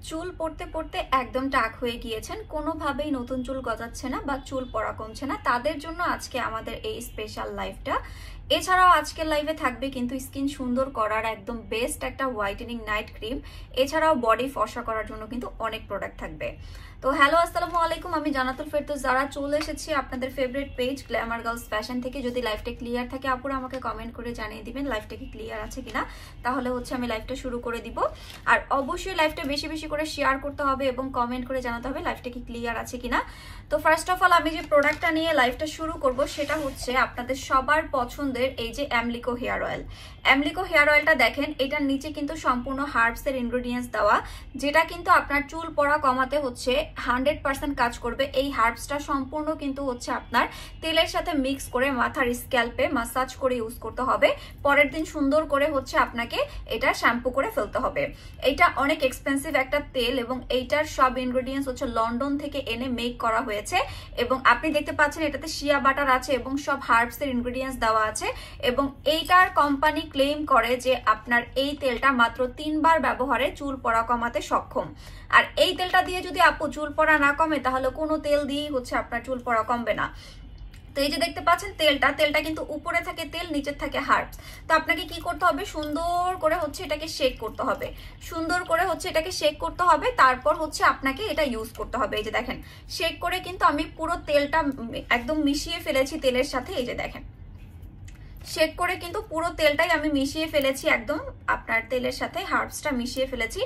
চুল পড়তে পড়তে একদম টাক হয়ে গিয়েছেন, কোনোভাবেই নতুন চুল গজাচ্ছে না বা চুল পড়া কমছে না, তাদের জন্য আজকে আমাদের এই স্পেশাল লাইভটা। এছাড়াও আজকের লাইভে থাকবে কিন্তু স্কিন সুন্দর করার একদম বেস্ট একটা হোয়াইটেনিং নাইট ক্রিম, এছাড়াও বডি ফর্সা করার জন্য কিন্তু অনেক প্রোডাক্ট থাকবে। তো হ্যালো, আসসালামু আলাইকুম, আমি জান্নাতুল ফেরদৌস। যারা চলে এসেছি আপনাদের favourite page Glamour girls fashion থেকে। যদি লাইভটা ক্লিয়ার থাকে আপুরা আমাকে কমেন্ট করে জানিয়ে দিবেন লাইভটা কি ক্লিয়ার আছে কিনা, তাহলে আমি লাইভটা শুরু করে দিব। আর অবশ্যই লাইভটা বেশি বেশি করে শেয়ার করতে হবে এবং কমেন্ট করে জানাতে হবে লাইভটা কি ক্লিয়ার আছে কিনা। তো ফার্স্ট অফ অল আমি যে প্রোডাক্টটা নিয়ে লাইভটা শুরু করব সেটা হচ্ছে আপনাদের সবার পছন্দের এই যে অ্যামলিকো হেয়ার অয়েল। অ্যামলিকো হেয়ার অয়েলটা দেখেন, এটার নিচে কিন্তু সম্পূর্ণ হার্বসের ইনগ্রেডিয়েন্টস দেওয়া, যেটা কিন্তু আপনার চুল পড়া কমাতে 100% কাজ করবে। এই হার্বসটা সম্পূর্ণ কিন্তু আপনার তেলের সাথে মিক্স করে মাথার স্ক্যাল্পে মাসাজ করে ইউজ করতে হবে। পরের দিন সুন্দর করে আপনাকে এটা শ্যাম্পু করে ফেলতে হবে। এটা অনেক এক্সপেন্সিভ একটা তেল এবং এইটার সব ইনগ্রেডিয়েন্টস লন্ডন থেকে এনে মেক করা হয়েছে। এবং আপনি দেখতে পাচ্ছেন এটাতে শিয়া বাটার আছে এবং সব হার্বসের ইনগ্রেডিয়েন্টস দেওয়া আছে। এবং এইটার কোম্পানি ক্লেম করে যে আপনার এই তেলটা মাত্র 3 বার ব্যবহারে চুল পড়া কমাতে সক্ষম। আর এই তেলটা দিয়ে যদি আপু চুল পড়া না কমে, তাহলে কোনো তেল দিয়েই আপনার চুল পড়া কমবে না। তো এই যে দেখতে পাচ্ছেন তেলটা কিন্তু উপরে থাকে তেল, নিচে থাকে হার্বস। তো আপনাকে কি করতে হবে, সুন্দর করে এটাকে শেক করতে হবে, সুন্দর করে এটাকে শেক করতে হবে। তারপর আপনাকে এটা ইউজ করতে হবে। এই যে দেখেন, শেক করে কিন্তু আমি পুরো তেলটা একদম মিশিয়ে ফেলেছি তেলের সাথে। এই যে দেখেন, শেক করে কিন্তু পুরো তেলটাই আমি মিশিয়ে ফেলেছি, একদম আপনার তেলের সাথে হার্বসটা মিশিয়ে ফেলেছি।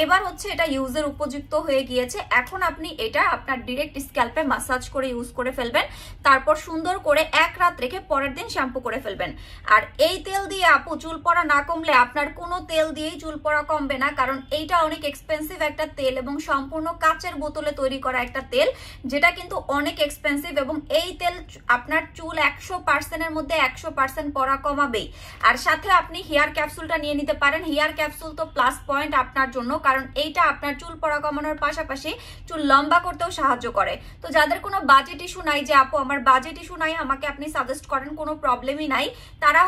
এবার এটা ইউজের উপযুক্ত হয়ে গিয়েছে। এখন আপনি এটা আপনার ডিরেক্ট স্ক্যাল্পে মাসাজ করে ইউজ করে ফেলবেন। তারপর সুন্দর করে 1 রাত রেখে পরের দিন শ্যাম্পু করে ফেলবেন। আর এই তেল দিয়ে আপু চুল পড়া না কমলে আপনার কোনো তেল দিয়েই চুল পড়া কমবে না, কারণ এইটা অনেক এক্সপেন্সিভ একটা তেল এবং সম্পূর্ণ কাচের বোতলে তৈরি করা একটা তেল, যেটা কিন্তু অনেক এক্সপেন্সিভ। এবং এই তেল আপনার চুল 100%-এর মধ্যে 100% পড়া কমাবেই। আর সাথে আপনি হেয়ার ক্যাপসুলটা নিয়ে নিতে পারেন। হেয়ার ক্যাপসুল তো প্লাস পয়েন্ট আপনার জন্য, কারণ এইটা আপনার চুল পড়া কমানোর পাশাপাশি চুল লম্বা করতেও সাহায্য করে। তো যাদের কোনো বাজেট ইস্যু নাই যে আপু আমার বাজেট ইস্যু নাই, আমাকে আপনি সাজেস্ট করেন, কোনো প্রবলেমই নাই, তারা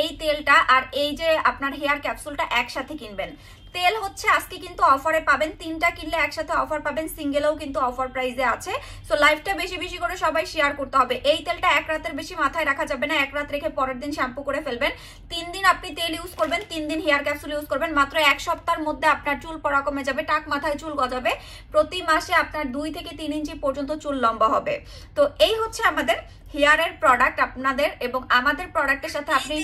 এই তেলটা আর এই যে আপনার হেয়ার ক্যাপসুলটা একসাথে কিনবেন। তেল আজকে কিন্তু অফারে পাবেন, 3টা কিনলে একসাথে অফার পাবেন, সিঙ্গেলও কিন্তু অফার প্রাইসে আছে। সো লাইভটা বেশি বেশি করে সবাই শেয়ার করতে হবে। এই তেলটা 1 রাতের বেশি মাথায় রাখা যাবে না, 1 রাত রেখে পরের দিন শ্যাম্পু করে ফেলবেন। 3 দিন আপনি তেল ইউজ করবেন, 3 দিন হেয়ার ক্যাপসুল ইউজ করবেন। মাত্র 1 সপ্তাহের মধ্যে আপনার চুল পড়া কমে যাবে, টাক মাথায় চুল গজাবে, প্রতি মাসে আপনার 2 থেকে 3 ইঞ্চি পর্যন্ত চুল লম্বা হবে। তো এই আমাদের হেয়ারের প্রোডাক্ট আপনাদের এবং আমাদের প্রোডাক্টের সাথে আপনি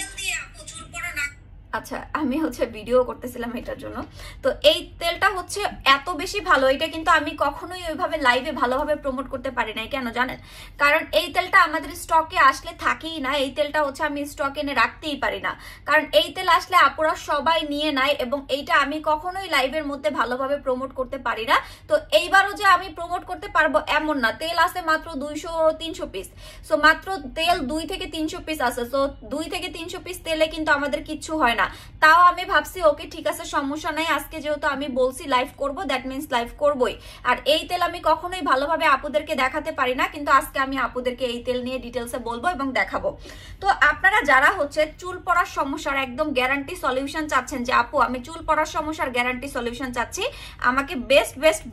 আচ্ছা আমি ভিডিও করতেছিলাম এটার জন্য। তো এই তেলটা এত বেশি ভালো, এটা কিন্তু আমি কখনোই ওইভাবে লাইভে ভালোভাবে প্রমোট করতে পারি নাই। কেন জানেন? কারণ এই তেলটা আমাদের স্টকে আসলে থাকেই না। এই তেলটা আমি স্টক এনে রাখতেই পারি না, কারণ এই তেল আসলে আপুরা সবাই নিয়ে নেয় এবং এইটা আমি কখনোই লাইভের মধ্যে ভালোভাবে প্রমোট করতে পারি না। তো এইবারও যে আমি প্রমোট করতে পারবো এমন না। তেল আছে মাত্র 200-300 পিস। সো মাত্র তেল 2 থেকে 300 পিস আছে। সো 2 থেকে 300 পিস তেলে কিন্তু আমাদের কিচ্ছু হয় না। তাও আমি ভাবছি ওকে ঠিক আছে, সমস্যা নাই, আজকে যেহেতু আমি বলছি লাইভ করব, দ্যাট মিন্স লাইভ করবই। আর এই তেল আমি কখনোই ভালোভাবে আপুদেরকে দেখাতে পারি না, কিন্তু আজকে আমি আপুদেরকে এই তেল নিয়ে ডিটেলসে বলবো এবং দেখাবো। তো আপনারা যারা চুল পড়ার সমস্যার একদম গ্যারান্টি সলিউশন চাচ্ছেন, যে আপু আমি চুল পড়ার সমস্যার গ্যারান্টি সলিউশন চাচ্ছি, আমাকে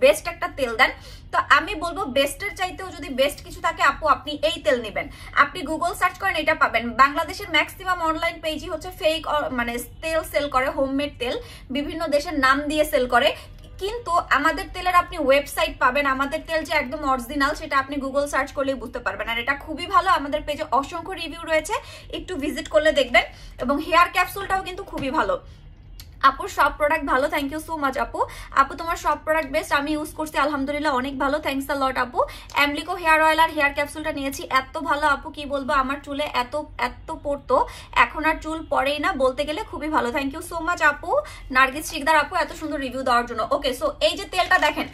বেস্ট একটা তেল দেন, তো আমি বলবো বেস্টের চাইতেও যদি বেস্ট কিছু থাকে আপু আপনি এই তেল নেবেন। আপনি গুগল সার্চ করেন, এটা পাবেন। বাংলাদেশের ম্যাক্সিমাম অনলাইন পেজই ফেক মানে তেল সেল করে, হোমমেড তেল, বিভিন্ন দেশের নাম দিয়ে সেল করে। কিন্তু আমাদের তেলের আপনি ওয়েবসাইট পাবেন, আমাদের তেল যে একদম অরিজিনাল সেটা আপনি গুগল সার্চ করলেই বুঝতে পারবেন। আর এটা খুবই ভালো, আমাদের পেজে অসংখ্য রিভিউ রয়েছে, একটু ভিজিট করলে দেখবেন। এবং হেয়ার ক্যাপসুলটাও কিন্তু খুবই ভালো। আপুর সব প্রোডাক্ট ভালো, থ্যাংক ইউ সো মাচ আপু। আপু তোমার সব প্রোডাক্ট বেস্ট, আমি ইউজ করছি আলহামদুলিল্লাহ অনেক ভালো, থ্যাংকস আ লট আপু। অ্যামলিকো হেয়ার অয়েল আর হেয়ার ক্যাপসুলটা নিয়েছি, এত ভালো আপু কি বলবো, আমার চুলে এত পড়তো, এখন আর চুল পড়েই না, বলতে গেলে খুবই ভালো। থ্যাংক ইউ সো মাচ আপু, নার্গিস শিকদার আপু, এত সুন্দর রিভিউ দেওয়ার জন্য। ওকে, সো এই যে তেলটা দেখেন,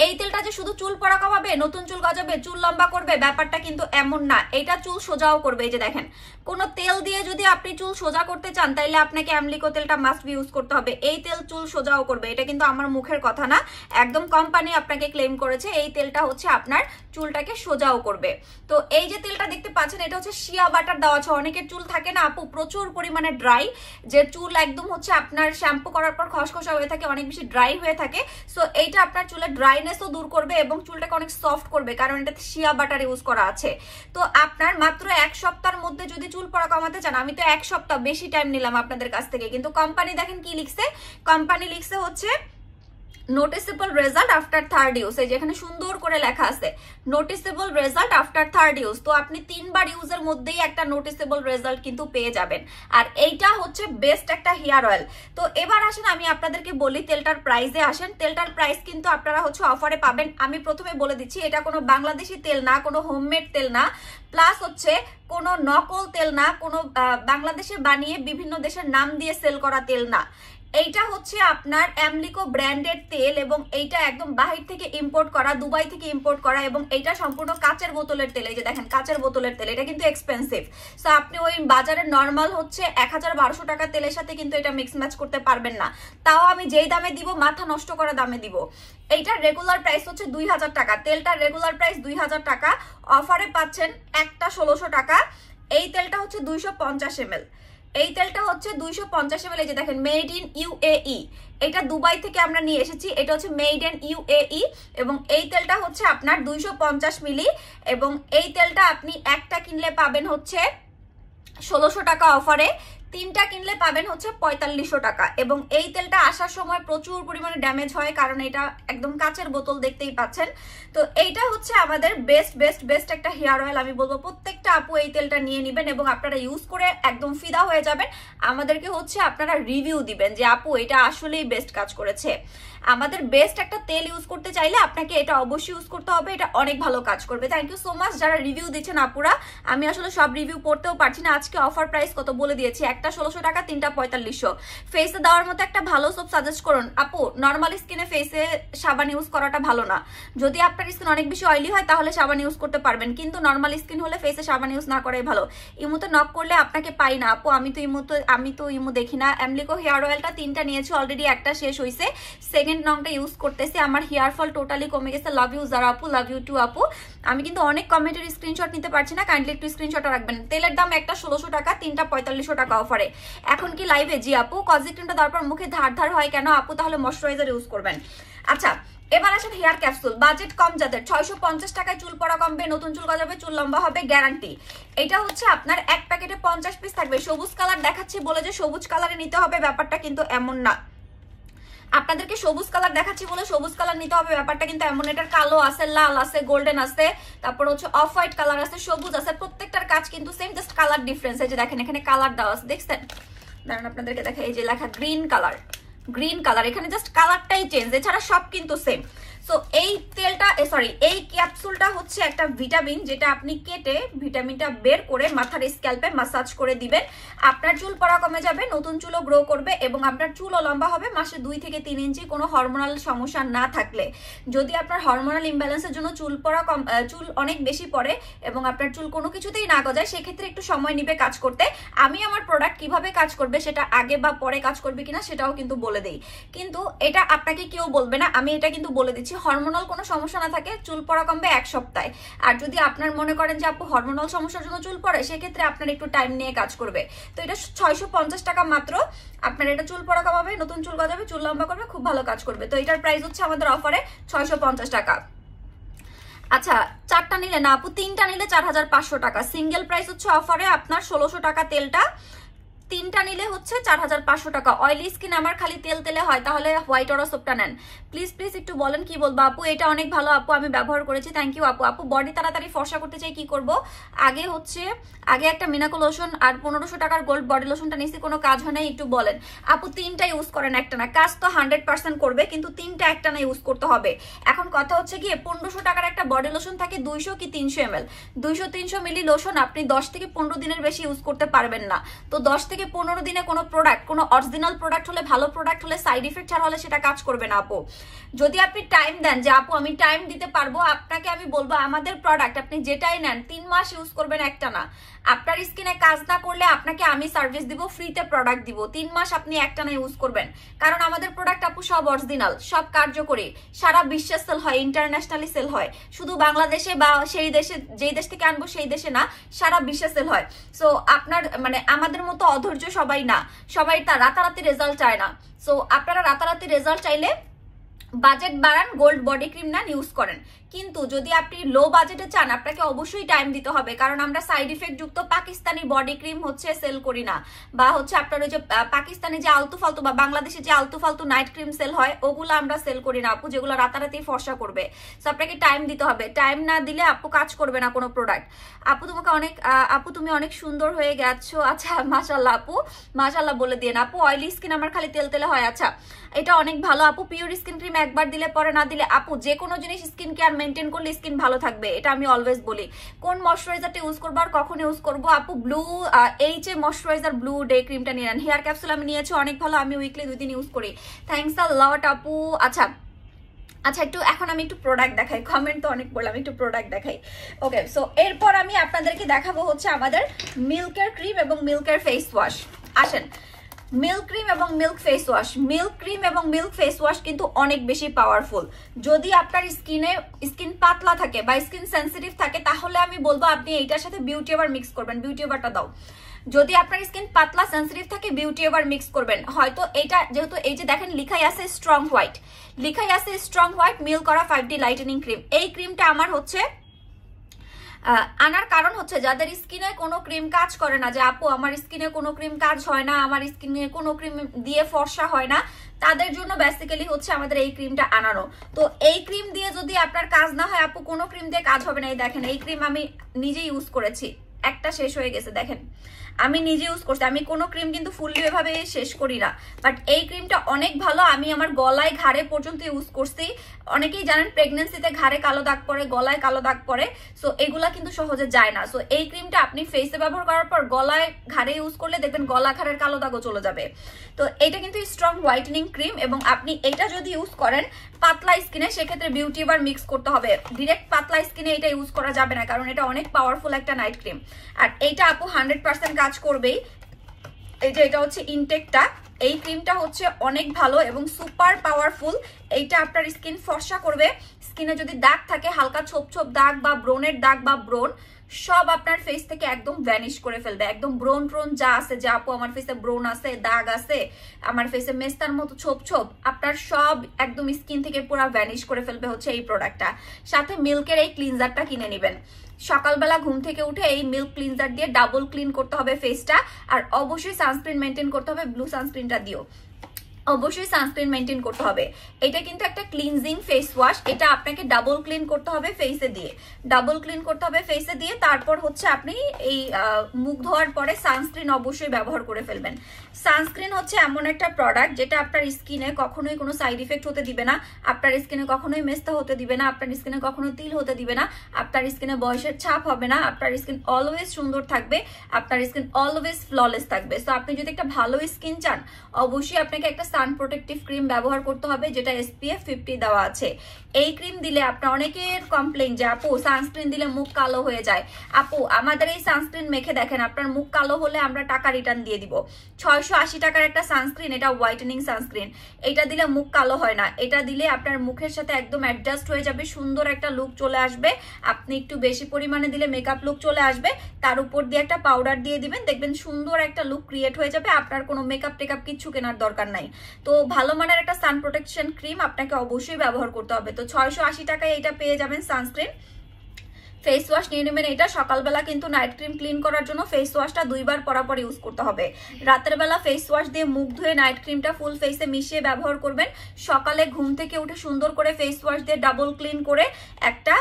এই তেলটা যে শুধু চুল পড়া কমাবে, নতুন চুল গজাবে, চুল লম্বা করবে, ব্যাপারটা কিন্তু এমন না। এটা চুল সোজাও করবে। এই যে দেখেন, কোনো তেল দিয়ে যদি আপনি চুল সোজা করতে চান, তাইলে আপনাকে অ্যামলিকো তেলটা মাস্ট বি ইউজ করতে হবে, এই তেল চুল সোজাও করবে, এটা কিন্তু আমার মুখের কথা না, একদম কোম্পানি আপনাকে ক্লেম করেছে এই তেলটা হচ্ছে আপনার চুলটাকে সোজাও করবে। তো এই যে তেলটা দেখতে পাচ্ছেন এটা হচ্ছে শিয়া বাটার দেওয়া আছে। অনেকের চুল থাকে না আপু প্রচুর পরিমাণে ড্রাই, যে চুল একদম হচ্ছে আপনার শ্যাম্পু করার পর খসখসা হয়ে থাকে, অনেক বেশি ড্রাই হয়ে থাকে। সো এইটা আপনার চুলের ড্রাইনেসও দূর করবে এবং চুলটাকে অনেক সফট করবে, কারণ এটাতে শিয়া বাটার ইউজ করা আছে। তো আপনার মাত্র 1 সপ্তাহের মধ্যে যদি চুল পড়া কমাতে চান, আমি তো 1 সপ্তাহ বেশি টাইম নিলাম আপনাদের কাছ থেকে, কিন্তু কোম্পানি দেখেন কি লিখছে, কোম্পানি লিখছে হচ্ছে noticeable result after 3rd use. এই যেখানে সুন্দর করে লেখা আছে noticeable result after 3rd use. তো আপনি 3 বার ইউজের মধ্যেই একটা নোটিসেবল রেজাল্ট কিন্তু পেয়ে যাবেন, আর এইটা হচ্ছে বেস্ট একটা হেয়ার অয়েল। তো এবার আসেন আমি আপনাদেরকে বলি তেলটার প্রাইসে আসেন। তেলটার প্রাইস কিন্তু আপনারা হচ্ছে অফারে পাবেন। আমি প্রথমে বলে দিচ্ছি এটা কোনো বাংলাদেশি তেল না, কোনো হোমমেড তেল না, প্লাস হচ্ছে কোনো নকল তেল না, কোনো বাংলাদেশে বানিয়ে বিভিন্ন দেশের নাম দিয়ে সেল করা তেল না। এইটা হচ্ছে আপনার অ্যামলিকো ব্র্যান্ডেড তেল এবং এইটা একদম বাহির থেকে ইম্পোর্ট করা, দুবাই থেকে ইম্পোর্ট করা, এবং এইটা সম্পূর্ণ কাচের বোতলের তেল। এই যে দেখেন কাচের বোতলের তেল, এটা কিন্তু এক্সপেন্সিভ। সো আপনি ওই বাজারে নর্মাল হচ্ছে 1000-1200 টাকা তেলের সাথে কিন্তু এটা মিক্স ম্যাচ করতে পারবেন না। তাও আমি যেই দামে দিব মাথা নষ্ট করা দামে দিব। এইটার রেগুলার প্রাইস হচ্ছে 2000 টাকা, তেলটার রেগুলার প্রাইস 2000 টাকা, অফারে পাচ্ছেন একটা 1600 টাকা। এই তেলটা হচ্ছে 250 ml, এই তেলটা হচ্ছে 250 ml। এই যে দেখেন মেড ইন ইউএই, এটা দুবাই থেকে আমরা নিয়ে এসেছি, এটা হচ্ছে মেড ইন ইউএই এবং এই তেলটা হচ্ছে আপনার 250 মিলি, এবং এই তেলটা আপনি একটা কিনলে পাবেন হচ্ছে 1600 টাকা অফারে, 3টা কিনলে পাবেন হচ্ছে 4500 টাকা। এবং এই তেলটা আসার সময় প্রচুর পরিমাণে ড্যামেজ হয়, কারণ এটা একদম কাচের বোতল দেখতেই পাচ্ছেন। তো এইটা হচ্ছে আমাদের বেস্ট বেস্ট বেস্ট একটা হেয়ার অয়েল। আমি বলবো প্রত্যেকটা আপু এই তেলটা নিয়ে নেবেন এবং আপনারা ইউজ করে একদম ফিদা হয়ে যাবেন। আমাদেরকে হচ্ছে আপনারা রিভিউ দিবেন যে আপু এটা আসলেই বেস্ট কাজ করেছে। আমাদের বেস্ট একটা তেল ইউজ করতে চাইলে আপনাকে এটা অবশ্যই ইউজ করতে হবে, এটা অনেক ভালো কাজ করবে। থ্যাংক ইউ সো মাচ যারা রিভিউ দিচ্ছেন আপুরা। আমি আসলে সব রিভিউ পড়তেও পারছি না, আজকে অফার প্রাইস কত বলে দিয়েছি, একটা 1600 টাকা, 3টা 4500। ফেসে দেওয়ার মতো একটা ভালো সোপ সাজেস্ট করুন আপু। নর্মাল স্কিনে ফেসে সাবান ইউজ করাটা ভালো না, যদি আপনার স্কিন অনেক বেশি অয়েলি হয় তাহলে সাবান ইউজ করতে পারবেন, কিন্তু নর্মাল স্কিন হলে ফেসে সাবান ইউজ না করাই ভালো। ইমুতে নক করলে আপনাকে পাই না আপু, আমি তো ইমু দেখি না। অ্যামলিকো হেয়ার অয়েলটা 3টা নিয়েছি, অলরেডি একটা শেষ হয়েছে, সেকেন্ড নংটা ইউজ করতেছি। আমার হেয়ার ফল টোটালি কমে গেছে। লাভ ইউ যারা আপু, লাভ ইউ টু আপু। আমি কিন্তু অনেক কমেন্টের স্ক্রিনশট নিতে পারছি না, কাইন্ডলি একটু স্ক্রিনশট রাখবেন। তেলের দাম একটা 1600 টাকা, 3টা 4500 টাকা অফারে। এখন কি লাইভে? জি আপু। কজিক ক্রিমটা দেওয়ার পর মুখে ধার ধার হয় কেন আপু? তাহলে ময়শ্চারাইজার ইউজ করবেন। আচ্ছা এবার আসেন হেয়ার ক্যাপসুল। বাজেট কম যাদের, 650 টাকায় চুল পড়া কমবে, নতুন চুল গজাবে, চুল লম্বা হবে, গ্যারান্টি। এটা হচ্ছে আপনার এক প্যাকেটে 50 পিস থাকবে। সবুজ কালার দেখাচ্ছি বলে যে সবুজ কালারে নিতে হবে ব্যাপারটা কিন্তু এমন না। আপনাদেরকে সবুজ কালার দেখাচ্ছি বলে সবুজ কালার নিতে হবে ব্যাপারটা কিন্তু এমন। এটার কালো আছে, লাল আছে, গোল্ডেন আছে, তারপর হচ্ছে অফ হোয়াইট কালার আছে, সবুজ আছে, প্রত্যেকটার কাজ কিন্তু সেম, জাস্ট কালার ডিফারেন্স। এই যে দেখেন এখানে কালার দেওয়া আছে, দেখছেন? দাঁড়ান আপনাদেরকে দেখা, এই যে লেখা গ্রিন কালার, গ্রিন কালার, এখানে জাস্ট কালারটাই চেঞ্জ, এছাড়া সব কিন্তু সেম। সো এই তেলটা এই ক্যাপসুলটা হচ্ছে একটা ভিটামিন, যেটা আপনি কেটে ভিটামিনটা বের করে মাথার স্ক্যাল্পে মাসাজ করে দিবেন। আপনার চুল পড়া কমে যাবে, নতুন চুলও গ্রো করবে এবং আপনার চুলও লম্বা হবে মাসে 2 থেকে 3 ইঞ্চি, কোনো হরমোনাল সমস্যা না থাকলে। যদি আপনার হরমোনাল ইমব্যালেন্সের জন্য চুল অনেক বেশি পড়ে এবং আপনার চুল কোনো কিছুতেই না গজায়, সেক্ষেত্রে একটু সময় নিবে কাজ করতে। আমি আমার প্রোডাক্ট কিভাবে কাজ করবে সেটা আগে বা পরে কাজ করবে কিনা সেটাও কিন্তু বলে দেই, কিন্তু এটা আপনাকে কেউ বলবে না, আমি এটা কিন্তু বলে দিচ্ছি। হরমোনাল কোনো সমস্যা না থাকে চুল পড়া কমবে 1 সপ্তাহে। আর যদি আপনার মনে করেন যে আপু হরমোনাল সমস্যার জন্য চুল পড়ে, সেক্ষেত্রে আপনার একটু টাইম নিয়ে কাজ করবে। তো এটা 650 টাকা মাত্র, আপনার এটা চুল পড়া কমাবে, নতুন চুল গজাবে, চুল লম্বা করবে, খুব ভালো কাজ করবে। তো এটার প্রাইস হচ্ছে আমাদের অফারে 650 টাকা। আচ্ছা 4টা নিলে না আপু, 3টা নিলে 4500 টাকা। সিঙ্গেল প্রাইস হচ্ছে অফারে আপনার 1600 টাকা তেলটা, 3টা নিলে হচ্ছে 4500 টাকা। অয়েলি স্কিন আমার খালি তেল তেলে হয়, তাহলে হোয়াইট অরা সোপটা নেন। প্লিজ প্লিজ একটু বলেন কি বলবো আপু। এটা অনেক ভালো আপু, আমি ব্যবহার করেছি, থ্যাংক ইউ আপু। আপু বডি তাড়াতাড়ি ফর্সা করতে চাই কি করব? আগে একটা মিনাকো লোশন আর 1500 টাকার গোল্ড বডি লোশনটা নিছি, কোনো কাজ হয় নাই, একটু বলেন আপু। 3টা ইউজ করেন, একটা না। কাজ তো 100% করবে, কিন্তু 3টা একটা না ইউজ করতে হবে। এখন কথা হচ্ছে গিয়ে 1500 টাকার একটা বডি লোশন থাকে 200 কি 300 ml, 200-300 মিলি লোশন আপনি 10 থেকে 15 দিনের বেশি ইউজ করতে পারবেন না। তো 10 থেকে থেকে 15 দিনে কোনো প্রোডাক্ট, কোনো অরিজিনাল প্রোডাক্ট হলে, ভালো প্রোডাক্ট হলে, সাইড ইফেক্ট ছাড়া হলে সেটা কাজ করবে না আপু। যদি আপনি টাইম দেন যে আপু আমি টাইম দিতে পারবো, আপনাকে আমি বলবো আমাদের প্রোডাক্ট আপনি যেটাই নেন 3 মাস ইউজ করবেন, একটা না। আপনার স্কিনে কাজ না করলে আপনাকে আমি সার্ভিস দিব, ফ্রিতে প্রোডাক্ট দিব, 3 মাস আপনি একটা না ইউজ করবেন। কারণ আমাদের প্রোডাক্ট আপু সব অরিজিনাল, সব কার্যকরী, সারা বিশ্বে সেল হয়, ইন্টারন্যাশনালি সেল হয়, শুধু বাংলাদেশে বা সেই দেশে, যেই দেশ থেকে আনবো সেই দেশে না, সারা বিশ্বে সেল হয়। সো আপনার মানে আমাদের মতো অধৈর্য সবাই না, সবাই তার রাতারাতি রেজাল্ট চায় না। সো আপনারা রাতারাতি রেজাল্ট চাইলে বাজেট বাড়ান, গোল্ড বডি ক্রিম না ইউজ করেন। কিন্তু যদি আপনি লো বাজেটে চান, আপনাকে অবশ্যই টাইম দিতে হবে, কারণ আমরা সাইড ইফেক্ট যুক্ত পাকিস্তানি বডি ক্রিম হচ্ছে সেল করি না, বা হচ্ছে আপনার ওই যে পাকিস্তানি যে আলতু ফালতু বা বাংলাদেশে যে আলতু ফালতু নাইট ক্রিম সেল হয়, ওগুলো আমরা সেল করি না আপু, যেগুলো রাতারাতি ফর্সা করবে। সো আপনাকে টাইম দিতে হবে, টাইম না দিলে আপু কাজ করবে না কোনো প্রোডাক্ট। আপু তোমাকে অনেক, আপু তুমি অনেক সুন্দর হয়ে গেছো। আচ্ছা মাশাল্লাহ আপু, মাশাল্লাহ বলে দিয়ে না আপু। অয়েলি স্কিন আমার খালি তেল তেলে হয়, আচ্ছা এটা অনেক ভালো আপু। পিওর স্কিন ক্রিম একবার দিলে পরে না দিলে আপু, যে কোনো জিনিস স্কিন কেয়ার মেনটেন করলে স্কিন ভালো থাকবে, এটা আমি অলওয়েজ বলি। কোন ময়শ্চারাইজারটা ইউজ করবো আর কখন ইউজ করবো আপু? Blue H A moisturiser blue day ক্রিমটা নিয়ে নেন। হেয়ার ক্যাপসুল আমি নিয়েছি, অনেক ভালো, আমি উইকলি 2 দিন ইউজ করি। থ্যাংকস আ লট আপু। আচ্ছা আচ্ছা, একটু এখন আমি একটু প্রোডাক্ট দেখাই, কমেন্ট তো অনেক বললাম, একটু প্রোডাক্ট দেখাই। ওকে, সো এরপর আমি আপনাদেরকে দেখাবো হচ্ছে আমাদের মিল্কের ক্রিম এবং মিল্কের ফেস ওয়াশ। আসেন, মিল্ক ক্রিম এবং milk face wash, milk cream এবং মিল্ক ফেস ওয়াশ কিন্তু অনেক বেশি পাওয়ারফুল। যদি আপনার স্কিন পাতলা থাকে বা স্কিন সেন্সিটিভ থাকে, তাহলে আমি বলবো আপনি এইটার সাথে বিউটি এভার মিক্স করবেন। বিউটি এভারটা দাও। যদি আপনার স্কিন পাতলা সেন্সিটিভ থাকে, বিউটি এভার মিক্স করবেন। হয়তো এটা যেহেতু এই যে দেখেন লিখাই আছে স্ট্রং হোয়াইট, লিখাই আছে স্ট্রং হোয়াইট মিল্ক করা 5D লাইটেনিং ক্রিম। এই ক্রিমটা আমার হচ্ছে আনার কারণ হচ্ছে যাদের স্কিনে কোনো ক্রিম কাজ করে না, যে আপু আমার স্কিনে কোনো ক্রিম কাজ হয় না, আমার স্কিনে কোনো ক্রিম দিয়ে ফর্সা হয় না, তাদের জন্য বেসিক্যালি হচ্ছে আমাদের এই ক্রিমটা আনানো। তো এই ক্রিম দিয়ে যদি আপনার কাজ না হয় আপু, কোনো ক্রিম দিয়ে কাজ হবে না। এই দেখেন, এই ক্রিম আমি নিজে ইউজ করেছি, একটা শেষ হয়ে গেছে, দেখেন আমি নিজে ইউজ করছি। আমি কোনো ক্রিম কিন্তু ফুললি এভাবে শেষ করি না, বাট এই ক্রিমটা অনেক ভালো। আমি আমার গলায় ঘাড়ে পর্যন্ত ইউজ করছি। অনেকেই জানেন প্রেগনেন্সিতে ঘাড়ে কালো দাগ পড়ে, গলায় কালো দাগ পড়ে, সো এগুলা কিন্তু সহজে যায় না। সো এই ক্রিমটা আপনি ফেসে ব্যবহার করার পর গলায় ঘাড়ে ইউজ করলে দেখবেন গলা ঘাড়ের কালো দাগও চলে যাবে। তো এটা কিন্তু স্ট্রং হোয়াইটেনিং ক্রিম, এবং আপনি এটা যদি ইউজ করেন পাতলা স্কিনে, সেক্ষেত্রে বিউটি এভার মিক্স করতে হবে। ডিরেক্ট পাতলা স্কিনে এটা ইউজ করা যাবে না, কারণ এটা অনেক পাওয়ারফুল একটা নাইট ক্রিম। আর এইটা আপু 100% কাজ করবেই। এই যে এটা হচ্ছে ইনটেকটা, এই ক্রিমটা হচ্ছে অনেক ভালো এবং সুপার পাওয়ারফুল। এইটা আপনার স্কিন ফর্সা করবে। স্কিনে যদি দাগ থাকে, হালকা ছোপ ছোপ দাগ বা ব্রনের দাগ বা ব্রন, সব আপনার ফেস থেকে একদম ভ্যানিশ করে ফেলবে। একদম ব্রন ট্রোন যা আছে, যে আপু আমার ফেসে ব্রন আছে, দাগ আছে, আমার ফেসে মেস্তার মতো ছোপ ছোপ, আপনার সব একদম স্কিন থেকে পুরো ভ্যানিশ করে ফেলবে হচ্ছে এই প্রোডাক্টটা। সাথে মিল্কের এই ক্লিনজারটা কিনে নেবেন। সকালবেলা ঘুম থেকে উঠে এই মিল্ক ক্লিনজার দিয়ে ডাবল ক্লিন করতে হবে ফেসটা। আর অবশ্যই সানস্ক্রিন মেনটেন করতে হবে, ব্লু সানস্ক্রিনটা দিও, অবশ্যই সানস্ক্রিন মেনটেন করতে হবে। এটা কিন্তু একটা ক্লিনজিং ফেস ওয়াশ, এটা আপনাকে ডাবল ক্লিন করতে হবে ফেসে দিয়ে, ডাবল ক্লিন করতে হবে ফেসে দিয়ে। তারপর হচ্ছে আপনি এই মুখ ধোয়ার পরে সানস্ক্রিন অবশ্যই ব্যবহার করে ফেলবেন। সানস্ক্রিন হচ্ছে এমন একটা প্রোডাক্ট যেটা আপনার স্কিনে কখনোই কোনো সাইড ইফেক্ট হতে দিবে না, আপনার স্কিনে কখনোই মেস্তা হতে দিবে না, আপনার স্কিনে কখনো তিল হতে দিবে না, আপনার স্কিনে বয়সের ছাপ হবে না, আপনার স্কিন অলওয়েজ সুন্দর থাকবে, আপনার স্কিন অলওয়েজ ফ্ললেস থাকবে। সো আপনি যদি একটা ভালো স্কিন চান, অবশ্যই আপনাকে একটা সান প্রোটেক্টিভ ক্রিম ব্যবহার করতে হবে, যেটা SPF 50 দেওয়া আছে। এই ক্রিম দিলে আপনার অনেকের কমপ্লেইন যে আপু সানস্ক্রিন দিলে মুখ কালো হয়ে যায়। আপু আমাদের এই সানস্ক্রিন মেখে দেখেন, আপনার মুখ কালো হলে আমরা টাকা রিটার্ন দিয়ে দিব। 680 টাকার একটা সানস্ক্রিন, এটা হোয়াইটেনিং সানস্ক্রিন। এটা দিলে মুখ কালো হয় না, এটা দিলে আপনার মুখের সাথে একদম অ্যাডজাস্ট হয়ে যাবে, সুন্দর একটা লুক চলে আসবে। আপনি একটু বেশি পরিমাণে দিলে মেকআপ লুক চলে আসবে, তার উপর দিয়ে একটা পাউডার দিয়ে দিবেন, দেখবেন সুন্দর একটা লুক ক্রিয়েট হয়ে যাবে। আপনার কোনো মেকআপ টেকআপ কিচ্ছু কেনার দরকার নাই। তো ভালো মানের একটা সান প্রোটেকশন ক্রিম আপনাকে অবশ্যই ব্যবহার করতে হবে। তো 680 টাকায় এটা পেয়ে যাবেন সানস্ক্রিন। ফেস ওয়াশ নিয়ে নেবেন। এটা সকালবেলা কিন্তু নাইট ক্রিম ক্লিন করার জন্য ফেস ওয়াশটা 2 বার পরাপর ইউজ করতে হবে। রাতের বেলা ফেস ওয়াশ দিয়ে মুখ ধুয়ে নাইট ক্রিমটা ফুল ফেসে মিশিয়ে ব্যবহার করবেন। সকালে ঘুম থেকে উঠে সুন্দর করে ফেস ওয়াশ দিয়ে ডাবল ক্লিন করে একটা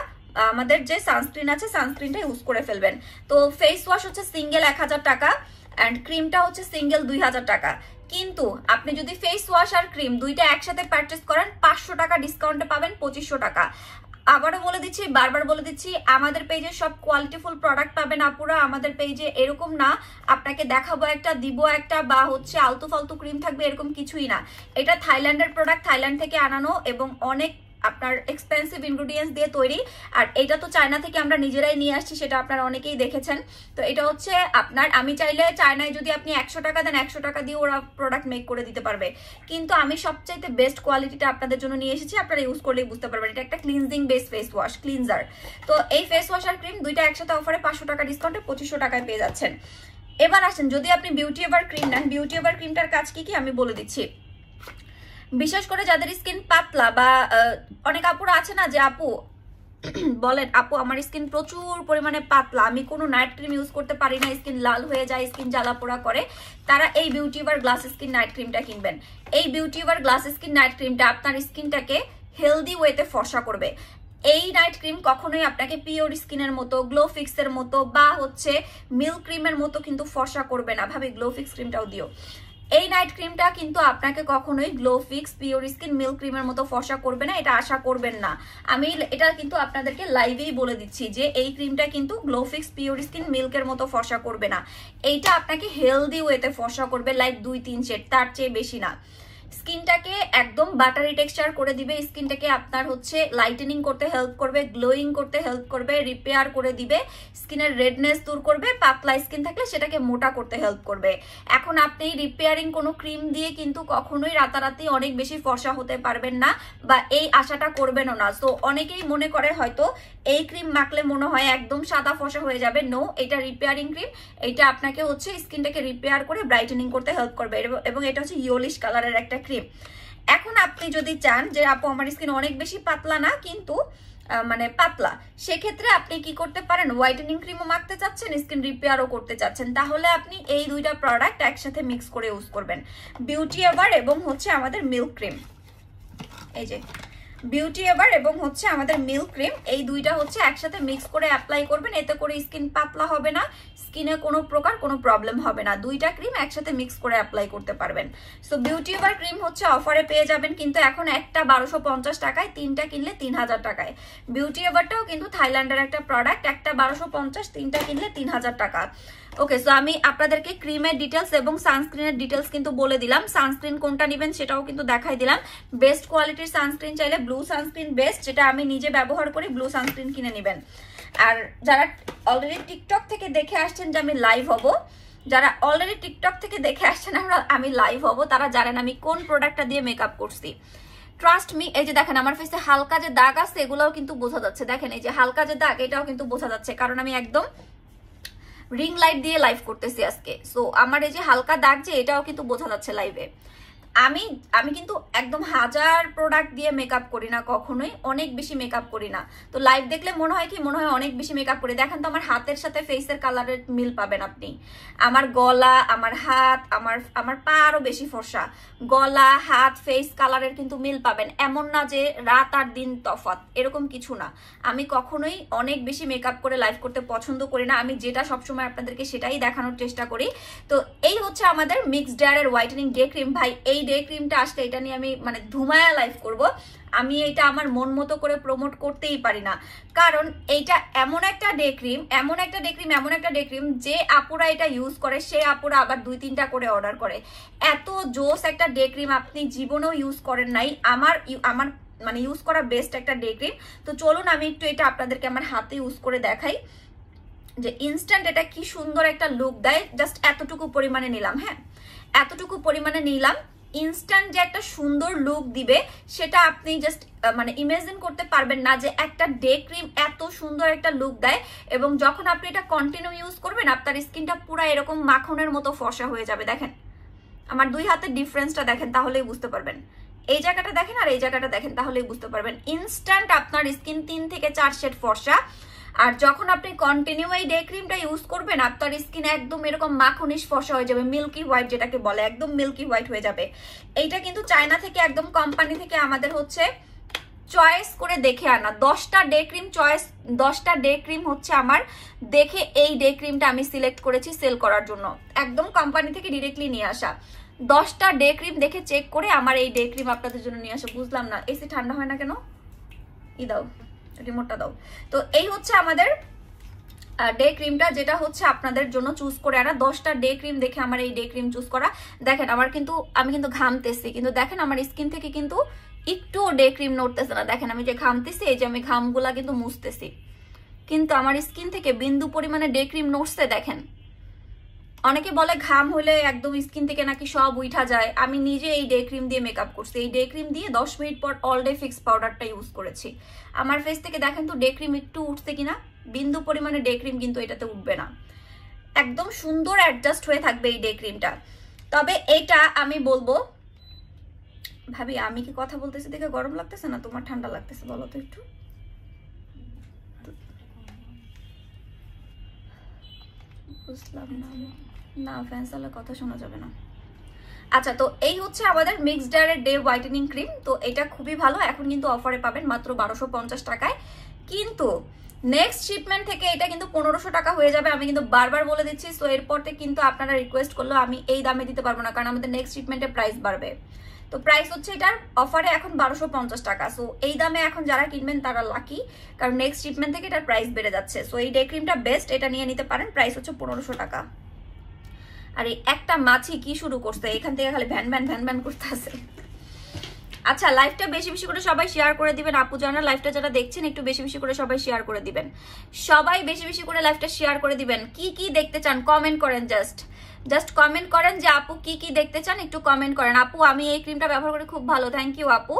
আমাদের যে সানস্ক্রিন আছে সানস্ক্রিনটা ইউজ করে ফেলবেন। তো ফেস ওয়াশ হচ্ছে সিঙ্গেল 1000 টাকা অ্যান্ড ক্রিমটা হচ্ছে সিঙ্গেল 2000 টাকা। কিন্তু আপনি যদি ফেস ওয়াশ আর ক্রিম দুইটা একসাথে পারচেস করেন 500 টাকা ডিসকাউন্টে পাবেন 2500 টাকা। আবারও বলে দিচ্ছি, বারবার বলে দিচ্ছি, আমাদের পেজে সব কোয়ালিটিফুল প্রোডাক্ট পাবেন আপুরা। আমাদের পেজে এরকম না আপনাকে দেখাবো একটা দিব একটা বা হচ্ছে আলতু ফালতু ক্রিম থাকবে, এরকম কিছুই না। এটা থাইল্যান্ডের প্রোডাক্ট, থাইল্যান্ড থেকে আনানো এবং অনেক আপনার এক্সপেন্সিভ ইনগ্রেডিয়েন্টস দিয়ে তৈরি। আর এটা তো চায়না থেকে আমরা নিজেরাই নিয়ে আসছি, সেটা আপনারা অনেকেই দেখেছেন। তো এটা হচ্ছে আপনার, আমি চাইলে চায়নায় যদি আপনি 100 টাকা দেন 100 টাকা দিয়ে ওরা প্রোডাক্ট মেক করে দিতে পারবে, কিন্তু আমি সবচাইতে বেস্ট কোয়ালিটিটা আপনাদের জন্য নিয়ে এসেছি। আপনারা ইউজ করলেই বুঝতে পারবেন। এটা একটা cleansing base face wash, cleanser. তো এই ফেস ওয়াশ আর ক্রিম দুইটা একসাথে অফারে 500 টাকা ডিসকাউন্টে 2500 টাকায় পেয়ে যাচ্ছেন। এবার আসেন, যদি আপনি বিউটি এভার ক্রিম নেন, বিউটি এভার ক্রিমটার কাজ কি কি আমি বলে দিচ্ছি। বিশেষ করে যাদের স্কিন পাতলা বা অনেক আপুরা আছে না যে আপু বলেন আপু আমার স্কিন প্রচুর পরিমাণে পাতলা, আমি কোনো নাইট ক্রিম ইউজ করতে পারি না, স্কিন লাল হয়ে যায়, স্কিন জ্বালা পোড়া করে, তারা এই beauty ever glass skin night ক্রিমটা কিনবেন। এই beauty ever glass skin night ক্রিমটা আপনার স্কিনটাকে হেলদি ওয়েতে ফর্সা করবে। এই নাইট ক্রিম কখনোই আপনাকে পিওর স্কিনের মতো, গ্লো ফিক্সের মতো বা হচ্ছে মিল্ক ক্রিমের মতো কিন্তু ফর্সা করবে না। ভাবি গ্লো ফিক্স ক্রিমটাও দিও। এই নাইট ক্রিমটা কিন্তু আপনাকে কখনোই glow fix, pure skin, milk ক্রিমের মতো ফর্সা করবে না, এটা আশা করবেন না। আমি এটা কিন্তু আপনাদেরকে লাইভেই বলে দিচ্ছি যে এই ক্রিমটা কিন্তু গ্লো ফিক্স, পিওর স্কিন, মিল্কের মতো ফর্সা করবে না। এইটা আপনাকে হেলদি ওয়েতে ফর্সা করবে, লাইক 2-3 শেড, তার চেয়ে বেশি না। স্কিনটাকে একদম বাটারি টেক্সচার করে দিবে, স্কিনটাকে আপনার হচ্ছে লাইটেনিং করতে হেল্প করবে, গ্লোয়িং করতে হেল্প করবে, রিপেয়ার করে দিবে, স্কিনের রেডনেস দূর করবে, পাতলা স্কিন থাকলে সেটাকে মোটা করতে হেল্প করবে। এখন আপনি রিপেয়ারিং কোনো ক্রিম দিয়ে কিন্তু কখনোই রাতারাতি অনেক বেশি ফর্সা হতে পারবেন না বা এই আশাটা করবেনও না। সো অনেকেই মনে করে হয়তো এই ক্রিম মাখলে মনে হয় একদম সাদা ফর্সা হয়ে যাবে। নো, এটা রিপেয়ারিং ক্রিম, এটা আপনাকে হচ্ছে স্কিনটাকে রিপেয়ার করে ব্রাইটেনিং করতে হেল্প করবে এবং এটা হচ্ছে ইয়েলিশ কালারের একটা ক্রিম। এখন আপনি যদি চান যে আপু আমার স্কিন অনেক বেশি পাতলা না কিন্তু মানে পাতলা, সেক্ষেত্রে আপনি কি করতে পারেন, হোয়াইটেনিং ক্রিমও মাখতে চাচ্ছেন, স্কিন রিপেয়ারও করতে চাচ্ছেন, তাহলে আপনি এই দুইটা প্রোডাক্ট একসাথে মিক্স করে ইউজ করবেন, বিউটি এভার এবং হচ্ছে আমাদের মিল্ক ক্রিম। এই যে বিউটি এভার এবং হচ্ছে আমাদের মিল্ক ক্রিম, এই দুইটা হচ্ছে একসাথে মিক্স করে অ্যাপ্লাই করবেন। এতে করে স্কিন পাতলা হবে না, স্কিনে কোনো প্রকার কোনো প্রবলেম হবে না। দুইটা ক্রিম একসাথে মিক্স করে অ্যাপ্লাই করতে পারবেন। সো বিউটি এভার ক্রিম হচ্ছে অফারে পেয়ে যাবেন, কিন্তু এখন একটা 1250 টাকায়, তিনটা কিনলে 3000 টাকায়। বিউটি এভারটাও কিন্তু থাইল্যান্ডের একটা প্রোডাক্ট, একটা 1250, তিনটা কিনলে 3000 টাকা। ওকে, সো আমি আপনাদেরকে ক্রিমের ডিটেলস এবং সানস্ক্রিনের ডিটেলস কিন্তু বলে দিলাম। সানস্ক্রিন কোনটা নেবেন সেটাও কিন্তু দেখাই দিলাম। বেস্ট কোয়ালিটির সানস্ক্রিন চাইলে ব্লু সানস্ক্রিন বেস্ট, যেটা আমি নিজে ব্যবহার করি, ব্লু সানস্ক্রিন কিনে নেবেন। আর যারা অলরেডি টিকটক থেকে দেখে আসছেন যে আমি লাইভ হব, যারা অলরেডি টিকটক থেকে দেখে আসছেন আমি লাইভ হব, তারা জানেন আমি কোন প্রোডাক্টটা দিয়ে মেকআপ করছি। ট্রাস্ট মি, এই যে দেখেন আমার ফেসে হালকা যে দাগ আছে এগুলোও কিন্তু বোঝা যাচ্ছে। দেখেন এই যে হালকা যে দাগ, এটাও কিন্তু বোঝা যাচ্ছে, কারণ আমি একদম রিং লাইট দিয়ে লাইভ করতেছি আজকে। সো আমার এই যে হালকা দাগ যে, এটাও কিন্তু বোঝা যাচ্ছে লাইভে। আমি কিন্তু একদম হাজার প্রোডাক্ট দিয়ে মেকআপ করি না কখনোই, অনেক বেশি মেকআপ করি না। তো লাইভ দেখলে মনে হয় কি, মনে হয় অনেক বেশি মেকআপ করি। দেখেন তো আমার হাতের সাথে ফেসের কালারের মিল পাবেন আপনি। আমার গলা, আমার হাত, আমার পা আরো বেশি ফর্সা। গলা, হাত, ফেস কালারের কিন্তু মিল পাবেন। এমন না যে রাত আর দিন তফাৎ, এরকম কিছু না। আমি কখনোই অনেক বেশি মেকআপ করে লাইভ করতে পছন্দ করি না। আমি যেটা সবসময় আপনাদেরকে সেটাই দেখানোর চেষ্টা করি। তো এই হচ্ছে আমাদের মিক্সড এয়ারের হোয়াইটেনিং ডে ক্রিম। ভাই এই ডে ক্রিমটা আসলে এটা নিয়ে আমি মানে ধুমায়া লাইভ করব। আমি এটা আমার মন মতো করে প্রমোট করতেই পারি না, কারণ এইটা এমন একটা ডে ক্রিম, এমন একটা ডে ক্রিম যে আপুরা এটা ইউজ করে সে আপুরা আবার 2-3টা করে অর্ডার করে। এত জোস একটা ডে ক্রিম আপনি জীবনেও ইউজ করেন নাই। আমার মানে ইউজ করা বেস্ট একটা ডে ক্রিম। তো চলুন আমি একটু এটা আপনাদেরকে আমার হাতে ইউজ করে দেখাই যে ইনস্ট্যান্ট এটা কি সুন্দর একটা লুক দেয়। জাস্ট এতটুকু পরিমাণে নিলাম, হ্যাঁ এতটুকু পরিমাণে নিলাম, ইনস্ট্যান্ট যে একটা সুন্দর লুক দিবে সেটা আপনি জাস্ট মানে ইমাজিন করতে পারবেন না যে একটা ডে ক্রিম এত সুন্দর একটা লুক দেয়। এবং যখন আপনি এটা কন্টিনিউ ইউজ করবেন আপনার স্কিনটা পুরো এরকম মাখনের মতো ফর্সা হয়ে যাবে। দেখেন আমার দুই হাতের ডিফারেন্সটা দেখেন, তাহলেই বুঝতে পারবেন। এই জায়গাটা দেখেন আর এই জায়গাটা দেখেন, তাহলেই বুঝতে পারবেন। ইনস্ট্যান্ট আপনার স্কিন 3 থেকে 4 শেড ফর্সা। আর যখন আপনি কন্টিনিউ এই ডে ক্রিমটা ইউজ করবেন আপনার স্কিন একদম এরকম মাখনিশ ফর্সা হয়ে যাবে, মিল্কি হোয়াইট যেটাকে বলে, একদম মিল্কি হোয়াইট হয়ে যাবে। এইটা কিন্তু চায়না থেকে একদম কোম্পানি থেকে আমাদের হচ্ছে চয়েস করে দেখে আনা 10টা ডে ক্রিম, 10টা ডে ক্রিম হচ্ছে আমার দেখে এই ডে ক্রিমটা আমি সিলেক্ট করেছি সেল করার জন্য। একদম কোম্পানি থেকে ডিরেক্টলি নিয়ে আসা 10টা ডে ক্রিম দেখে চেক করে আমার এই ডে ক্রিম আপনাদের জন্য নিয়ে আসা। বুঝলাম না, এসি ঠান্ডা হয় না কেন? ই দাও, রিমোটটা দাও। তো এই হচ্ছে আমাদের ডে ক্রিমটা, যেটা হচ্ছে আপনাদের জন্য চুজ করে আনা। 10টা ডে ক্রিম দেখে আমার এই ডে ক্রিম চুজ করা। দেখেন আমি কিন্তু ঘামতেছি, কিন্তু দেখেন আমার স্কিন থেকে কিন্তু একটু ডে ক্রিম নড়তেছে না। দেখেন আমি যে ঘামতেছি, এই যে আমি ঘামগুলা কিন্তু মুছতেছি, কিন্তু আমার স্কিন থেকে বিন্দু পরিমাণে ডে ক্রিম নড়ছে। দেখেন, অনেকে বলে ঘাম হলে একদম স্কিন থেকে নাকি সব উঠা যায়। আমি নিজে এই ডে ক্রিম দিয়ে মেকআপ করছি। এই ডে ক্রিম দিয়ে 10 মিনিট পর অল ডে ফিক্স পাউডারটা ইউজ করেছি। আমার ফেস থেকে দেখেন তো ডে ক্রিম একটু উঠছে কিনা। বিন্দু পরিমাণে ডে ক্রিম কিন্তু এটাতে উঠবে না, একদম সুন্দর অ্যাডজাস্ট হয়ে থাকবে এই ডে ক্রিমটা। তবে এটা আমি বলবো, ভাবি আমি কি কথা বলতেছি দেখে গরম লাগতেছে না তোমার ঠান্ডা লাগতেছে বলো তো একটু? বুঝলাম না, না ফ্যান চালালে কথা শোনা যাবে না। আচ্ছা, তো এই হচ্ছে আমাদের মিক্সড এর ডে হোয়াইটেনিং ক্রিম। তো এটা খুবই ভালো, এখন কিন্তু অফারে পাবেন মাত্র 1250 টাকায়। কিন্তু নেক্সট শিপমেন্ট থেকে এটা কিন্তু 1500 টাকা হয়ে যাবে। আমি কিন্তু বারবার বলে দিচ্ছি। সো এরপর থেকে কিন্তু আপনারা রিকোয়েস্ট করলেও আমি এই দামে দিতে পারবো না, কারণ আমাদের নেক্সট শিপমেন্টে প্রাইস বাড়বে। তো প্রাইস হচ্ছে এটার অফারে এখন 1250 টাকা। সো এই দামে এখন যারা কিনবেন তারা লাকি, কারণ নেক্সট শিপমেন্ট থেকে এটার প্রাইস বেড়ে যাচ্ছে। সো এই ডে ক্রিমটা বেস্ট, এটা নিয়ে নিতে পারেন। প্রাইস হচ্ছে 1500 টাকা। আর এই একটা মাছি কি শুরু করছে, এখান থেকে খালি ভ্যান ভ্যান ভ্যান ভ্যান করতে আছে। আচ্ছা, লাইভটা বেশি বেশি করে সবাই শেয়ার করে দিবেন। আপু জানা লাইভটা যারা দেখছেন একটু বেশি বেশি করে সবাই শেয়ার করে দিবেন। সবাই বেশি বেশি করে লাইভটা শেয়ার করে দিবেন। কি কি দেখতে চান কমেন্ট করেন, জাস্ট কমেন্ট করেন যে আপু কি কি দেখতে চান, একটু কমেন্ট করেন। আপু আমি এই ক্রিমটা ব্যবহার করে খুব ভালো, থ্যাংক ইউ আপু।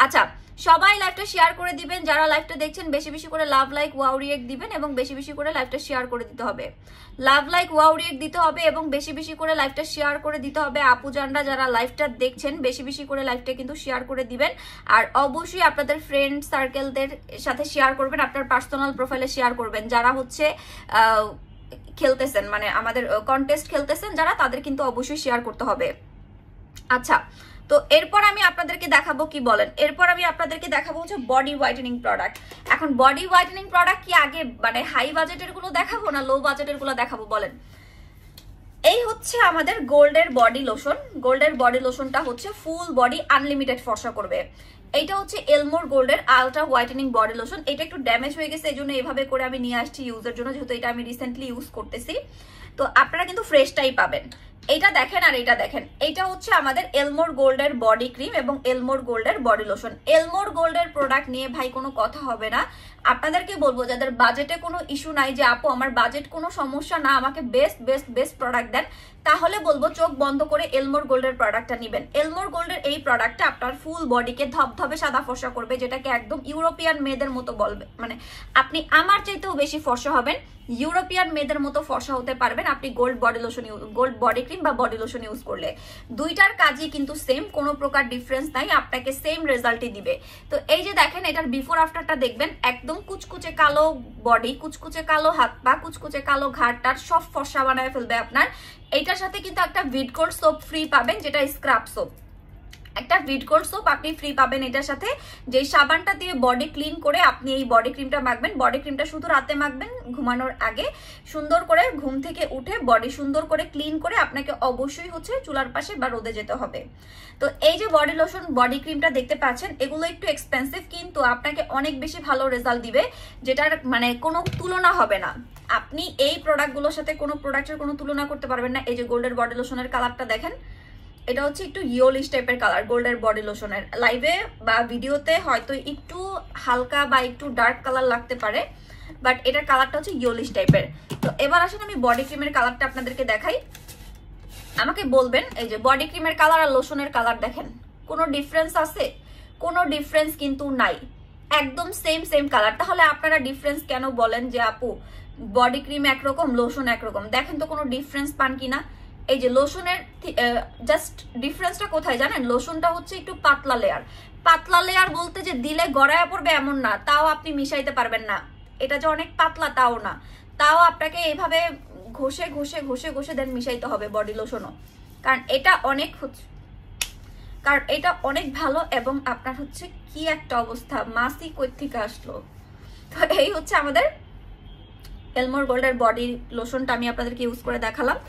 আচ্ছা, সবাই লাইভটা শেয়ার করে দিবেন। যারা লাইভটা দেখছেন বেশি বেশি করে লাভ লাইক ওয়াও রিয়েক্ট দিবেন এবং বেশি বেশি করে লাইভটা শেয়ার করে দিতে হবে। লাভ লাইক ওয়াও রিয়েক্ট দিতে হবে এবং বেশি বেশি করে লাইভটা শেয়ার করে দিতে হবে। আপু জানরা যারা লাইভটা দেখছেন বেশি বেশি করে লাইভটা কিন্তু শেয়ার করে দিবেন। আর অবশ্যই আপনাদের ফ্রেন্ড সার্কেলদের সাথে শেয়ার করবেন, আপনার পার্সোনাল প্রোফাইলে শেয়ার করবেন। যারা হচ্ছে খেলতেছেন, মানে আমাদের কন্টেস্ট খেলতেছেন যারা, তাদের কিন্তু অবশ্যই শেয়ার করতে হবে। আচ্ছা, তো এরপর আমি আপনাদেরকে দেখাবো কি বলেন, এরপর আমি আপনাদেরকে দেখাবো হচ্ছে বডি হোয়াইটেনিং প্রোডাক্ট। এখন বডি হোয়াইটেনিং প্রোডাক্ট কি আগে মানে হাই বাজেটের গুলো দেখাবো না লো বাজেটের গুলো দেখাবো বলেন? এই হচ্ছে আমাদের গোল্ডের বডি লোশন। গোল্ডের বডি লোশনটা হচ্ছে ফুল বডি আনলিমিটেড ফর্সা করবে। এইটা হচ্ছে এলমোর গোল্ডের আলট্রা হোয়াইটেনিং বডি লোশন। এটা একটু ড্যামেজ হয়ে গেছে, এই জন্য এভাবে করে আমি নিয়ে আসছি ইউজের জন্য, যেহেতু এটা আমি রিসেন্টলি ইউজ করতেছি। তো আপনারা কিন্তু ফ্রেশটাই পাবেন। এইটা দেখেন আর এটা দেখেন, এইটা হচ্ছে আমাদের এলমোর গোল্ডের বডি ক্রিম এবং এলমোর গোল্ডের বডি লোশন। এলমোর গোল্ডের প্রোডাক্ট নিয়ে ভাই কোনো কথা হবে না। আপনাদেরকে বলবো যাদের বাজেটে কোনো ইস্যু নাই, যে আপু আমার বাজেট কোনো সমস্যা না, আমাকে বেস্ট বেস্ট বেস্ট প্রোডাক্ট দেন, তাহলে বলবো চোখ বন্ধ করে এলমোর গোল্ডের প্রোডাক্টটা নেবেন। এলমোর গোল্ডের এই প্রোডাক্টটা আপনার ফুল বডিকে ধবধবে সাদা ফর্সা করবে, যেটাকে একদম ইউরোপিয়ান মেয়েদের মতো বলবে, মানে আপনি আমার চাইতেও বেশি ফর্সা হবেন, ইউরোপিয়ান মেয়েদের মতো ফর্সা হতে পারবেন আপনি gold body lotion gold body cream বা বডি লোশন ইউজ করলে। দুইটার কাজই কিন্তু সেম, কোনো প্রকার ডিফারেন্স নাই, আপনাকে সেম রেজাল্টই দিবে। তো এই যে দেখেন, এটার বিফোর আফটারটা দেখবেন, একদম কুচকুচে কালো বডি, কুচকুচে কালো হাত পা, কুচকুচে কালো ঘাড়টার সব ফর্সা বানায় ফেলবে আপনার। এইটার সাথে কিন্তু একটা ভিডকোল্ড সোপ ফ্রি পাবেন, যেটা স্ক্রাব সোপ। একটা ভিডকোল্ড সোপ আপনি ফ্রি পাবেন এটার সাথে। যে সাবানটা দিয়ে বডি ক্লিন করে আপনি এই বডি ক্রিমটা মাখবেন। বডি ক্রিমটা শুধু রাতে মাখবেন ঘুমানোর আগে, সুন্দর করে ঘুম থেকে উঠে বডি সুন্দর করে ক্লিন করে আপনাকে অবশ্যই হচ্ছে চুলার পাশে বা রোদে যেতে হবে। তো এই যে বডি লোশন বডি ক্রিমটা দেখতে পাচ্ছেন, এগুলো একটু এক্সপেন্সিভ, কিন্তু আপনাকে অনেক বেশি ভালো রেজাল্ট দিবে, যেটার মানে কোনো তুলনা হবে না। আপনি এই প্রোডাক্টগুলোর সাথে কোনো প্রোডাক্টের কোনো তুলনা করতে পারবেন না। এই যে গোল্ডের বডি লোশনের কালারটা দেখেন, এটা হচ্ছে একটু ইয়েলোইশ টাইপের কালার গোল্ডের বডি লোশনের। লাইভে বা ভিডিওতে হয়তো একটু হালকা বা একটু ডার্ক কালার লাগতে পারে, বাট এটার কালারটা হচ্ছে ইয়েলোইশ টাইপের। তো এবার আসেন আমি বডি ক্রিমের কালারটা আপনাদেরকে দেখাই, আমাকে বলবেন এই যে বডি ক্রিমের কালার আর লোশনের কালার দেখেন কোনো ডিফারেন্স আছে? কোনো ডিফারেন্স কিন্তু নাই, একদম সেম সেম কালার। তাহলে আপনারা ডিফারেন্স কেন বলেন যে আপু বডি ক্রিম একরকম লোশন একরকম? দেখেন তো কোনো ডিফারেন্স পান কিনা। এই যে লোশনের জাস্ট ডিফারেন্সটা কোথায় জানেন? লোশনটা হচ্ছে একটু পাতলা লেয়ার। পাতলা লেয়ার বলতে যে দিলে গড়ায়া পড়বে এমন না, তাও আপনি মিশাইতে পারবেন না। এটা যে অনেক পাতলা তাও না, তাও আপনাকে এইভাবে ঘষে ঘষে ঘষে ঘষে দেন মিশাইতে হবে বডি লোশনও, কারণ এটা অনেক ভালো। এবং আপনার হচ্ছে কি একটা অবস্থা, মাসি কই থেকে আসলো। তো এই হচ্ছে আমাদের এলমোর গোল্ডের বডি লোশনটা আমি আপনাদেরকে ইউজ করে দেখালাম।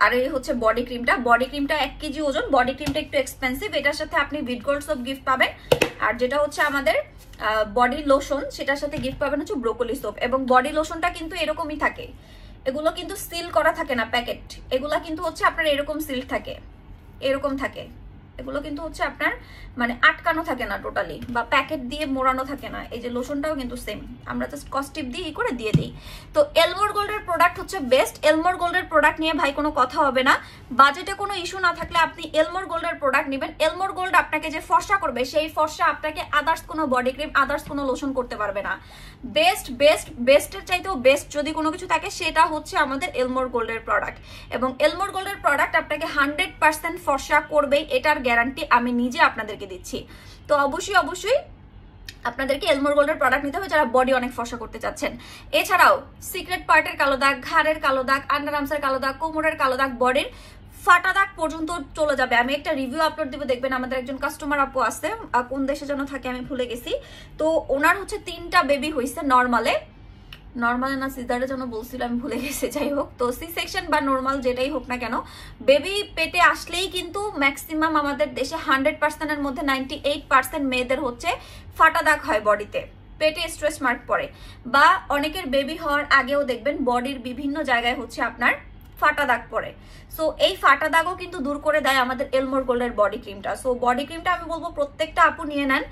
আর এই হচ্ছে বডি ক্রিমটা। বডি ক্রিমটা 1 কেজি ওজন। বডি ক্রিমটা একটু এক্সপেন্সিভ, এটার সাথে আপনি ভিট গোল্ড সোপ গিফট পাবেন। আর যেটা হচ্ছে আমাদের বডি লোশন, সেটার সাথে গিফট পাবেন হচ্ছে ব্রোকলি সোপ। এবং বডি লোশনটা কিন্তু এরকমই থাকে, এগুলো কিন্তু সিল করা থাকে না প্যাকেট, এগুলা কিন্তু হচ্ছে আপনার এরকম সিল থাকে, এরকম থাকে, এগুলো কিন্তু হচ্ছে আপনার মানে আটকানো থাকে না টোটালি, বা প্যাকেট দিয়ে মোড়ানো থাকে না। এই যে লোশনটাও কিন্তু সেম, আমরা জাস্ট কস্টিপ দিয়ে ই করে দিয়ে দিই। তো এলমোর গোল্ডের প্রোডাক্ট হচ্ছে বেস্ট। এলমোর গোল্ডের প্রোডাক্ট নিয়ে ভাই কোনো কথা হবে না, বাজেটে কোনো ইস্যু না থাকলে আপনি এলমোর গোল্ডের প্রোডাক্ট নেবেন। এলমোর গোল্ড আপনাকে যে ফর্সা করবে, সেই ফর্সা আপনাকে আদার্স কোনো বডি ক্রিম, আদার্স কোনো লোশন করতে পারবে না। বেস্ট বেস্ট বেস্টের চাইতেও বেস্ট যদি কোনো কিছু থাকে সেটা হচ্ছে আমাদের এলমোর গোল্ডের প্রোডাক্ট। এবং এলমোর গোল্ডের প্রোডাক্ট আপনাকে 100% ফর্সা করবেই, এটার গ্যারান্টি আমি নিজে আপনাদেরকে দিচ্ছি। তো অবশ্যই অবশ্যই আপনাদেরকে এলমোর গোল্ডের প্রোডাক্ট নিতে হবে যারা বডি অনেক ফর্সা করতে চাচ্ছেন। এছাড়াও সিক্রেট পার্টের কালো দাগ, ঘাড়ের কালো দাগ, আন্ডার আর্মসের কালো দাগ, কোমরের কালো দাগ, বডির ফাটা দাগ পর্যন্ত চলে যাবে। আমি একটা রিভিউ আপলোড দিব, দেখবেন আমাদের একজন কাস্টমার আপু আছে, কোন দেশে যেন থাকে আমি ভুলে গেছি। তো ওনার হচ্ছে 3টা বেবি হয়েছে নর্মালে না সিজারে যেন বলছিল, আমি ভুলে গেছি, যাই হোক। তো সি সেকশন বা নর্মাল যেটাই হোক না কেন, বেবি পেটে আসলেই কিন্তু ম্যাক্সিমাম আমাদের দেশে 100%-এর মধ্যে 98% মেয়েদের হচ্ছে ফাটা দাগ হয় বডিতে, পেটে স্ট্রেস মার্ক পড়ে। বা অনেকের বেবি হওয়ার আগেও দেখবেন বডির বিভিন্ন জায়গায় হচ্ছে আপনার ফাটা দাগ পড়ে। সো এই ফাটা দাগও কিন্তু দূর করে দেয় আমাদের এলমোর গোল্ডের বডি ক্রিমটা। সো বডি ক্রিমটা আমি বলবো প্রত্যেকটা আপু নিয়ে নেন,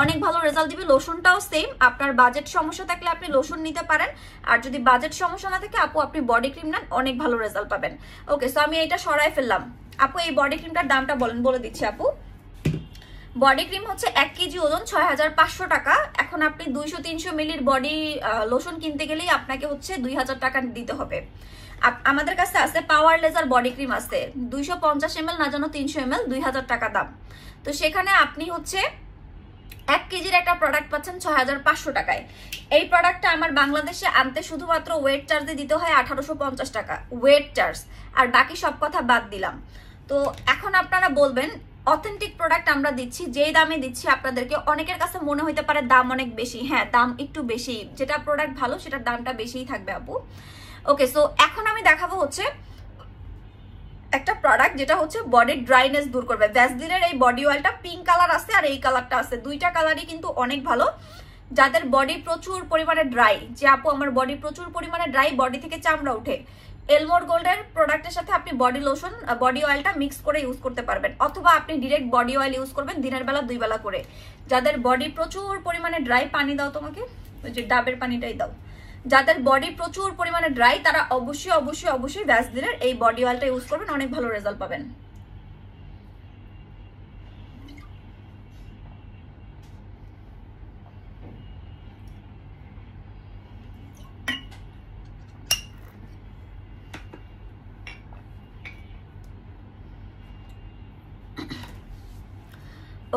অনেক ভালো রেজাল্ট দিবে। লোশনটাও সেম, আপনার বাজেট সমস্যা থাকলে আপনি লোশন নিতে পারেন, আর যদি বাজেট সমস্যা না থাকে আপু আপনি বডি ক্রিম নেন, অনেক ভালো রেজাল্ট পাবেন। ওকে, সো আমি এটা সরাই ফেললাম। আপু এই বডি ক্রিমটার দামটা বলে দিচ্ছি আপু। বডি ক্রিম হচ্ছে 1 কেজি ওজন 6500 টাকা। এখন আপনি 200-300 মিলির বডি লোশন কিনতে গেলেই আপনাকে হচ্ছে 2000 টাকা দিতে হবে। আমাদের কাছে আছে পাওয়ার লেজার বডি ক্রিম আছে 250 ml, না জানো 300 ml, 2000 টাকা দাম। তো সেখানে আপনি হচ্ছে 1 কেজির একটা প্রোডাক্ট পাচ্ছেন 6500 টাকায়। এই প্রোডাক্টটা আমার বাংলাদেশে আনতে শুধুমাত্র ওয়েট চার্জে দিতে হয় 1850 টাকা, ওয়েট চার্জ, আর বাকি সব কথা বাদ দিলাম। তো এখন আপনারা বলবেন অথেন্টিক প্রোডাক্ট আমরা দিচ্ছি, যেই দামে দিচ্ছি আপনাদেরকে অনেকের কাছে মনে হইতে পারে দাম অনেক বেশি। হ্যাঁ, দাম একটু বেশি, যেটা প্রোডাক্ট ভালো সেটার দামটা বেশিই থাকবে আপু। ওকে, সো এখন আমি দেখাবো হচ্ছে একটা প্রোডাক্ট যেটা হচ্ছে বডির ড্রাইনেস দূর করবে। ভ্যাসলিনের এই বডি অয়েলটা পিঙ্ক কালার আছে আর এই কালারটা আছে, দুইটা কালারই কিন্তু অনেক ভালো। যাদের বডি প্রচুর পরিমাণে ড্রাই, যে আপু আমার বডি প্রচুর পরিমাণে ড্রাই, বডি থেকে চামড়া উঠে, এলমোর গোল্ডের প্রোডাক্টের সাথে আপনি বডি লোশন, বডি অয়েলটা মিক্স করে ইউজ করতে পারবেন, অথবা আপনি ডিরেক্ট বডি অয়েল ইউজ করবেন দিনের বেলা 2 বেলা করে। যাদের বডি প্রচুর পরিমাণে ড্রাই, পানি দাও তোমাকে, ওই যে ডাবের পানিটাই দাও। যাদের বডি প্রচুর পরিমাণে ড্রাই তারা অবশ্যই অবশ্যই অবশ্যই ভ্যাসলিনের এই বডি অয়েলটা ইউজ করবেন, অনেক ভালো রেজাল্ট পাবেন।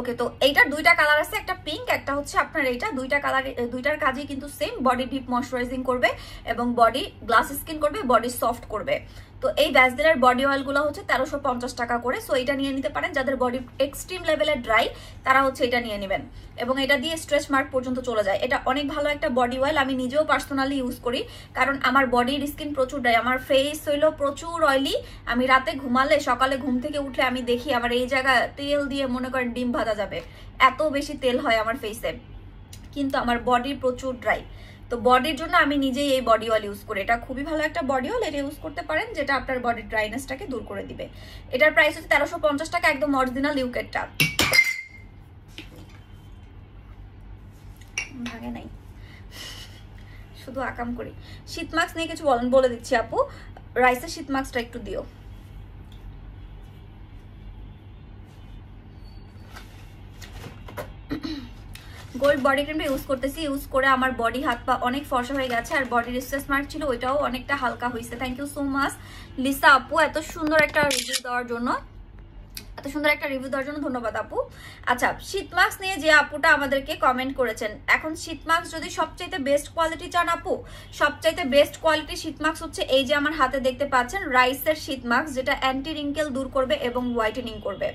ওকে, তো এইটার 2টা কালার আছে, একটা পিঙ্ক, একটা হচ্ছে আপনার এইটা। 2টা কালার, 2টার কাজই কিন্তু সেম, বডি ডিপ ময়শ্চারাইজিং করবে এবং বডি গ্লাস স্কিন করবে, বডি সফট করবে। তো এই ভ্যাসলিনের বডি অয়েলগুলো হচ্ছে 1350 টাকা করে। সো এটা নিয়ে নিতে পারেন, যাদের বডি এক্সট্রিম লেভেলের ড্রাই তারা হচ্ছে এটা নিয়ে নেবেন। এবং এটা দিয়ে স্ট্রেচ মার্ক পর্যন্ত চলে যায়। এটা অনেক ভালো একটা বডি অয়েল, আমি নিজেও পার্সোনালি ইউজ করি, কারণ আমার বডির স্কিন প্রচুর ড্রাই, আমার ফেস হইলো প্রচুর অয়েলি। আমি রাতে ঘুমালে, সকালে ঘুম থেকে উঠলে আমি দেখি আমার এই জায়গা তেল দিয়ে মনে করেন ডিম ভাজা যাবে, এত বেশি তেল হয় আমার ফেসে, কিন্তু আমার বডি প্রচুর ড্রাই। তো বডির জন্য আমি নিজেই এই বডি অয়েল ইউজ করি, এটা খুবই ভালো একটা বডি অয়েল, এটা ইউজ করতে পারেন, যেটা আপনার বডির ড্রাইনেসটাকে দূর করে দিবে। এটার প্রাইস হচ্ছে 1350 টাকা, একদম অরিজিনাল ইউকেটটা, ভাগে নাই, শুধু আকাম করি। শীত মাস্ক নিয়ে কিছু বলে দিচ্ছি আপু, রাইসের শীত মাস্কটা একটু দিও। গোল্ড বডি ক্রিমটা ইউজ করতেছি, ইউজ করে আমার বডি হাত পা অনেক ফর্সা হয়ে গেছে, আর বডির স্ট্রেস মার্ক ছিল ওইটাও অনেকটা হালকা হয়েছে। Thank you so much Lisa আপু, এত সুন্দর একটা রিভিউ দেওয়ার জন্য, ধন্যবাদ আপু। আচ্ছা, শীত মাস্ক নিয়ে যে আপুটা আমাদেরকে কমেন্ট করেছেন, এখন শীত মাস্ক যদি সবচাইতে বেস্ট কোয়ালিটি চান আপু, সবচাইতে বেস্ট কোয়ালিটি শীত মাস্ক হচ্ছে এই যে আমার হাতে দেখতে পাচ্ছেন রাইসের শীত মাস্ক, যেটা অ্যান্টি রিঙ্কেল দূর করবে এবং হোয়াইটেনিং করবে।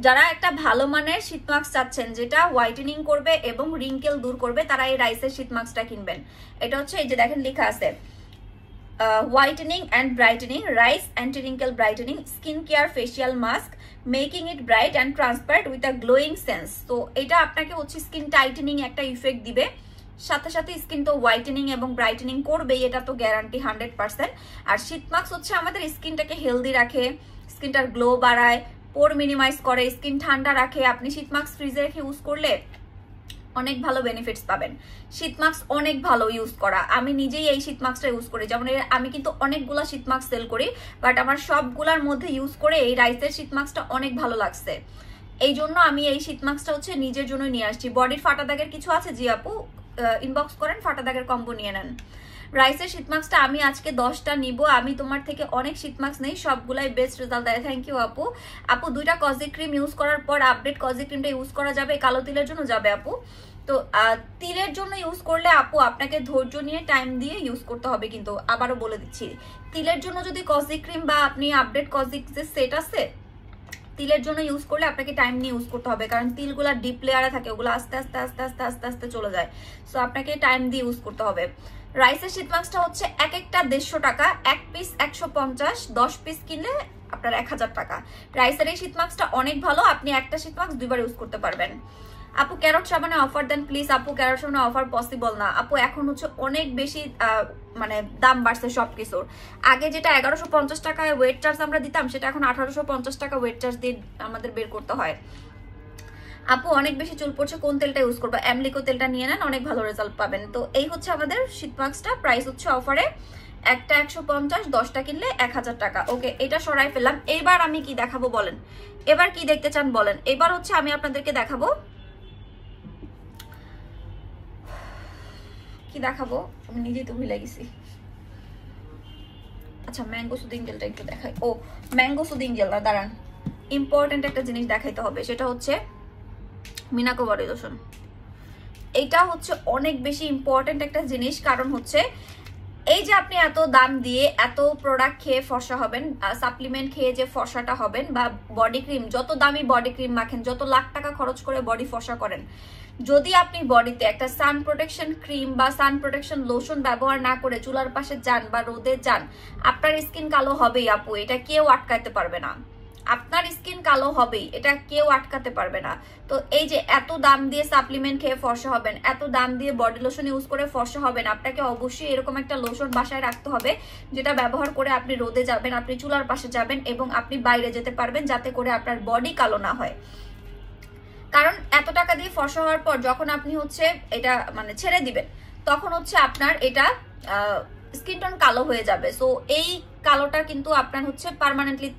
যারা একটা ভালো মানের শীত মাস্ক চাচ্ছেন যেটা হোয়াইটেনিং করবে এবং রিঙ্কেল দূর করবে, তারা এই রাইসের শীত মাস্কটা কিনবেন। এটা হচ্ছে এই যে দেখেন লেখা আছে whitening and brightening rice anti wrinkle brightening skin care facial mask making it bright and transparent with a glowing sense. তো এটা আপনাকে হচ্ছে স্কিন টাইটেনিং একটা ইফেক্ট দিবে, সাথে সাথে স্কিন তো হোয়াইটেনিং এবং ব্রাইটেনিং করবেই, এটা তো গ্যারান্টি 100%। আর শীত মাস্ক হচ্ছে আমাদের স্কিনটাকে হেলদি রাখে, স্কিনটার গ্লো বাড়ায়, পোর মিনিমাইজ করে, স্কিন ঠান্ডা রাখে। আপনি শীত মাস্ক ফ্রিজে রেখে ইউজ করলে অনেক ভালো বেনিফিটস পাবেন। শীত মাস্ক অনেক ভালো ইউজ করা, আমি নিজেই এই শীত মাস্কটা ইউজ করি। যেমন আমি কিন্তু অনেকগুলা শীত মাস্ক সেল করি, বাট আমার সবগুলার মধ্যে ইউজ করে এই রাইসের শীত মাস্কটা অনেক ভালো লাগছে, এই জন্য আমি এই শীত মাস্কটা হচ্ছে নিজের জন্য নিয়ে আসছি। বডির ফাটা দাগের কিছু আছে জি আপু, ইনবক্স করেন, ফাটা দাগের কম্বো নিয়ে নেন। রাইসের শীত মাস্কটা আমি আজকে 10টা নিব, আমি তোমার থেকে অনেক শীত মাস্ক নেই, সবগুলাই বেস্ট রেজাল্ট দেয়। থ্যাংক ইউ আপু। আপু 2টা কজি ক্রিম ইউজ করার পর আপডেট কজি ক্রিমটা ইউজ করা যাবে, কালো তিলের জন্য যাবে আপু। তো তিলের জন্য ইউজ করলে আপু আপনাকে ধৈর্য নিয়ে টাইম দিয়ে ইউজ করতে হবে, কিন্তু আবারও বলে দিচ্ছি তিলের জন্য যদি কজি ক্রিম বা আপনি আপডেট কজি যে সেট আছে তিলের জন্য ইউজ করলে আপনাকে টাইম নিয়ে ইউজ করতে হবে, কারণ তিলগুলা ডিপ লেয়ারে থাকে, ওগুলো আস্তে আস্তে আস্তে আস্তে আস্তে আস্তে চলে যায়, সো আপনাকে টাইম দিয়ে ইউজ করতে হবে। রাইসের শীত মাস্কটা হচ্ছে এক একটা 150 টাকা, এক পিস 150, 10 পিস কিনলে আপনার 1000 টাকা। রাইসের এই শীত মাস্কটা অনেক ভালো, আপনি একটা শীত মাস্ক 2বার ইউজ করতে পারবেন। আপু ক্যারট সাবানে অফার দেন প্লিজ। আপু ক্যারট সাবানে অফার পসিবল না আপু, এখন হচ্ছে অনেক বেশি মানে দাম বাড়ছে সবকিছুর। আগে যেটা 1150 টাকায় ওয়েট চার্জ আমরা দিতাম, সেটা এখন 1850 টাকা ওয়েট চার্জ দিয়ে আমাদের বের করতে হয়। আপু অনেক বেশি চুল পড়ছে, কোন তেলটা ইউজ করবো? অ্যামলিকো তেলটা নিয়ে নেন, অনেক ভালো রেজাল্ট পাবেন। তো এই হচ্ছে আমাদের শীত মাস্কটা, প্রাইস হচ্ছে অফারে একটা 150, 10টা কিনলে 1000 টাকা। ওকে, এটা সরাই ফেললাম। এবার আমি কি দেখাবো বলেন, এবার কি দেখতে চান বলেন? এবার হচ্ছে আমি আপনাদেরকে দেখাবো, কি দেখাবো আমি নিজেই তো ভুলে গেছি। আচ্ছা ম্যাঙ্গো সুদিং জেলটা একটু দেখাই। ও ম্যাঙ্গো সুদিং জেল না, দাঁড়ান, ইম্পর্টেন্ট একটা জিনিস দেখাইতে হবে, সেটা হচ্ছে মিনাকো বডি লোশন। এইটা হচ্ছে অনেক বেশি ইম্পর্টেন্ট একটা জিনিস, কারণ হচ্ছে এই যে আপনি এত দাম দিয়ে এত প্রোডাক্ট খেয়ে ফর্সা হবেন, সাপ্লিমেন্ট খেয়ে যে ফর্সাটা হবেন, বা বডি ক্রিম, যত দামি বডি ক্রিম মাখেন, যত লাখ টাকা খরচ করে বডি ফর্সা করেন, যদি আপনি বডিতে একটা সান প্রোটেকশন ক্রিম বা সান প্রোটেকশন লোশন ব্যবহার না করে চুলার পাশে যান বা রোদে যান, আপনার স্কিন কালো হবেই আপু, এটা কেউ আটকাতে পারবে না। আপনার স্কিন কালো হবেই, এটা কেউ আটকাতে পারবে না। তো এই যে এত দাম দিয়ে সাপ্লিমেন্ট খেয়ে ফর্সা হবেন, এত দাম দিয়ে বডি লোশন ইউজ করে ফর্সা হবেন, আপনাকে অবশ্যই এরকম একটা লোশন বাসায় রাখতে হবে, যেটা ব্যবহার করে আপনি রোদে যাবেন, আপনি চুলার পাশে যাবেন এবং আপনি বাইরে যেতে পারবেন, যাতে করে আপনার বডি কালো না হয়। কারণ এত টাকা দিয়ে ফর্সা হওয়ার পর যখন আপনি হচ্ছে এটা মানে ছেড়ে দিবেন, তখন হচ্ছে আপনার এটা স্কিন টোন কালো হয়ে যাবে। সো এই কালোটা কিন্তু আপনার হচ্ছে পার্মানেন্টলি,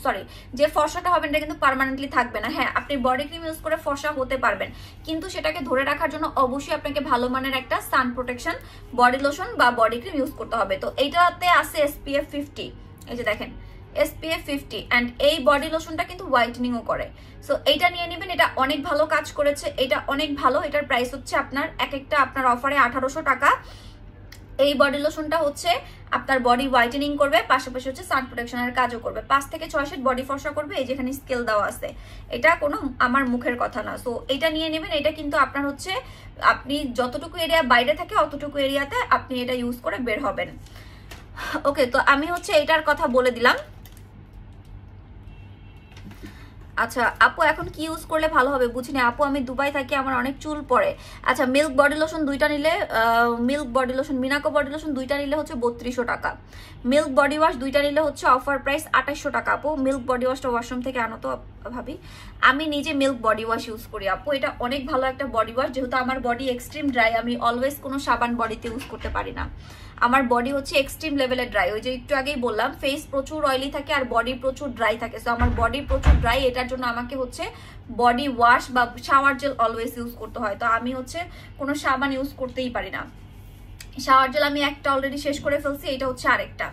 সরি, যে ফর্সাটা হবে এটা কিন্তু পার্মানেন্টলি থাকবে না। হ্যাঁ, আপনি বডি ক্রিম ইউজ করে ফর্সা হতে পারবেন, কিন্তু সেটাকে ধরে রাখার জন্য অবশ্যই আপনাকে ভালো মানের একটা সান প্রোটেকশন বডি লোশন বা বডি ক্রিম ইউজ করতে হবে। তো এইটাতে আছে SPF 50, এই যে দেখেন SPF 50, অ্যান্ড এই বডি লোশনটা কিন্তু হোয়াইটেনিংও করে। সো এইটা নিয়ে নেবেন, এটা অনেক ভালো কাজ করেছে, এটা অনেক ভালো। এটার প্রাইস হচ্ছে আপনার এক একটা আপনার অফারে 1800 টাকা। এই বডি লোশনটা হচ্ছে আপনার বডি হোয়াইটেনিং করবে, পাশাপাশি হচ্ছে সান প্রোটেকশনের কাজও করবে, 5 থেকে 6 সেট বডি ফর্সা করবে। এই যেখানে স্কেল দেওয়া আছে, এটা কোনো আমার মুখের কথা না। সো এটা নিয়ে নেবেন, এটা কিন্তু আপনার হচ্ছে আপনি যতটুকু এরিয়া বাইরে থাকে অতটুকু এরিয়াতে আপনি এটা ইউজ করে বের হবেন। ওকে, তো আমি হচ্ছে এটার কথা বলে দিলাম। আচ্ছা আপু এখন কি ইউজ করলে ভালো হবে বুঝিনি আপু, আমি দুবাই থাকি, আমার অনেক চুল পড়ে। আচ্ছা মিল্ক বডি লোশন 2টা নিলে, মিল্ক বডি লোশন মিনাকো বডি লোশন 2টা নিলে হচ্ছে 3200 টাকা। মিল্ক বডি ওয়াশ 2টা নিলে হচ্ছে অফার প্রাইস 2800 টাকা। আপু মিল্ক বডি ওয়াশটা ওয়াশরুম থেকে আনো তো ভাবি। আমি নিজে মিল্ক বডি ওয়াশ ইউজ করি আপু, এটা অনেক ভালো একটা বডি ওয়াশ। যেহেতু আমার বডি এক্সট্রিম ড্রাই, আমি অলওয়েজ কোনো সাবান বডিতে ইউজ করতে পারি না, আমার বডি হচ্ছে এক্সট্রিম লেভেলের ড্রাই। ওই যে একটু আগেই বললাম ফেস প্রচুর অয়েলি থাকে আর বডি প্রচুর ড্রাই থাকে, সো আমার বডি প্রচুর ড্রাই, এটার জন্য আমাকে হচ্ছে বডি ওয়াশ বা শাওয়ার জেল অলওয়েজ ইউজ করতে হয়। তো আমি হচ্ছে কোনো সাবান ইউজ করতেই পারি না। শাওয়ার জেল আমি একটা অলরেডি শেষ করে ফেলছি, এটা হচ্ছে আরেকটা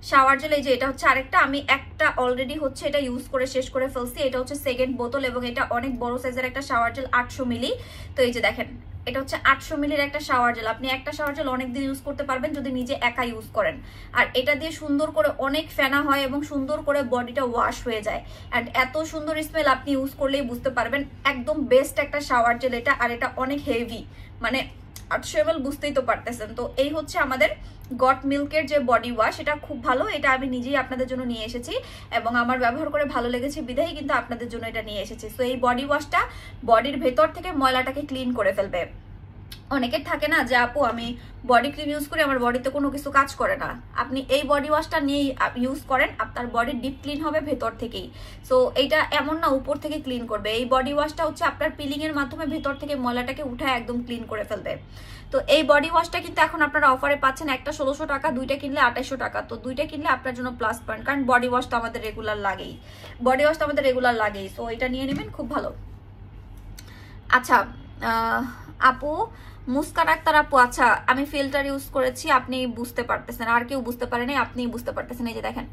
শাওয়ার জেল, এই যে এটা হচ্ছে আরেকটা, আমি একটা অলরেডি হচ্ছে এটা ইউজ করে শেষ করে ফেলছি। এটা হচ্ছে সেকেন্ড বোতল এবং এটা অনেক বড় সাইজের একটা শাওয়ার জেল, 800 মিলি। তো এই যে দেখেন এটা হচ্ছে 800 মিলির একটা শাওয়ার জেল। আপনি একটা শাওয়ার জেল অনেকদিন ইউজ করতে পারবেন যদি নিজে একা ইউজ করেন। আর এটা দিয়ে সুন্দর করে অনেক ফেনা হয় এবং সুন্দর করে বডিটা ওয়াশ হয়ে যায়, অ্যান্ড এত সুন্দর স্মেল আপনি ইউজ করলেই বুঝতে পারবেন। একদম বেস্ট একটা শাওয়ার জেল এটা, আর এটা অনেক হেভি, মানে 800 ml বুঝতেই তো পারতেছেন। তো এই হচ্ছে আমাদের গট মিল্কের যে বডি ওয়াশ, এটা খুব ভালো। এটা আমি নিজেই আপনাদের জন্য নিয়ে এসেছি এবং আমার ব্যবহার করে ভালো লেগেছে বিধায় কিন্তু আপনাদের জন্য এটা নিয়ে এসেছি। তো এই বডি ওয়াশটা বডির ভেতর থেকে ময়লাটাকে ক্লিন করে ফেলবে। অনেকের থাকে না যে আপু আমি বডি ক্রিম ইউজ করি, আমার বডিতে কোনো কিছু কাজ করে না। আপনি এই বডি ওয়াশটা নিয়ে ইউজ করেন, আপনার বডি ডিপ ক্লিন হবে ভেতর থেকেই। সো এইটা এমন না উপর থেকে ক্লিন করবে, এই বডি ওয়াশটা হচ্ছে আপনার পিলিং এর মাধ্যমে ভেতর থেকে ময়লাটাকে উঠায় একদম ক্লিন করে ফেলবে। তো এই বডি ওয়াশটা কিন্তু এখন আপনারা অফারে পাচ্ছেন, একটা 1600 টাকা, দুইটা কিনলে 2800 টাকা। তো দুইটা কিনলে আপনার জন্য প্লাস পয়েন্ট, কারণ বডি ওয়াশ তো আমাদের রেগুলার লাগেই, বডি ওয়াশ তো আমাদের রেগুলার লাগেই। সো এটা নিয়ে নেবেন, খুব ভালো। আচ্ছা আপু মুস্কান আক্তার আপু, আচ্ছা আমি ফিল্টার ইউজ করেছি, আপনি বুঝতে পারতেছেন, আর কেউ বুঝতে পারেনি, আপনি বুঝতে পারতেছেন। এই যে দেখেন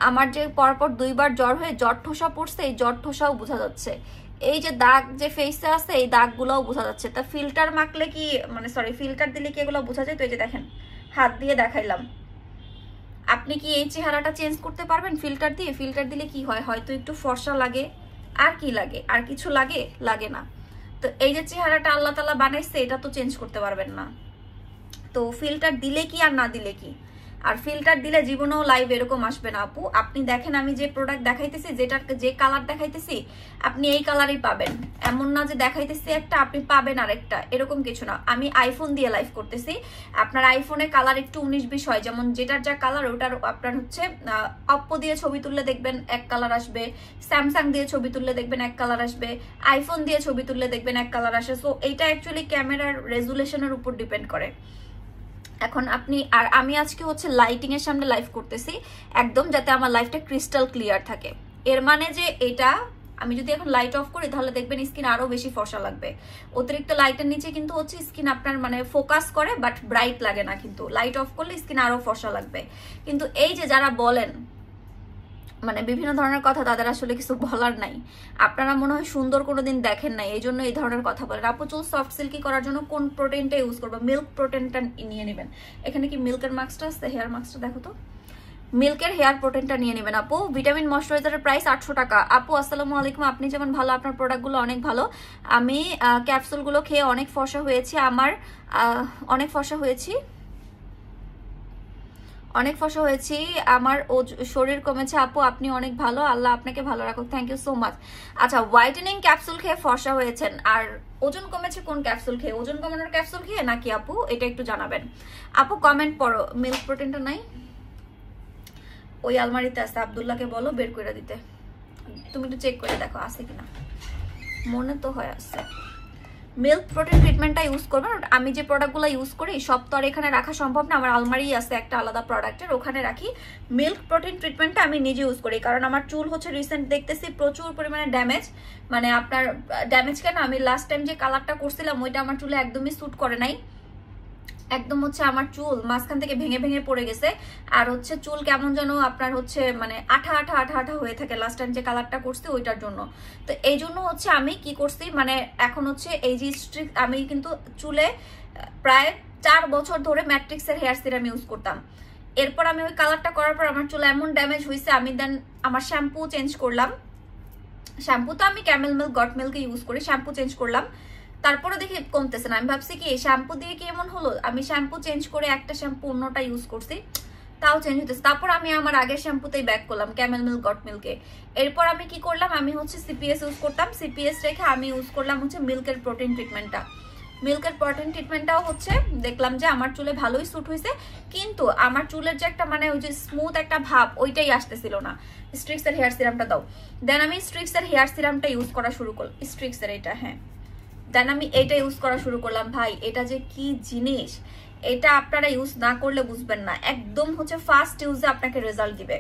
আমার যে পরপর 2 বার জ্বর হয়ে জ্বর ঠোসা পড়ছে, এই জ্বর ঠোসাও বোঝা যাচ্ছে। এই যে দাগ যে ফেসে আছে, এই দাগগুলোও বোঝা যাচ্ছে। তা ফিল্টার মাখলে কি, মানে সরি ফিল্টার দিলে কি এগুলো বোঝা যায়? তো এই যে দেখেন হাত দিয়ে দেখাইলাম। আপনি কি এই চেহারাটা চেঞ্জ করতে পারবেন ফিল্টার দিয়ে? ফিল্টার দিলে কি হয়, হয়তো একটু ফর্সা লাগে, আর কি লাগে, আর কিছু লাগে? লাগে না। তো এই যে চেহারাটা আল্লাহ তাআলা বানাইছে, এটা তো চেঞ্জ করতে পারবেন না। তো ফিল্টার দিলে কি আর না দিলে কি? আর ফিল্টার দিলে জীবনেও লাইভ এরকম আসবে না আপু। আপনি দেখেন আমি যে প্রোডাক্ট দেখাইতেছি, যেটার যে কালার দেখাইতেছি আপনি এই কালারই পাবেন, এমন না যে দেখাইতেছি একটা আপনি পাবেন আরেকটা, এরকম কিছু না। আমি আইফোন দিয়ে লাইভ করতেছি, আপনার আইফোনে কালার একটু 19-20 হয়, যেমন যেটার যা কালার ওটার আপনার হচ্ছে অপ্পো দিয়ে ছবি তুললে দেখবেন এক কালার আসবে, স্যামসাং দিয়ে ছবি তুললে দেখবেন এক কালার আসবে, আইফোন দিয়ে ছবি তুললে দেখবেন এক কালার আসে। সো এইটা অ্যাকচুয়ালি ক্যামেরার রেজুলেশনের উপর ডিপেন্ড করে। এখন আপনি আর আমি আজকে হচ্ছে লাইটিং এর সামনে লাইভ করতেছি একদম, যাতে আমার লাইফটা ক্রিস্টাল ক্লিয়ার থাকে। এর মানে যে এটা আমি যদি এখন লাইট অফ করি তাহলে দেখবেন স্কিন আরো বেশি ফর্সা লাগবে। অতিরিক্ত লাইটের নিচে কিন্তু হচ্ছে স্কিন আপনার মানে ফোকাস করে বাট ব্রাইট লাগে না, কিন্তু লাইট অফ করলে স্কিন আরো ফর্সা লাগবে। কিন্তু এই যে যারা বলেন মানে বিভিন্ন ধরনের কথা, তাদের আসলে কিছু বলার নাই। আপনারা মনে হয় সুন্দর কোনোদিন দেখেন নাই, এই জন্য এই ধরনের কথা বলেন। আপু চুল সফট সিল্কি করার জন্য কোন প্রোটিনটা ইউজ করবো? মিল্ক প্রোটিনটা নিয়ে নেবেন। এখানে কি মিল্কের মাস্কটা আছে? হেয়ার মাস্কটা দেখো তো, মিল্কের হেয়ার প্রোটিনটা নিয়ে নেবেন আপু। ভিটামিন ময়শ্চারাইজারের প্রাইস 800 টাকা। আপু আসসালামু আলাইকুম, আপনি যেমন ভালো, আপনার প্রোডাক্টগুলো অনেক ভালো। আমি ক্যাপসুলগুলো খেয়ে অনেক ফর্সা হয়েছি, অনেক ফর্সা হয়েছি, আমার শরীর কমেছে। আপু আপনি অনেক ভালো, আল্লাহ আপনাকে ভালো রাখুক, থ্যাংক ইউ সো মাচ। আচ্ছা হোয়াইটেনিং ক্যাপসুল খেয়ে ফর্সা হয়েছেন, আর ওজন কমেছে কোন ক্যাপসুল খেয়ে? ওজন কমানোর ক্যাপসুল খেয়ে নাকি আপু, এটা একটু জানাবেন। আপু কমেন্ট পড়ো, মিল্ক প্রোটিনটা নাই? ওই আলমারিতে আছে, আব্দুল্লাহকে বলো বের করে দিতে। তুমি একটু চেক করে দেখো আছে কিনা, মনে তো হয় আছে। মিল্ক প্রোটিন ট্রিটমেন্টটা ইউজ করবেন। আমি যে প্রোডাক্টগুলো ইউজ করি সব তো আর এখানে রাখা সম্ভব না, আমার আলমারি আছে একটা আলাদা প্রোডাক্টের, ওখানে রাখি। মিল্ক প্রোটিন ট্রিটমেন্টটা আমি নিজে ইউজ করি, কারণ আমার চুল হচ্ছে রিসেন্ট দেখতেছি প্রচুর পরিমাণে ড্যামেজ। মানে আপনার ড্যামেজ কেন, আমি লাস্ট টাইম যে কালারটা করছিলাম ওইটা আমার চুলে একদমই স্যুট করে নাই, একদম হচ্ছে আমার চুল মাঝখান থেকে ভেঙে ভেঙে পড়ে গেছে, আর হচ্ছে চুল কেমন যেন আপনার হচ্ছে মানে আঠা আঠা আঠা আঠা হয়ে থাকে লাস্ট টাইম যে কালারটা করছি ওইটার জন্য। তো এই জন্য হচ্ছে আমি কি করছি, মানে এখন হচ্ছে এই যে স্ট্রিক, আমি কিন্তু চুলে প্রায় 4 বছর ধরে ম্যাট্রিক্সের হেয়ার সিরাম ইউজ করতাম। এরপর আমি ওই কালারটা করার পর আমার চুল এমন ড্যামেজ হয়েছে, আমি দেন আমার শ্যাম্পু চেঞ্জ করলাম। শ্যাম্পু তো আমি ক্যামেল মিল্ক গট মিল্কে ইউজ করি, শ্যাম্পু চেঞ্জ করলাম, তারপরে দেখি কমতেছে না। আমি ভাবছি কি শ্যাম্পু দিয়ে কি এমন হলো, আমি শ্যাম্পু চেঞ্জ করে একটা শ্যাম্পু অন্যটা ইউজ করছি, তাও চেঞ্জ হতেছে। তারপর আমি আমার আগের শ্যাম্পুতেই ব্যাক করলাম ক্যামেল মিল্ক গট মিল্কে। এরপর আমি কি করলাম, আমি হচ্ছে সিপিএস ইউজ করতাম, সিপিএস রেখে আমি ইউজ করলাম হচ্ছে মিল্কের প্রোটিন ট্রিটমেন্টটা। মিল্কের প্রোটিন ট্রিটমেন্টটাও হচ্ছে দেখলাম যে আমার চুলে ভালোই স্যুট হয়েছে, কিন্তু আমার চুলের যে একটা মানে ওই যে স্মুথ একটা ভাব ওইটাই আসতেছিল না। স্ট্রিক্সের হেয়ার সিরামটা দাও, দেন আমি স্ট্রিক্সের হেয়ার সিরামটা ইউজ করা শুরু করলাম, স্ট্রিক্সের এটা, হ্যাঁ দেন আমি এটা ইউজ করা শুরু করলাম। ভাই এটা যে কি জিনিস, এটা আপনারা ইউজ না করলে বুঝবেন না, একদম হচ্ছে ফার্স্ট ইউজে আপনাকে রেজাল্ট দিবে।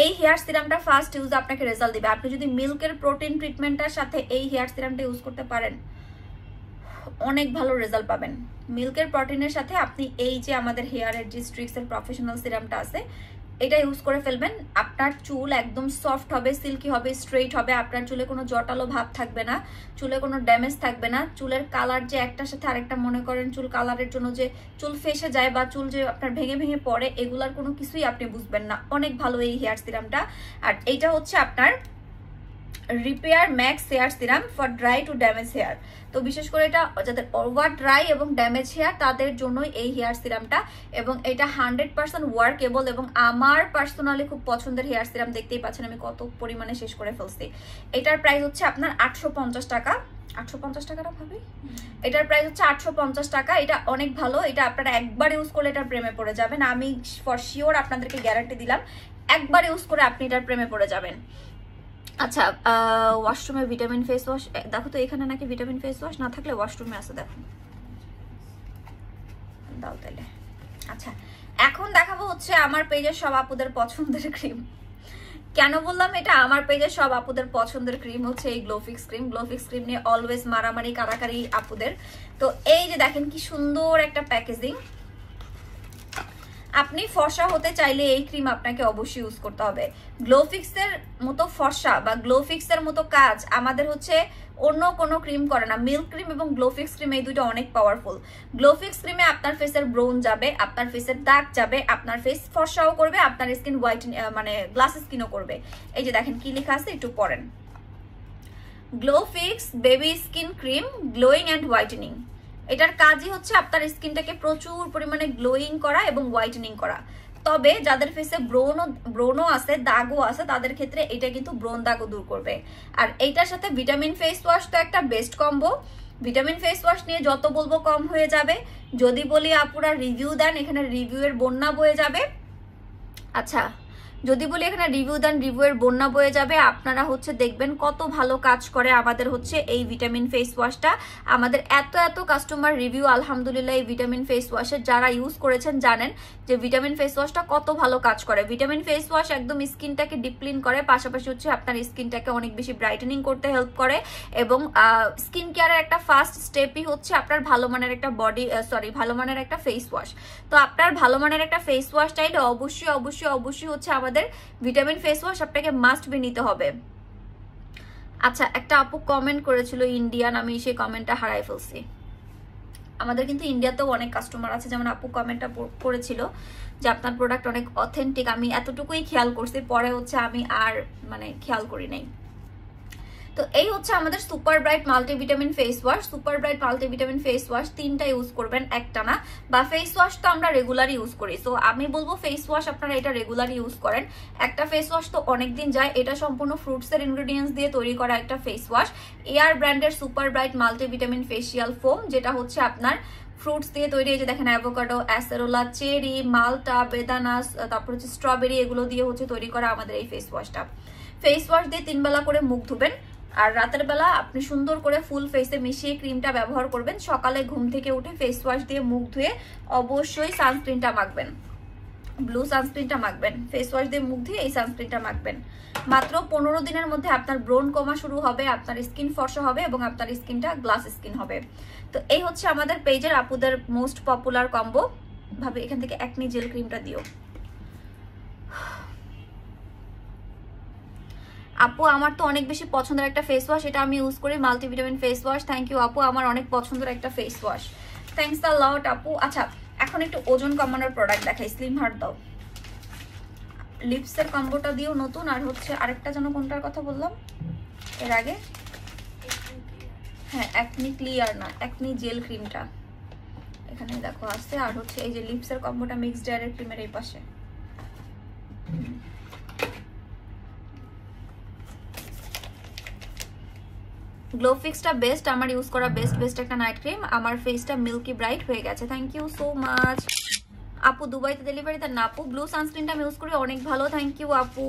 এই হেয়ার সিরামটা ফার্স্ট ইউজে আপনাকে রেজাল্ট দিবে। আপনি যদি মিল্কের প্রোটিন ট্রিটমেন্টের সাথে এই হেয়ার সিরামটা ইউজ করতে পারেন অনেক ভালো রেজাল্ট পাবেন। মিল্কের প্রোটিনের সাথে আপনি এই যে আমাদের হেয়ারের যে স্ট্রিক্সের প্রফেশনাল সিরামটা আছে এটা ইউজ করে ফেলবেন, আপনার চুল একদম সফট হবে, সিল্কি হবে, স্ট্রেইট হবে, আপনার চুলে কোনো জটালো ভাব থাকবে না, চুলে কোনো ড্যামেজ থাকবে না। চুলের কালার যে একটার সাথে আরেকটা, মনে করেন চুল কালারের জন্য যে চুল ফেসে যায় বা চুল যে আপনার ভেঙে ভেঙে পড়ে, এগুলার কোনো কিছুই আপনি বুঝবেন না। অনেক ভালো এই হেয়ার সিরামটা। আর এইটা হচ্ছে আপনার repair max hair serum for dry to damage hair. তো বিশেষ করে এটা যাদের ওভার ড্রাই এবং ড্যামেজ হেয়ার তাদের জন্যই এই হেয়ার সিরামটা, এবং এটা 100% ওয়ার্কেবল এবং আমার পার্সোনালি খুব পছন্দের হেয়ার সিরাম। দেখতেই পাচ্ছেন আমি কত পরিমাণে শেষ করে ফেলছি। এটার প্রাইস হচ্ছে আপনার 850 টাকা। 850 টাকাটা ভাবি, এটার প্রাইস হচ্ছে 850 টাকা। এটা অনেক ভালো, এটা আপনারা একবার ইউজ করলে এটার প্রেমে পড়ে যাবেন। আমি ফর শিওর আপনাদেরকে গ্যারান্টি দিলাম, একবার ইউজ করে আপনি এটার প্রেমে পড়ে যাবেন। আচ্ছা, ওয়াশরুমে ভিটামিন ফেস ওয়াশ দেখো তো, এখানে নাকি ভিটামিন ফেস ওয়াশ না থাকলে ওয়াশরুমে আছে, দেখো দাও তাইলে। আচ্ছা, এখন দেখাবো হচ্ছে আমার পেজের সব আপুদের পছন্দের ক্রিম। কেন বললাম এটা আমার পেজের সব আপুদের পছন্দের ক্রিম হচ্ছে এই গ্লোফিক্স ক্রিম। গ্লোফিক্স ক্রিম নিয়ে অলওয়েজ মারামারি কারাকারি আপুদের। তো এই যে দেখেন কি সুন্দর একটা প্যাকেজিং। আপনি ফর্সা হতে চাইলে এই ক্রিম আপনাকে অবশ্যই ইউজ করতে হবে। গ্লোফিক্সের মতো ফর্সা বা গ্লোফিক্সের মতো কাজ আমাদের হচ্ছে অন্য কোনো ক্রিম করে না। মিল্ক ক্রিম এবং গ্লোফিক্স ক্রিম এই দুটো অনেক পাওয়ারফুল। গ্লোফিক্স ক্রিমে আপনার ফেসের ব্রোন যাবে, আপনার ফেসের দাগ যাবে, আপনার ফেস ফর্সাও করবে, আপনার স্কিন হোয়াইট মানে গ্লাস স্কিনও করবে। এই যে দেখেন কি লেখা আছে, একটু পড়েন। Glofix baby skin cream glowing and whitening. এটার কাজই হচ্ছে আপনার স্কিনটাকে প্রচুর পরিমাণে গ্লোয়িং করা এবং হোয়াইটেনিং করা। তবে যাদের ফেসে ব্রোনও আছে, দাগও আছে, তাদের ক্ষেত্রে এটা কিন্তু ব্রোন দাগও দূর করবে। আর এইটার সাথে ভিটামিন ফেস ওয়াশ তো একটা best combo. Vitamin face wash নিয়ে যত বলবো কম হয়ে যাবে। যদি বলি আপুরা রিভিউ দেন, এখানে রিভিউয়ের বন্যা বয়ে যাবে। আচ্ছা, যদি বলি এখানে রিভিউ দেন, রিভিউয়ের বন্যা বয়ে যাবে। আপনারা হচ্ছে দেখবেন কত ভালো কাজ করে আমাদের হচ্ছে এই ভিটামিন ফেস ওয়াশটা। আমাদের এত এত কাস্টমার রিভিউ আলহামদুলিল্লাহ এই ভিটামিন ফেস ওয়াশের, যারা ইউজ করেছেন জানেন যে ভিটামিন ফেস ওয়াশটা কত ভালো কাজ করে। ভিটামিন ফেস ওয়াশ একদম স্কিনটাকে ডিপ ক্লিন করে, পাশাপাশি হচ্ছে আপনার স্কিনটাকে অনেক বেশি ব্রাইটেনিং করতে হেল্প করে। এবং স্কিন কেয়ারের একটা ফার্স্ট স্টেপই হচ্ছে আপনার ভালো মানের একটা ভালো মানের একটা ফেস ওয়াশ। তো আপনার ভালো মানের একটা ফেস ওয়াশ চাইলে অবশ্যই অবশ্যই অবশ্যই হচ্ছে আমাদের ভিটামিন ফেস ওয়াশ আপনাকে মাস্ট বি নিতে হবে। আচ্ছা, একটা আপু কমেন্ট করেছিল ইন্ডিয়ান, আমি সেই কমেন্টটা হারাই ফেলছি। আমাদের কিন্তু ইন্ডিয়াতেও অনেক কাস্টমার আছে, যেমন আপু কমেন্টটা করেছিল যে আপনার প্রোডাক্ট অনেক অথেন্টিক। আমি এতটুকুই খেয়াল করছি, পরে হচ্ছে আমি আর খেয়াল করি নাই। তো এই হচ্ছে আমাদের super bright multivitamin face wash. Super bright multivitamin face wash তিনটা ইউজ করবেন একটা না, বা ফেস ওয়াশ তো আমরা রেগুলার ইউজ করি। সো আমি বলবো ফেস ওয়াশ আপনারা এটা রেগুলার ইউজ করেন। একটা ফেস ওয়াশ তো অনেকদিন যায়। এটা সম্পূর্ণ ফ্রুটসের ইনগ্রেডিয়েন্টস দিয়ে তৈরি করা একটা ফেস ওয়াশ। এয়ার ব্র্যান্ডের super bright multivitamin facial foam, যেটা হচ্ছে আপনার ফ্রুটস দিয়ে তৈরি। এই যে দেখেন অ্যাভোকাডো, অ্যাসেরোলা, চেরি, মালটা, বেদানাস, তারপর হচ্ছে স্ট্রবেরি, এগুলো দিয়ে হচ্ছে তৈরি করা আমাদের এই ফেস ওয়াশটা। ফেস ওয়াশ দিয়ে 3 বেলা করে মুখ ধুবেন, আর রাতের বেলা আপনি সুন্দর করে ফুল ফেসে মিশিয়ে ক্রিমটা ব্যবহার করবেন। সকালে ঘুম থেকে উঠে ফেস ওয়াশ দিয়ে মুখ ধুয়ে অবশ্যই সানস্ক্রিনটা মাখবেন, ব্লু সানস্ক্রিনটা মাখবেন। ফেস ওয়াশ দিয়ে মুখ ধুয়ে এই সানস্ক্রিনটা মাখবেন। মাত্র 15 দিনের মধ্যে আপনার ব্রোন কমা শুরু হবে, আপনার স্কিন ফর্সা হবে এবং আপনার স্কিনটা গ্লাস স্কিন হবে। তো এই হচ্ছে আমাদের পেজের আপুদের মোস্ট পপুলার কম্বো। ভাবে এখান থেকে অ্যাকনি জেল ক্রিমটা দিও। আপু আমার তো অনেক বেশি পছন্দের একটা ফেস ওয়াশ, এটা আমি ইউজ করি, multivitamin face wash. Thank you আপু, আমার অনেক পছন্দের একটা face wash. Thanks a lot আপু। আচ্ছা, এখন একটু ওজন কমানোর প্রোডাক্ট দেখাই। স্লিম হার্ট দাও, লিপসের কম্বোটা দিও নতুন। আর হচ্ছে আরেকটা যেন কোনটার কথা বললাম এর আগে, হ্যাঁ অ্যাকনি ক্লিয়ার না, অ্যাকনি জেল ক্রিমটা এখানে দেখো আছে। আর হচ্ছে এই যে লিপসের কম্বোটা মিক্সড ডাইরেক্ট ক্রিমের এই পাশে। গ্লোফিক্সটা বেস্ট, আমার ইউজ করা বেস্ট একটা নাইট ক্রিম। আমার ফেসটা মিল্কি ব্রাইট হয়ে গেছে। থ্যাংক ইউ সো মাচ আপু। দুবাইতে ডেলিভারি দেন না আপু? ব্লু সানস্ক্রিনটা আমি ইউজ করি, অনেক ভালো। থ্যাংক ইউ আপু।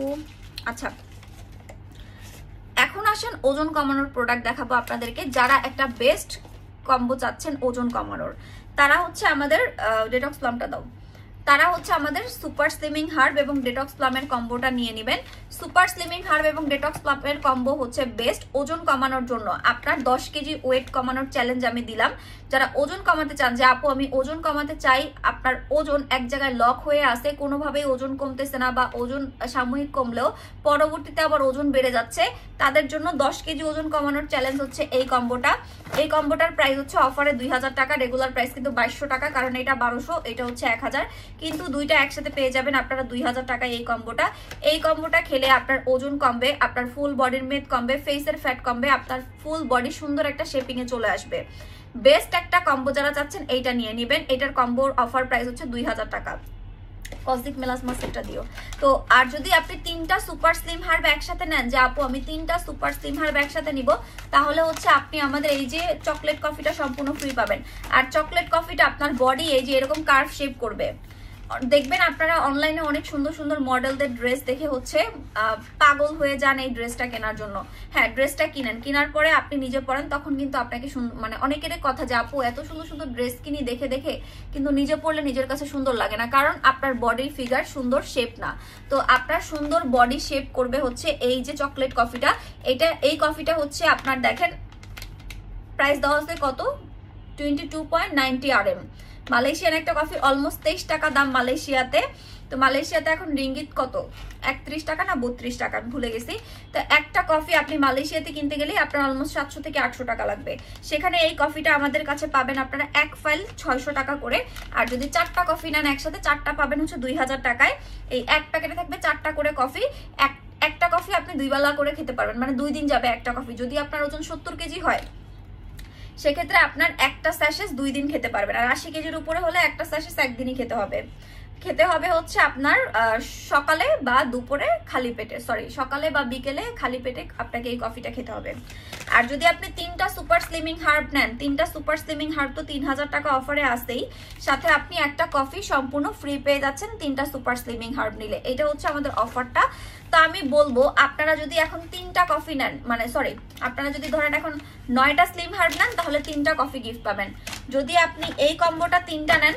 আচ্ছা, এখন আসেন ওজন কমানোর প্রোডাক্ট দেখাবো আপনাদেরকে। যারা একটা বেস্ট কম্বো চাচ্ছেন ওজন কমানোর, তারা হচ্ছে আমাদের ডেটক্স প্লামটা দাও, তারা হচ্ছে আমাদের সুপার স্লিমিং হার্ব এবং ডেটক্স প্লামের কম্বোটা নিয়ে নেবেন। সুপার স্লিমিং হার্ব এবং ডেটক্স প্লামের কম্বো হচ্ছে বেস্ট ওজন কমানোর জন্য। আপনার 10 কেজি ওয়েট কমানোর চ্যালেঞ্জ আমি দিলাম। যারা ওজন কমাতে চান যে আপু আমি ওজন কমাতে চাই, আপনার ওজন এক জায়গায় লক হয়ে আছে, কোনোভাবেই ওজন কমতেছে না, বা ওজন সাময়িক কমলেও পরবর্তীতে আবার ওজন বেড়ে যাচ্ছে, তাদের জন্য 10 কেজি ওজন কমানোর চ্যালেঞ্জ হচ্ছে এই কম্বোটা। এই কম্বোটার প্রাইস হচ্ছে অফারে 2000 টাকা, রেগুলার প্রাইস কিন্তু 2200 টাকা, কারণ এটা 1200, এটা হচ্ছে 1000, কিন্তু দুইটা একসাথে পেয়ে যাবেন আপনারা 2000 টাকায় এই কম্বোটা। এই কম্বোটা খেলে আপনার ওজন কমবে, আপনার ফুল বডির মেদ কমবে, ফেসের ফ্যাট কমবে, আপনার ফুল বডি সুন্দর একটা শেপিং এ চলে আসবে। বেস্ট একটা কম্বো যারা চাচ্ছেন এইটা নিয়ে নেবেন। এটার কম্বোর অফার প্রাইস হচ্ছে 2000 টাকা। কসমিক মেলাসমা সেটটা দিও। তো আর যদি আপনি 3টা সুপার স্লিম হার্ব একসাথে নেন, যে আপু আমি 3টা সুপার স্লিম হার্ব একসাথে নিব, তাহলে হচ্ছে আপনি আমাদের এই যে চকলেট কফিটা সম্পূর্ণ ফ্রি পাবেন। আর চকলেট কফিটা আপনার বডি এই যে এরকম কার্ভ শেপ করবে। দেখবেন আপনারা অনলাইনে অনেক সুন্দর সুন্দর মডেলদের ড্রেস দেখে হচ্ছে পাগল হয়ে যান এই ড্রেসটা কেনার জন্য। হ্যাঁ, ড্রেসটা কিনেন, কেনার পরে আপনি নিজে পরেন, তখন কিন্তু আপনাকে মানে অনেকের কথা যে আপু এত সুন্দর সুন্দর ড্রেস কিনি দেখে দেখে, কিন্তু নিজে পরলে নিজের কাছে সুন্দর লাগে না, কারণ আপনার বডির ফিগার সুন্দর শেপ না। তো আপনার সুন্দর বডি শেপ করবে হচ্ছে এই যে চকলেট কফিটা। এই কফিটা হচ্ছে আপনার দেখেন প্রাইস দেওয়া আছে কত, 22.90 RM। মালয়েশিয়ান একটা কফি অলমোস্ট 23 টাকা দাম মালয়েশিয়াতে। তো মালয়েশিয়াতে এখন রিঙ্গিত কত, 31 টাকা না 32 টাকা, আমি ভুলে গেছি। তো একটা কফি আপনি মালয়েশিয়াতে কিনতে গেলে আপনার অলমোস্ট 700 থেকে 800 টাকা লাগবে। সেখানে এই কফিটা আমাদের কাছে পাবেন আপনারা এক ফাইল 600 টাকা করে। আর যদি 4টা কফি নেন একসাথে, 4টা পাবেন হচ্ছে 2000 টাকায়। এই এক প্যাকেটে থাকবে 4টা করে কফি। একটা কফি আপনি 2 বেলা করে খেতে পারবেন, মানে 2 দিন যাবে একটা কফি। যদি আপনার ওজন 70 কেজি হয় সেক্ষেত্রে আপনার একটা স্যাশেস 2 দিন খেতে পারবেন। আর 80 কেজির উপরে হলে একটা স্যাশেস একদিনই খেতে হবে হচ্ছে আপনার সকালে বা দুপুরে খালি পেটে, সকালে বা বিকেলে খালি পেটে আপনাকে এই কফিটা খেতে হবে। আর যদি আপনি 3টা সুপার স্লিমিং হার্ব নেন, 3টা সুপার স্লিমিং হার্ব তো 3000 টাকা অফারে আসেই, সাথে আপনি একটা কফি সম্পূর্ণ ফ্রি পেয়ে যাচ্ছেন 3টা সুপার স্লিমিং হার্ব নিলে। এটা হচ্ছে আমাদের অফারটা। তো আমি বলবো আপনারা যদি এখন 3টা কফি নেন, মানে আপনারা যদি ধরেন এখন 9টা স্লিম হার্ব নেন, তাহলে 3টা কফি গিফট পাবেন। যদি আপনি এই কম্বোটা 3টা নেন,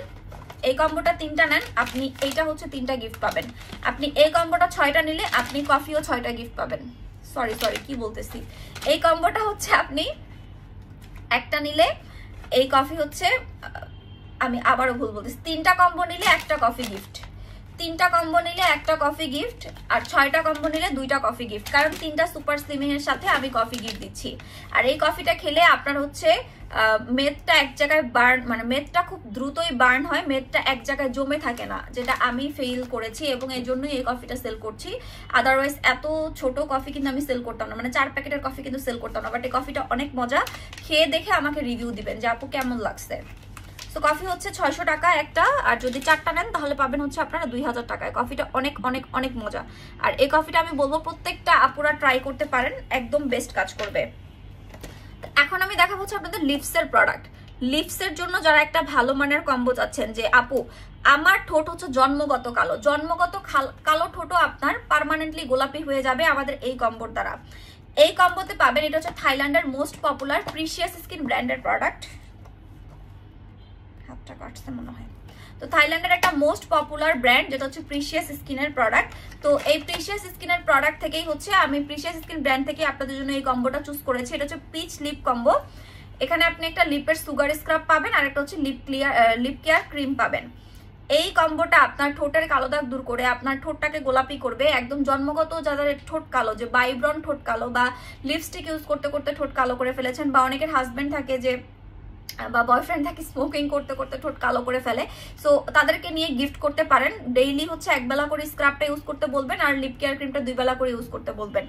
আপনি এইটা হচ্ছে 3টা গিফট পাবেন। আপনি এই কম্বোটা 6টা নিলে আপনি কফিও 6টা গিফট পাবেন। সরি কি বলতেছি, এই কম্বোটা হচ্ছে আপনি একটা নিলে এই কফি হচ্ছে, আমি আবারও ভুল বলতেছি, 3টা কম্বো নিলে একটা কফি গিফট, 3টা কম্বো নিলে একটা কফি গিফট, আর 6টা কম্বো নিলে 2টা কফি গিফট, কারণ 3টা সুপার স্লিমিং এর সাথে আমি কফি গিফট দিচ্ছি। আর এই কফিটা খেলে আপনার হচ্ছে মেদটা এক জায়গায় মানে মেদটা খুব দ্রুতই বার্ন হয়, মেদটা এক জায়গায় জমে থাকে না, যেটা আমি ফেল করেছি এবং এই জন্যই এই কফিটা সেল করছি। আদারওয়াইজ এত ছোট কফি কিন্তু আমি সেল করতাম না, মানে 4 প্যাকেটের কফি কিন্তু সেল করতাম না। বাট এই কফিটা অনেক মজা, খেয়ে দেখে আমাকে রিভিউ দিবেন যে আপু কেমন লাগছে। তো কফি হচ্ছে 600 টাকা একটা, আর যদি 4টা নেন তাহলে পাবেন হচ্ছে আপনারা 2000 টাকায়। কফিটা অনেক অনেক অনেক মজা। আর এই কফিটা আমি বলবো প্রত্যেকটা আপুরা ট্রাই করতে পারেন, একদম বেস্ট কাজ করবে। এখন আমি দেখাবো হচ্ছে আপনাদের লিপসের প্রোডাক্ট। লিপসের জন্য যারা একটা ভালো মানের কম্বো চাচ্ছেন, যে আপু আমার ঠোঁট হচ্ছে জন্মগত কালো ঠোঁটও আপনার পার্মানেন্টলি গোলাপি হয়ে যাবে আমাদের এই কম্বোর দ্বারা। এই কম্বোতে পাবেন, এটা হচ্ছে থাইল্যান্ডের মোস্ট পপুলার প্রিশিয়াস স্কিন ব্র্যান্ডের প্রোডাক্ট। হাতটা কাটছে মনে হয়। তো থাইল্যান্ডের একটা মোস্ট পপুলার ব্র্যান্ড যেটা হচ্ছে প্রিশিয়াস স্কিনের প্রোডাক্ট। তো এই প্রিশিয়াস স্কিনের প্রোডাক্ট থেকেই হচ্ছে আমি প্রিশিয়াস স্কিন ব্র্যান্ড থেকে আপনাদের জন্য এই কম্বোটা চুজ করেছি। এটা হচ্ছে পিচ লিপ কম্বো। এখানে আপনি একটা লিপের সুগার স্ক্রাব পাবেন, আর একটা হচ্ছে লিপ কেয়ার ক্রিম পাবেন। এই কম্বোটা আপনার ঠোঁটের কালো দাগ দূর করে আপনার ঠোঁটটাকে গোলাপি করবে। একদম জন্মগত যাদের ঠোঁট কালো, যে বাইব্রন ঠোঁট কালো বা লিপস্টিক ইউজ করতে করতে ঠোঁট কালো করে ফেলেছেন, বা অনেকের হাজবেন্ড থাকে যে বা বয়ফ্রেন্ড থাকে স্মোকিং করতে করতে ঠোঁট কালো করে ফেলে, সো তাদেরকে নিয়ে গিফট করতে পারেন। ডেইলি হচ্ছে 1 বেলা করে স্ক্রাবটা ইউজ করতে বলবেন, আর লিপ কেয়ার ক্রিমটা 2 বেলা করে ইউজ করতে বলবেন।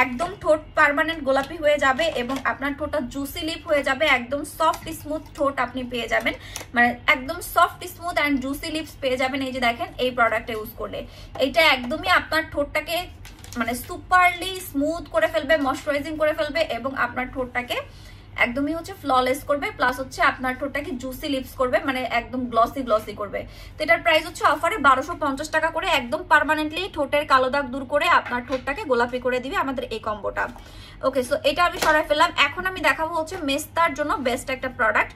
একদম ঠোঁট পার্মানেন্ট গোলাপি হয়ে যাবে এবং আপনার ঠোঁটটা জুসি লিপ হয়ে যাবে, একদম সফট স্মুথ ঠোঁট আপনি পেয়ে যাবেন, মানে একদম soft smooth and juicy lips পেয়ে যাবেন। এই যে দেখেন এই প্রোডাক্টটা ইউজ করলে এইটা একদমই আপনার ঠোঁটটাকে মানে সুপারলি স্মুথ করে ফেলবে, ময়শ্চারাইজিং করে ফেলবে এবং আপনার ঠোঁটটাকে একদমই হচ্ছে ফ্ললেস করবে, প্লাস হচ্ছে আপনার ঠোঁটটাকে জুসি লিপস করবে, মানে একদম গ্লসি করবে। তো এটার প্রাইস হচ্ছে অফারে 1250 টাকা করে, একদম পার্মানেন্টলি ঠোঁটের কালো দাগ দূর করে আপনার ঠোঁটটাকে গোলাপি করে দিবে আমাদের এই কম্বোটা। ওকে, সো এটা আমি সরাই ফেললাম। এখন আমি দেখাবো হচ্ছে মেস্তার জন্য বেস্ট একটা প্রোডাক্ট।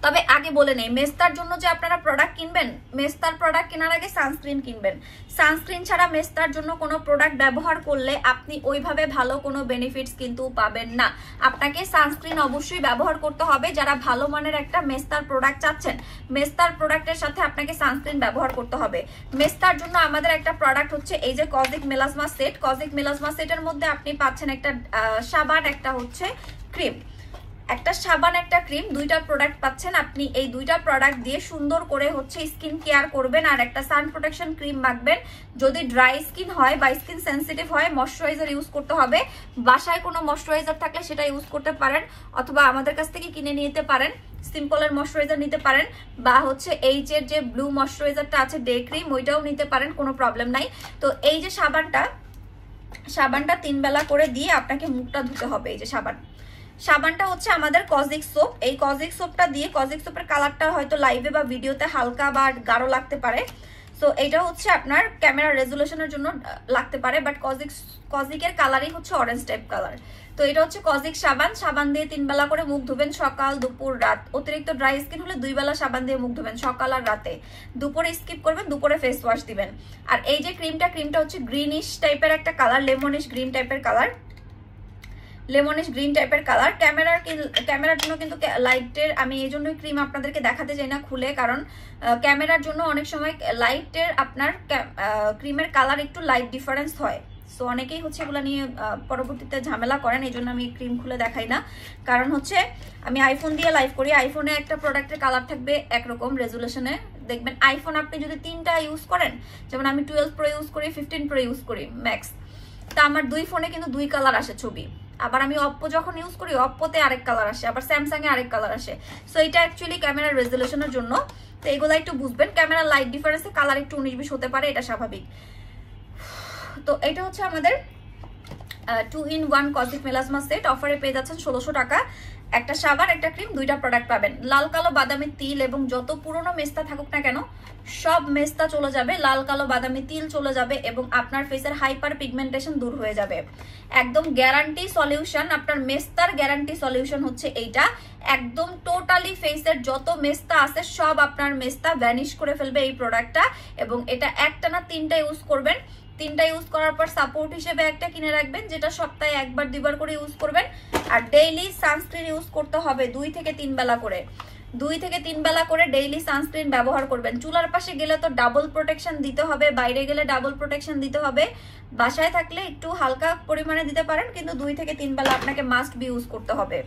তবে আগে বলে নেই, মেস্তার জন্য যে আপনারা প্রোডাক্ট কিনবেন, মেস্তার প্রোডাক্ট কেনার আগে সানস্ক্রিন কিনবেন। সানস্ক্রিন ছাড়া মেস্তার জন্য কোনো প্রোডাক্ট ব্যবহার করলে আপনি ওইভাবে ভালো কোনো বেনিফিটস কিন্তু পাবেন না। আপনাকে সানস্ক্রিন অবশ্যই ব্যবহার করতে হবে। যারা ভালো মানের একটা মেস্তার প্রোডাক্ট চাচ্ছেন, মেস্তার প্রোডাক্টের সাথে আপনাকে সানস্ক্রিন ব্যবহার করতে হবে। মেস্তার জন্য আমাদের একটা প্রোডাক্ট হচ্ছে এই যে cosmic melasma set. Cosmic melasma সেটের মধ্যে আপনি পাচ্ছেন একটা সাবান, একটা হচ্ছে ক্রিম। একটা সাবান একটা ক্রিম, দুইটা প্রোডাক্ট পাচ্ছেন। আপনি এই দুইটা প্রোডাক্ট দিয়ে সুন্দর করে হচ্ছে স্কিন কেয়ার করবেন আর একটা সান প্রোটেকশন ক্রিম মাখবেন। যদি ড্রাই স্কিন হয় বা স্কিন সেন্সিটিভ হয় ময়শ্চারাইজার ইউজ করতে হবে। বাসায় কোনো ময়শ্চারাইজার থাকলে সেটা ইউজ করতে পারেন, অথবা আমাদের কাছ থেকে কিনে নিতে পারেন। সিম্পলের ময়শ্চারাইজার নিতে পারেন, বা হচ্ছে এইচ এর যে ব্লু ময়শ্চারাইজারটা আছে ডে ক্রিম, ওইটাও নিতে পারেন, কোনো প্রবলেম নাই। তো এই যে সাবানটা 3 বেলা করে দিয়ে আপনাকে মুখটা ধুতে হবে। এই যে সাবানটা হচ্ছে আমাদের কজিক সোপ। এই কজিক সোপটা দিয়ে, কজিক সোপের কালারটা হয়তো লাইভে বা ভিডিওতে হালকা বা গাঢ় লাগতে পারে, সো এইটা হচ্ছে আপনার ক্যামেরা রেজুলেশনের জন্য লাগতে পারে, বাট কজিকের কালারই হচ্ছে অরেঞ্জ টাইপ কালার। তো এটা হচ্ছে কজিক সাবান দিয়ে 3 বেলা করে মুখ ধুবেন, সকাল দুপুর রাত। অতিরিক্ত ড্রাই স্কিন হলে 2 বেলা সাবান দিয়ে মুখ ধুবেন, সকাল আর রাতে। দুপুরে স্কিপ করবেন, দুপুরে ফেস ওয়াশ দিবেন। আর এই যে ক্রিমটা হচ্ছে গ্রিনিশ টাইপের একটা কালার, লেমনিশ গ্রিন টাইপের কালার। ক্যামেরার জন্য কিন্তু লাইটের, আমি এই জন্যই ক্রিম আপনাদেরকে দেখাতে চাই না খুলে, কারণ ক্যামেরার জন্য অনেক সময় লাইটের আপনার ক্রিমের কালার একটু লাইট ডিফারেন্স হয়। সো অনেকেই হচ্ছে এগুলো নিয়ে পরবর্তীতে ঝামেলা করেন, এই জন্য আমি ক্রিম খুলে দেখাই না। কারণ হচ্ছে আমি আইফোন দিয়ে লাইভ করি, আইফোনে একটা প্রোডাক্টের কালার থাকবে একরকম রেজুলেশনে। দেখবেন আইফোন আপনি যদি 3টা ইউজ করেন, যেমন আমি 12 প্রো ইউজ করি, 15 প্রো ইউজ করি ম্যাক্স, তা আমার 2 ফোনে কিন্তু 2 কালার আসে ছবি। আবার আমি অপ্পো যখন ইউজ করি, অপ্পোতে আরেক কালার আসে, আবার স্যামসাং এ আরেক কালার আসে। সো এটা অ্যাকচুয়ালি ক্যামেরার রেজুলেশনের জন্য। তো এগুলো একটু বুঝবেন, ক্যামেরার লাইট ডিফারেন্সে কালার একটু 19-20 হতে পারে, এটা স্বাভাবিক। তো এটা হচ্ছে আমাদের 2-in-1 কসমিক মেলাসমা সেট, অফারে পেয়ে যাচ্ছেন 1600 টাকা। একটা সাবান একটা ক্রিম, 2টা প্রোডাক্ট পাবেন। লাল কালো বাদামি তিল এবং যত পুরনো মেস্তা থাকুক না কেন সব মেস্তা চলে যাবে, লাল কালো বাদামি তিল চলে যাবে এবং আপনার ফেসের হাইপার পিগমেন্টেশন দূর হয়ে যাবে। একদম গ্যারান্টি সলিউশন, আপনার মেস্তার গ্যারান্টি সলিউশন হচ্ছে এইটা। একদম টোটালি ফেসের যত মেস্তা আছে সব আপনার মেস্তা ভ্যানিশ করে ফেলবে এই প্রোডাক্টটা। এবং এটা একটা না 3টা ইউজ করবেন, 3টা ইউজ করার পর সাপোর্ট হিসেবে একটা কিনে রাখবেন, যেটা সপ্তাহে 1-2 বার করে ইউজ করবেন। আর ডেইলি সানস্ক্রিন ইউজ করতে হবে 2 থেকে 3 বেলা করে, 2 থেকে 3 বেলা করে ডেইলি সানস্ক্রিন ব্যবহার করবেন। চুলার পাশে গেলে তো ডাবল প্রোটেকশন দিতে হবে, বাইরে গেলে ডাবল প্রোটেকশন দিতে হবে। বাসায় থাকলে একটু হালকা পরিমাণে দিতে পারেন, কিন্তু 2 থেকে 3 বেলা আপনাকে মাস্ট বি ইউজ করতে হবে।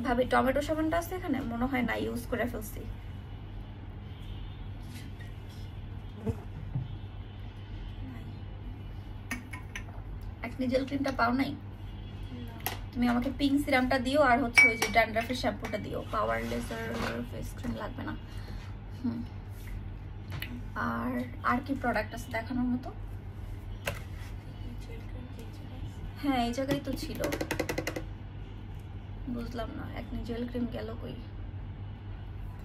ভাবি টমেটো সাবানটা আছে এখানে, মনে হয় না, ইউজ করে ফেলছি। একনি জেল ক্রিমটা পাও নাই? তুমি আমাকে পিঙ্ক সিরামটা দিও, আর হচ্ছে ওই যে ড্যান্ড্রাফের শ্যাম্পুটা দিও। পাওয়ার লেজার ফেস ক্রিম লাগবে না। আর কি প্রোডাক্ট আছে দেখানোর মতো? হ্যাঁ এই জায়গায় তো ছিল, বুঝলাম না একনি জেল ক্রিম গেল কই?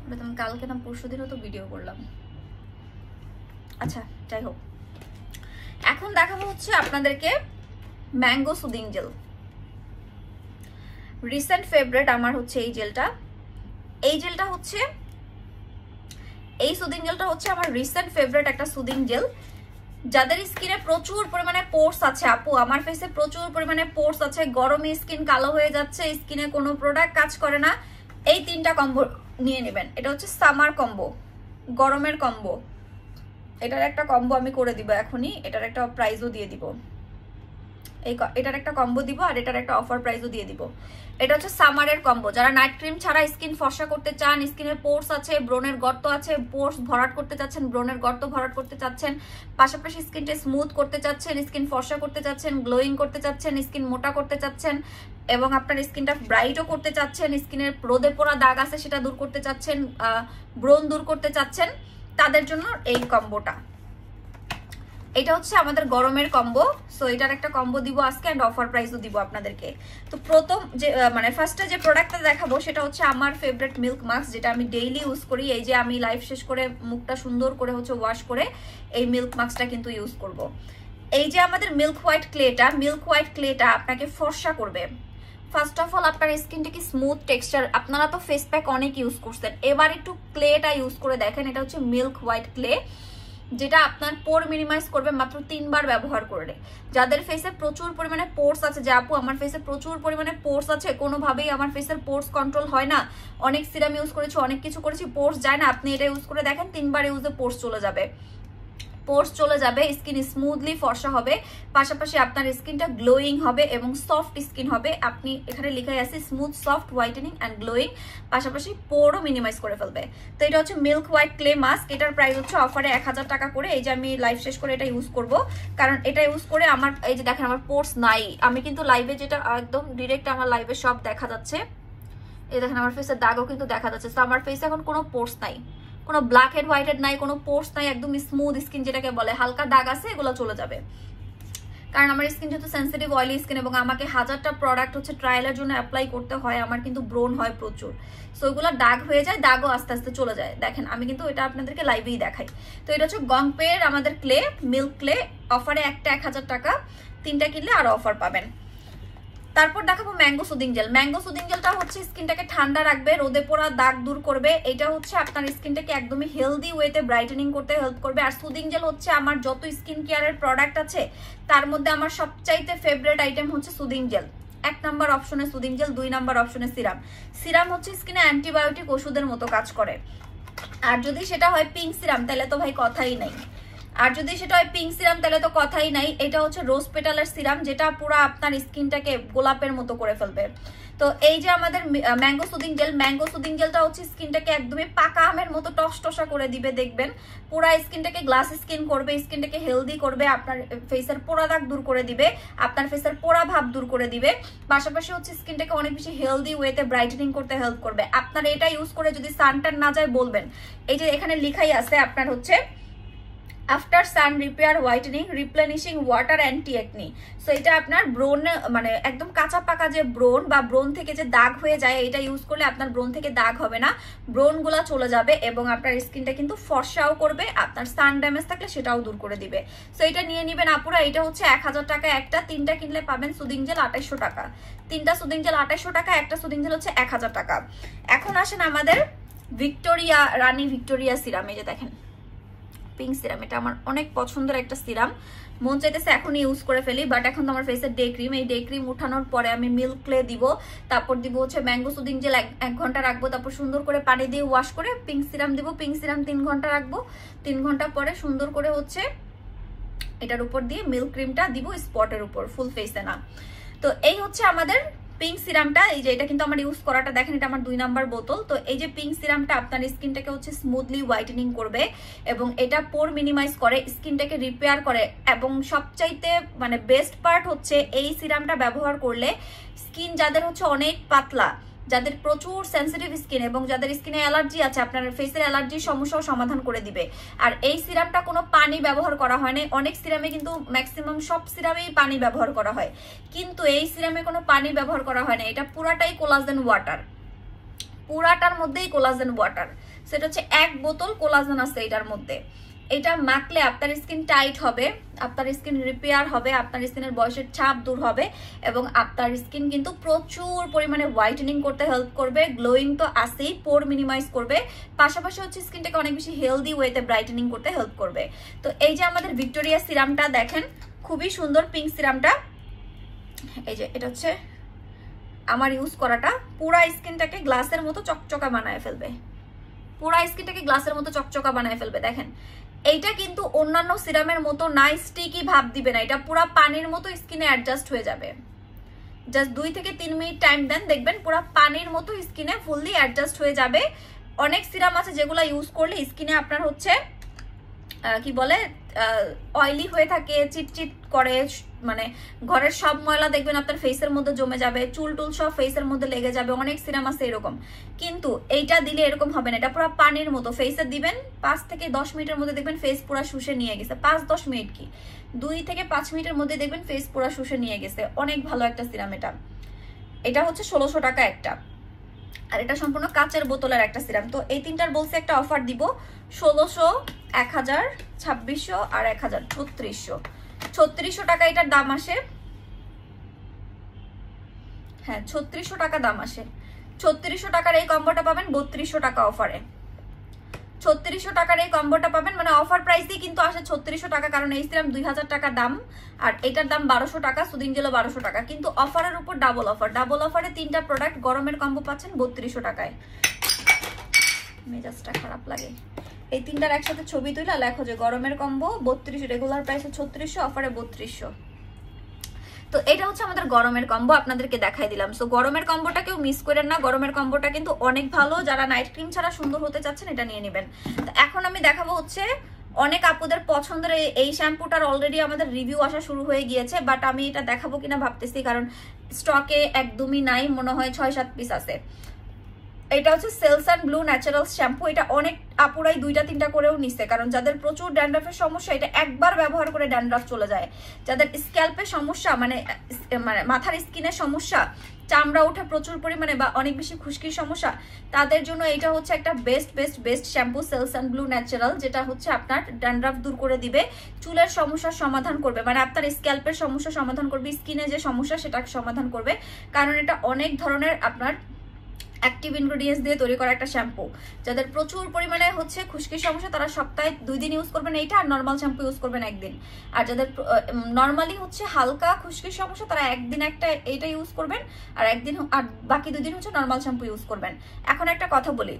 ওটা তুমি কালকে না পরশু দিনও তো ভিডিও করলাম। আচ্ছা যাই হোক, এখন দেখাবো হচ্ছে আপনাদেরকে mango soothing jail. Recent favourite আমার হচ্ছে এই জেলটা। এই জেলটা হচ্ছে, এই সুদিং জেলটা হচ্ছে আমার রিসেন্ট ফেভারিট একটা সুদিং জেল। যাদের স্কিনে প্রচুর পরিমাণে পোর্স আছে, আপু আমার ফেসে প্রচুর পরিমাণে পোর্স আছে, গরমে স্কিন কালো হয়ে যাচ্ছে, স্কিনে কোনো প্রোডাক্ট কাজ করে না, এই 3টা কম্বো নিয়ে নেবেন। এটা হচ্ছে সামার কম্বো, গরমের কম্বো। এটার একটা কম্বো আমি করে দিব এখনই, এটার একটা প্রাইসও দিয়ে দিব। এটার একটা কম্বো দিব আর এটার একটা অফার প্রাইসও দিয়ে দিব। এটা হচ্ছে সামারের কম্বো। যারা নাইট ক্রিম ছাড়া স্কিন ফর্সা করতে চান, স্কিনের পোর্স আছে, ব্রনের গর্ত আছে, পোর্স ভরাট করতে চাচ্ছেন, ব্রনের গর্ত ভরাট করতে চাচ্ছেন, পাশাপাশি স্কিনটা স্মুথ করতে চাচ্ছেন, স্কিন ফর্সা করতে চাচ্ছেন, গ্লোয়িং করতে চাচ্ছেন, স্কিন মোটা করতে চাচ্ছেন এবং আপনার স্কিনটা ব্রাইটও করতে চাচ্ছেন, স্কিনের রোদে পোড়া দাগ আছে সেটা দূর করতে চাচ্ছেন, ব্রণ দূর করতে চাচ্ছেন, তাদের জন্য এই কম্বোটা। এটা হচ্ছে আমাদের গরমের কম্বো। সো এটার একটা কম্বো দিব আজকে এন্ড অফার প্রাইসও দিব আপনাদেরকে। তো প্রথম যে মানে ফার্স্টে যে প্রোডাক্টটা দেখাবো সেটা হচ্ছে আমার ফেভারিট মিল্ক মাস্ক, যেটা আমি ডেইলি ইউজ করি। এই যে আমি লাইভ শেষ করে মুখটা সুন্দর করে হচ্ছে ওয়াশ করে এই মিল্ক মাস্কটা কিন্তু ইউজ করব। এই যে আমাদের মিল্ক হোয়াইট ক্লেটা আপনাকে ফর্সা করবে। ফার্স্ট অফ অল আপনার স্কিনটা কি স্মুথ টেক্সচার, আপনারা তো ফেস প্যাক অনেক ইউজ করছেন, এবার একটু ক্লেটা ইউজ করে দেখেন। এটা হচ্ছে মিল্ক হোয়াইট ক্লে, যেটা আপনার পোর মিনিমাইজ করবে মাত্র 3 বার ব্যবহার করলে। যাদের ফেসে প্রচুর পরিমাণে পোর্স আছে, যে আপু আমার ফেসে প্রচুর পরিমাণে পোর্স আছে, কোনোভাবেই আমার ফেসের পোর্স কন্ট্রোল হয় না, অনেক সিরাম ইউজ করেছি, অনেক কিছু করেছি, পোর্স যায় না, আপনি এটা ইউজ করে দেখেন, 3 বার ইউজে পোর্স চলে যাবে। পোর্স চলে যাবে, স্কিন স্মুথলি ফর্সা হবে, পাশাপাশি আপনার স্কিনটা গ্লোয়িং হবে এবং সফট স্কিন হবে। আপনি এখানে লেখাই আছে smooth soft whitening and glowing, পাশাপাশি পোরও মিনিমাইজ করে ফেলবে। তো এটা হচ্ছে মিল্ক হোয়াইট ক্লে মাস্ক, এটার প্রাইস হচ্ছে অফারে 1000 টাকা করে। এই যে আমি লাইভ শেষ করে এটা ইউজ করব, কারণ এটা ইউজ করে আমার এই যে দেখেন আমার পোর্স নাই। আমি কিন্তু লাইভে যেটা একদম ডিরেক্ট আমার লাইভে সব দেখা যাচ্ছে, এই দেখেন আমার ফেসের দাগও কিন্তু দেখা যাচ্ছে। তো আমার ফেসে এখন কোনো পোর্স নাই, কোনো ব্ল্যাক হেড হোয়াইট হেড নাই, কোনো পোর্স নাই, একদম স্মুথ স্কিন যেটাকে বলে। হালকা দাগ আছে এগুলো চলে যাবে, কারণ আমার স্কিন যেহেতু সেন্সিটিভ অয়েলি স্কিন এবং আমাকে 1000টা প্রোডাক্ট হচ্ছে ট্রায়ালের জন্য অ্যাপ্লাই করতে হয়, আমার কিন্তু ব্রোন হয় প্রচুর। সো ওইগুলো দাগ হয়ে যায়, দাগও আস্তে আস্তে চলে যায়। দেখেন আমি কিন্তু এটা আপনাদেরকে লাইভেই দেখাই। তো এটা হচ্ছে গংপের আমাদের ক্লে, মিল্ক ক্লে, অফারে একটা 1000 টাকা, 3টা কিনলে আরো অফার পাবেন। তারপর দেখাবো mango soothing jail. Mango soothing জেলটা হচ্ছে স্কিনটাকে ঠান্ডা রাখবে, রোদে পোড়া দাগ দূর করবে। এটা হচ্ছে আপনার স্কিনটাকে একদমই হেলদি ওয়েতে ব্রাইটেনিং করতে হেল্প করবে। আর সুদিং জেল হচ্ছে আমার যত স্কিন কেয়ারের প্রোডাক্ট আছে তার মধ্যে আমার সবচাইতে ফেভারিট আইটেম হচ্ছে সুদিং জেল। 1 নাম্বার অপশনে সুদিং জেল, 2 নাম্বার অপশনে সিরাম। সিরাম হচ্ছে স্কিনে অ্যান্টিবায়োটিক ওষুধের মতো কাজ করে, আর যদি সেটা হয় পিঙ্ক সিরাম তাহলে তো ভাই কথাই নাই। আর যদি সেটা হয় পিঙ্ক সিরাম তাহলে তো কথাই নাই। এটা হচ্ছে রোজ পেটালের সিরাম, যেটা পুরো আপনার স্কিনটাকে গোলাপের মতো করে ফেলবে। তো এই যে আমাদের mango soothing jail, mango soothing জেলটা হচ্ছে স্কিনটাকে একদমই পাকা আমের মতো টসটসা করে দিবে। দেখবেন পুরা স্কিনটাকে গ্লাস স্কিন করবে, স্কিনটাকে হেলদি করবে, আপনার ফেসের পোড়া দাগ দূর করে দিবে, আপনার ফেসের পোড়া ভাব দূর করে দিবে, পাশাপাশি হচ্ছে স্কিনটাকে অনেক বেশি হেলদি ওয়েতে ব্রাইটেনিং করতে হেল্প করবে। আপনার এটা ইউজ করে যদি সানটান না যায় বলবেন, এই যে এখানে লেখাই আছে আপনার হচ্ছে after sun repair whitening replenishing water anti acne. So এটা আপনার ব্রোন মানে একদম কাঁচা পাকা যে ব্রোন বা ব্রোন থেকে যে দাগ হয়ে যায়, এটা ইউজ করলে আপনার ব্রোন থেকে দাগ হবে না, ব্রোনগুলা চলে যাবে এবং আপনার স্কিনটা কিন্তু ফর্সাও করবে, আপনার সান ড্যামেজ থাকলে সেটাও দূর করে দিবে। সো এটা নিয়ে নেবেন আপুরা। এটা হচ্ছে 1000 টাকা একটা, 3টা কিনলে পাবেন সুদিং জেল 2800 টাকা। 3টা সুদিং জেল 2800 টাকা, একটা সুদিং জেল হচ্ছে 1000 টাকা। এখন আসেন আমাদের ভিক্টোরিয়া, রানী ভিক্টোরিয়া সিরাম। এই যে দেখেন পিঙ্ক সিরাম, এটা আমার অনেক পছন্দের একটা সিরাম, মন চাইতেছে এখনই ইউজ করে ফেলি, বাট এখন তো আমার ফেসের ডে ক্রিম। এই ডে ক্রিম উঠানোর পরে আমি মিল্ক ক্লে দিব, তারপর দিব হচ্ছে ম্যাঙ্গো সুদিং জেল 1 ঘন্টা রাখবো, তারপর সুন্দর করে পানি দিয়ে ওয়াশ করে পিঙ্ক সিরাম দিব। পিঙ্ক সিরাম 3 ঘন্টা রাখবো, 3 ঘন্টা পরে সুন্দর করে হচ্ছে এটার উপর দিয়ে মিল্ক ক্রিমটা দিব স্পটের উপর, ফুল ফেসে না। তো এই হচ্ছে আমাদের পিঙ্ক সিরামটা। এই যে এটা কিন্তু আমার ইউজ করাটা দেখেন, এটা আমার 2 নাম্বার বোতল। তো এই যে পিঙ্ক সিরামটা আপনার স্কিনটাকে হচ্ছে স্মুথলি হোয়াইটেনিং করবে এবং এটা পোর মিনিমাইজ করে, স্কিনটাকে রিপেয়ার করে। এবং সবচাইতে মানে বেস্ট পার্ট হচ্ছে এই সিরামটা ব্যবহার করলে স্কিন যাদের হচ্ছে অনেক পাতলা, যাদের প্রচুর সেন্সিটিভ স্কিন এবং যাদের স্কিনে অ্যালার্জি আছে, আপনার ফেসের অ্যালার্জির সমস্যাও সমাধান করে দিবে। আর এই সিরামটা কোনো পানি ব্যবহার করা হয় না। অনেক সিরামে কিন্তু ম্যাক্সিমাম সব সিরামেই পানি ব্যবহার করা হয়, কিন্তু এই সিরামে কোনো পানি ব্যবহার করা হয় না। এটা পুরাটাই কোলাজেন ওয়াটার, পুরাটার মধ্যেই কোলাজেন ওয়াটার। সেটা হচ্ছে 1 বোতল কোলাজেন আছে এটার মধ্যে। এটা মাখলে আপনার স্কিন টাইট হবে, আপনার স্কিন রিপেয়ার হবে, আপনার স্কিনের বয়সের ছাপ দূর হবে এবং আপনার স্কিন কিন্তু প্রচুর পরিমাণে হোয়াইটেনিং করতে হেল্প করবে। গ্লোয়িং তো আসেই, পোর মিনিমাইজ করবে, পাশাপাশি হচ্ছে স্কিনটাকে অনেক বেশি হেলদি ওয়েতে ব্রাইটেনিং করতে হেল্প করবে। তো এই যে আমাদের ভিক্টোরিয়া সিরামটা দেখেন, খুবই সুন্দর পিঙ্ক সিরামটা। এই যে এটা হচ্ছে আমার ইউজ করাটা, পুরা স্কিনটাকে গ্লাসের মতো চকচকা বানায় ফেলবে, পুরা স্কিনটাকে গ্লাসের মতো চকচকা বানায় ফেলবে। দেখেন এইটা কিন্তু অন্যান্য সিরামের মতো না স্টিকি ভাব দিবে না, এটা পুরা পানির মতো স্কিনে অ্যাডজাস্ট হয়ে যাবে। জাস্ট 2 থেকে 3 মিনিট টাইম দেন, দেখবেন পুরা পানির মতো স্কিনে ফুললি অ্যাডজাস্ট হয়ে যাবে। অনেক সিরাম আছে যেগুলো ইউজ করলে স্কিনে আপনার হচ্ছে কি বলে অয়েলি হয়ে থাকে, চিটচিট করে, মানে ঘরের সব ময়লা দেখবেন আপনার ফেসের মধ্যে জমে যাবে, চুল টুল সব ফেসের মধ্যে লেগে যাবে। অনেক সিরাম আছে এরকম, কিন্তু এইটা দিলে এরকম হবে না। এটা পুরো পানির মতো ফেসে দিবেন, 5 থেকে 10 মিনিটের মধ্যে দেখবেন ফেস পুরো শুষে নিয়ে গেছে। 5-10 মিনিট কি 2 থেকে 5 মিনিটের মধ্যে দেখবেন ফেস পুরো শুষে নিয়ে গেছে। অনেক ভালো একটা সিরাম এটা। এটা হচ্ছে 1600 টাকা একটা, আর এটা সম্পূর্ণ কাচের বোতলের একটা সিরাম। তো এই তিনটার বলছে একটা অফার দিব, 1600, 1000, 2600 আর 1000, 3600। 3600 টাকা এটার দাম আসে। হ্যাঁ 3600 টাকা দাম আসে। 3600 টাকার এই কম্বোটা পাবেন 3200 টাকা অফারে। 3600 টাকার এই কম্বোটা পাবেন, মানে অফার প্রাইস দিয়ে কিন্তু আসে 3600 টাকা, কারণ এই সিরাম 2000 টাকা দাম আর এটার দাম 1200 টাকা, সুদিন জেলও 1200 টাকা। কিন্তু অফারের উপর ডাবল অফার, ডাবল অফারে 3টা প্রোডাক্ট গরমের কম্বো পাচ্ছেন 3200 টাকায়। মেজাজটা খারাপ লাগে, এই তিনটার একসাথে ছবি তুলে লেখো যে গরমের কম্বো 32, রেগুলার প্রাইস 3600, অফারে 3200। তো এটা হচ্ছে আমাদের গরমের কম্বো, আপনাদেরকে দেখাই দিলাম। সো গরমের কম্বোটা কেউ মিস করেন না, গরমের কম্বোটা কিন্তু অনেক ভালো। যারা নাইট ক্রিম ছাড়া সুন্দর হতে চাচ্ছেন এটা নিয়ে নেবেন। তো এখন আমি দেখাবো হচ্ছে অনেক আপুদের পছন্দের এই শ্যাম্পুটার অলরেডি আমাদের রিভিউ আসা শুরু হয়ে গিয়েছে, বাট আমি এটা দেখাবো কিনা ভাবতেছি, কারণ স্টকে একদমই নাই, মনে হয় 6-7 পিস আছে। এটা হচ্ছে সেলসন ব্লু ন্যাচারালস শ্যাম্পু। এটা অনেক আপুরাই 2-3টা করেও নিচ্ছে, কারণ যাদের প্রচুর ড্যান্ড্রাফের সমস্যা এটা একবার ব্যবহার করে ড্যান্ড্রাফ চলে যায়। যাদের স্ক্যাল্পের সমস্যা মানে মাথার স্কিনের সমস্যা, চামড়া ওঠা প্রচুর পরিমাণে বা অনেক বেশি খুশকির সমস্যা, তাদের জন্য এটা হচ্ছে একটা বেস্ট শ্যাম্পু সেলসন ব্লু ন্যাচারাল, যেটা হচ্ছে আপনার ড্যান্ড্রাফ দূর করে দিবে, চুলের সমস্যার সমাধান করবে, মানে আপনার স্ক্যাল্পের সমস্যা সমাধান করবে, স্কিনে যে সমস্যা সেটাকে সমাধান করবে। কারণ এটা অনেক ধরনের আপনার অ্যাক্টিভ ইনগ্রেডিয়েন্টস দিয়ে তৈরি করা একটা শ্যাম্পু। যাদের প্রচুর পরিমাণে হচ্ছে খুশকির সমস্যা তারা সপ্তাহে 2 দিন ইউজ করবেন এইটা, আর নর্মাল শ্যাম্পু ইউজ করবেন একদিন। আর যাদের নর্মালি হচ্ছে হালকা খুশকির সমস্যা তারা একদিন একটা এইটা ইউজ করবেন, আর একদিন আর বাকি 2 দিন হচ্ছে নর্মাল শ্যাম্পু ইউজ করবেন। এখন একটা কথা বলি,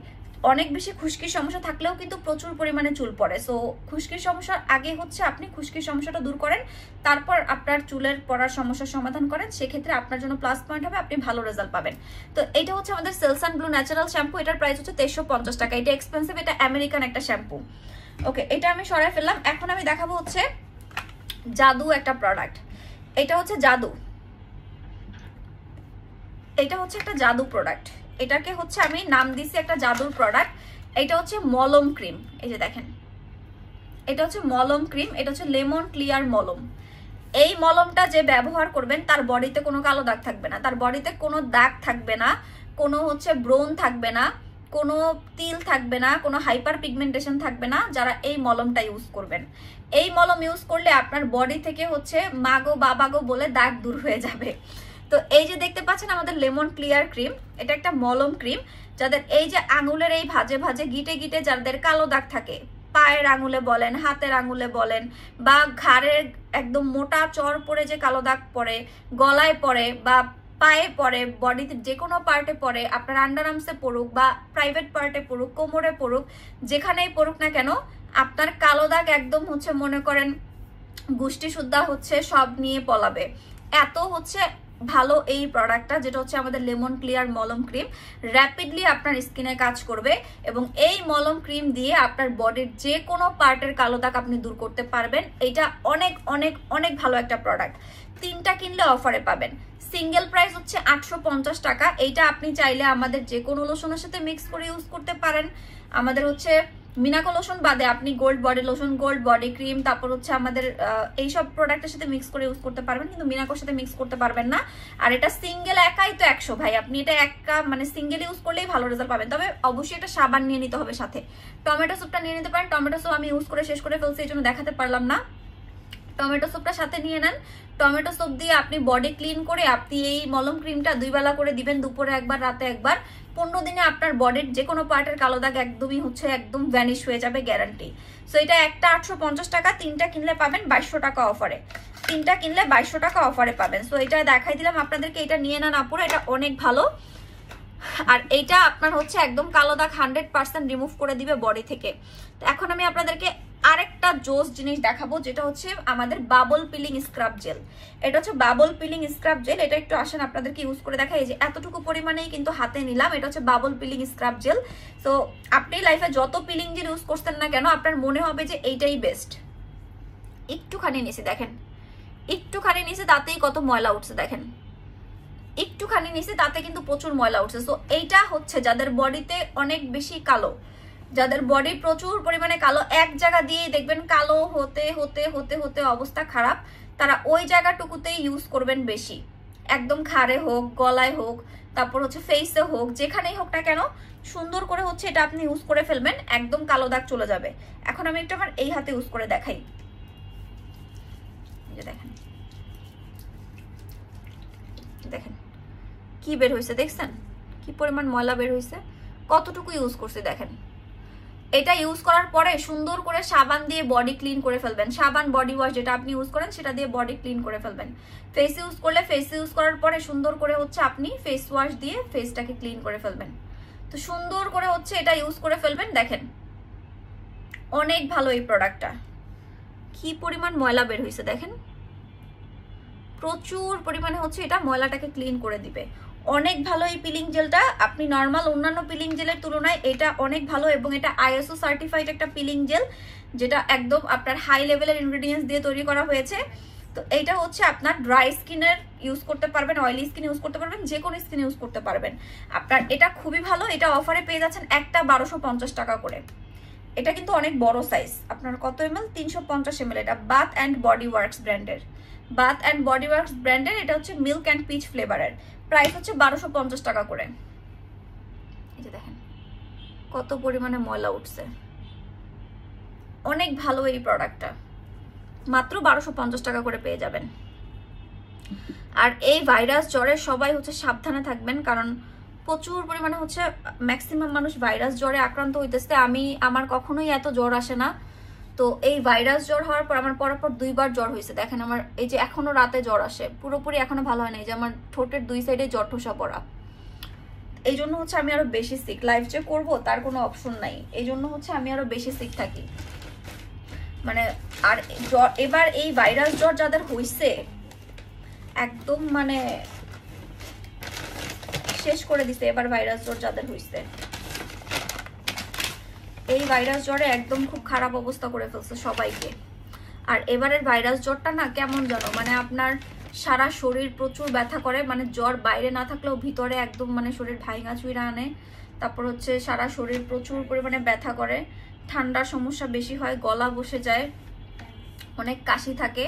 অনেক বেশি খুশকির সমস্যা থাকলেও কিন্তু প্রচুর পরিমাণে চুল পড়ে। সো খুশকির সমস্যার আগে হচ্ছে আপনি খুশকির সমস্যাটা দূর করেন, তারপর আপনার চুলের পড়ার সমস্যার সমাধান করেন, সেক্ষেত্রে আপনার জন্য প্লাস পয়েন্ট হবে, আপনি ভালো রেজাল্ট পাবেন। তো এটা হচ্ছে আমাদের সেলসন ব্লু ন্যাচারাল শ্যাম্পু। এটার প্রাইস হচ্ছে 2350 টাকা। এটা এক্সপেন্সিভ, এটা আমেরিকান একটা শ্যাম্পু। ওকে, এটা আমি সরাই ফেললাম। এখন আমি দেখাবো হচ্ছে জাদু একটা প্রোডাক্ট। এটা হচ্ছে জাদু, এটা হচ্ছে একটা জাদু প্রোডাক্ট। এটাকে হচ্ছে আমি নাম দিছি একটা জাদুর প্রোডাক্ট। এটা হচ্ছে মলম ক্রিম। এই যে দেখেন, এটা হচ্ছে মলম ক্রিম, এটা হচ্ছে লেমন ক্লিয়ার মলম। এই মলমটা যে ব্যবহার করবেন তার বডিতে কোনো কালো দাগ থাকবে না, তার বডিতে কোনো দাগ থাকবে না, কোনো হচ্ছে ব্রণ থাকবে না, কোনো তিল থাকবে না, কোনো হাইপার পিগমেন্টেশন থাকবে না যারা এই মলমটা ইউজ করবেন। এই মলম ইউজ করলে আপনার বডি থেকে হচ্ছে মাগো বাবাগো বলে দাগ দূর হয়ে যাবে। তো এই যে দেখতে পাচ্ছেন আমাদের লেমন ক্লিয়ার ক্রিম, এটা একটা মলম ক্রিম। যাদের এই যে আঙুলের এই ভাজে ভাজে গিটে গিটে যাদের কালো দাগ থাকে, পায়ের আঙুলে বলেন, হাতের আঙুলে বলেন, বা ঘাড়ের একদম মোটা চর পরে যে কালো দাগ পড়ে, গলায় পড়ে বা পায়ে পড়ে, বডিতে যে কোনো পার্টে পড়ে, আপনার আন্ডার আর্মসে পড়ুক বা প্রাইভেট পার্টে পড়ুক, কোমরে পড়ুক, যেখানেই পড়ুক না কেন, আপনার কালো দাগ একদম হচ্ছে মনে করেন গুষ্টি সুদ্ধা হচ্ছে সব নিয়ে পলাবে। এত হচ্ছে ভালো এই প্রোডাক্টটা, যেটা হচ্ছে আমাদের লেমন ক্লিয়ার মলম ক্রিম। র্যাপিডলি আপনার স্কিনে কাজ করবে এবং এই মলম ক্রিম দিয়ে আপনার বডির যে কোনো পার্টের কালো দাগ আপনি দূর করতে পারবেন। এটা অনেক অনেক অনেক ভালো একটা প্রোডাক্ট। 3টা কিনলে অফারে পাবেন। সিঙ্গেল প্রাইস হচ্ছে 850 টাকা। এইটা আপনি চাইলে আমাদের যে কোনো লোশনের সাথে মিক্স করে ইউজ করতে পারেন। আমাদের হচ্ছে মিনাকো লোশন বাদে আপনি gold body lotion, gold body cream, তারপর হচ্ছে আমাদের এইসব প্রোডাক্টের সাথে মিক্স করে ইউজ করতে পারবেন, কিন্তু মিনাকোর সাথে মিক্স করতে পারবেন না। আর এটা সিঙ্গেল একাই তো 100 ভাই, আপনি এটা একা মানে সিঙ্গেল ইউজ করলেই ভালো রেজাল্ট পাবেন। তবে অবশ্যই এটা সাবান নিয়ে নিতে হবে সাথে। টমেটো স্যুপটা নিয়ে নিতে পারেন। টমেটো স্যুপ আমি ইউজ করে শেষ করে ফেলছি, এই জন্য দেখাতে পারলাম না। টমেটো স্যুপটা সাথে নিয়ে নেন। টমেটো স্যুপ দিয়ে আপনি বডি ক্লিন করে আপনি এই মলম ক্রিমটা 2 বেলা করে দিবেন, দুপুরে একবার রাতে একবার। 15 দিনে আপনার বডির যে কোনো পার্টের কালো দাগ একদমই হচ্ছে একদম ভ্যানিশ হয়ে যাবে, গ্যারান্টি। সো এটা একটা 850 টাকা, 3টা কিনলে পাবেন 2200 টাকা অফারে। 3টা কিনলে 2200 টাকা অফারে পাবেন। সো এটা দেখাই দিলাম আপনাদেরকে, এটা নিয়ে নেন আপুরা, এটা অনেক ভালো। আর এইটা আপনার হচ্ছে একদম কালো দাগ 100% রিমুভ করে দিবে বডি থেকে। তো এখন আমি আপনাদেরকে আরেকটা জোস জিনিস দেখাবো, যেটা হচ্ছে আমাদের বাবল পিলিং স্ক্রাব জেল। এটা হচ্ছে বাবল পিলিং স্ক্রাব জেল। এটা একটু আসেন আপনাদেরকে ইউজ করে দেখাই। এই যে এতটুকু পরিমাণেই কিন্তু হাতে নিলাম। এটা হচ্ছে বাবল পিলিং স্ক্রাব জেল। তো আপনি লাইফে যত পিলিং জেল ইউজ করছেন না কেন, আপনার মনে হবে যে এইটাই বেস্ট। একটুখানি নিচে দেখেন, একটুখানি নিচে তাতেই কত ময়লা উঠছে দেখেন, একটুখানি নিচে তাতে কিন্তু প্রচুর ময়লা উঠছে। সো এইটা হচ্ছে যাদের বডিতে অনেক বেশি কালো, যাদের বডি প্রচুর পরিমাণে কালো, এক জায়গা দিয়েই দেখবেন কালো হতে হতে হতে হতে অবস্থা খারাপ, তারা ওই জায়গাটুকুতেই ইউজ করবেন বেশি। একদম ঘাড়ে হোক, গলায় হোক, তারপর হচ্ছে ফেসে হোক, যেখানেই হোক না কেন সুন্দর করে হচ্ছে এটা আপনি ইউজ করে ফেলবেন, একদম কালো দাগ চলে যাবে। এখন আমি একটু আমার এই হাতে ইউজ করে দেখাই। দেখেন দেখেন কি বের হয়েছে, দেখছেন কি পরিমাণ ময়লা বের হয়েছে, কতটুকু ইউজ করছে দেখেন। এটা ইউজ করার পরে সুন্দর করে সাবান দিয়ে বডি ক্লিন করে ফেলবেন। সাবান, বডি ওয়াশ যেটা আপনি ইউজ করেন সেটা দিয়ে বডি ক্লিন করে ফেলবেন। ফেস ইউজ করলে ফেস ইউজ করার পরে সুন্দর করে হচ্ছে আপনি ফেস ওয়াশ দিয়ে ফেসটাকে ক্লিন করে ফেলবেন। তো সুন্দর করে হচ্ছে এটা ইউজ করে ফেলবেন। দেখেন অনেক ভালো এই প্রোডাক্টটা। কি পরিমাণ ময়লা বের হয়েছে দেখেন, প্রচুর পরিমাণে হচ্ছে এটা ময়লাটাকে ক্লিন করে দিবে। অনেক ভালো এই পিলিং জেলটা, আপনি নর্মাল অন্যান্য পিলিং জেলের তুলনায় এটা অনেক ভালো, এবং এটা আইএসও সার্টিফাইড একটা পিলিং জেল, যেটা একদম আপনার হাই লেভেলের ইনগ্রেডিয়েন্টস দিয়ে তৈরি করা হয়েছে। তো এইটা হচ্ছে আপনার ড্রাই স্কিনের ইউজ করতে পারবেন, অয়েলি স্কিন ইউজ করতে পারবেন, যে কোনো স্কিন ইউজ করতে পারবেন। আপনার এটা খুবই ভালো। এটা অফারে পেয়ে যাচ্ছেন একটা 1250 টাকা করে। এটা কিন্তু অনেক বড় সাইজ। আপনার কত এমএল? 350 ml। এটা বাথ অ্যান্ড বডি ওয়ার্কস ব্র্যান্ডের, বাথ অ্যান্ড বডি ওয়ার্কস ব্র্যান্ডের। এটা হচ্ছে মিল্ক অ্যান্ড পিচ ফ্লেভারের, প্রাইস হচ্ছে 1250 টাকা করে। এই যে দেখেন কত পরিমাণে ময়লা উঠছে। অনেক ভালো এই প্রোডাক্টটা, মাত্র 1250 টাকা করে পেয়ে যাবেন। আর এই ভাইরাস জ্বরে সবাই হচ্ছে সাবধানে থাকবেন, কারণ প্রচুর পরিমাণে হচ্ছে ম্যাক্সিমাম মানুষ ভাইরাস জ্বরে আক্রান্ত হইতেছে। আমার কখনোই এত জ্বর আসে না, তো এই ভাইরাস জ্বর হওয়ার পর আমার পরপর 2বার জ্বর হয়েছে। দেখেন আমার এই যে এখনো রাতে জ্বর আসে, পুরোপুরি এখনো ভালো হয় না, এই যে আমার ঠোঁটের 2 সাইডে জ্বর ঠোসা পড়া। এই জন্য হচ্ছে আমি আরো বেশি সিক, লাইভ যে করবো তার কোনো অপশন নাই, এই জন্য হচ্ছে আমি আরো বেশি সিক থাকি মানে। আর এবার এই ভাইরাস জ্বর যাদের হইছে একদম মানে শেষ করে দিছে। এবার ভাইরাস জ্বর যাদের হইছে, এই ভাইরাস জ্বরে একদম খুব খারাপ অবস্থা করে ফেলছে সবাইকে। আর এবারের ভাইরাস জ্বরটা না কেমন জানো, মানে আপনার সারা শরীর প্রচুর ব্যথা করে, মানে জ্বর বাইরে না থাকলেও ভিতরে একদম মানে শরীর ভাঙা চুইরা আনে। তারপর হচ্ছে সারা শরীর প্রচুর পরিমাণে ব্যথা করে, ঠান্ডার সমস্যা বেশি হয়, গলা বসে যায়, অনেক কাশি থাকে।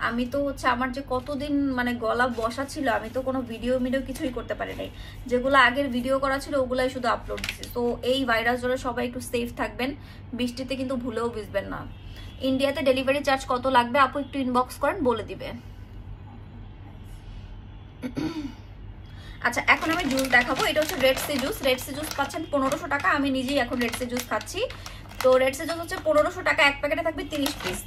আমি তো হচ্ছে আমার যে কতদিন মানে গলা বসা ছিল, আমি তো কোনো ভিডিও কিছুই করতে পারি নাই। যেগুলো আগের ভিডিও করা ছিল ওগুলাই শুধু আপলোড দিচ্ছি। তো এই ভাইরাস জ্বরে সবাই একটু সেফ থাকবেন, বৃষ্টিতে কিন্তু ভুলেও ভিজবেন না। ইন্ডিয়াতে ডেলিভারি চার্জ কত লাগবে আপু একটু ইনবক্স করেন, বলে দিবে। আচ্ছা এখন আমি জুস দেখাবো। এটা হচ্ছে red C juice. Red C juice পাচ্ছেন 1500 টাকা। আমি নিজেই এখন রেড সি জুস খাচ্ছি। তো রেড সি জুস হচ্ছে 1500 টাকা, এক প্যাকেটে থাকবে 30 পিস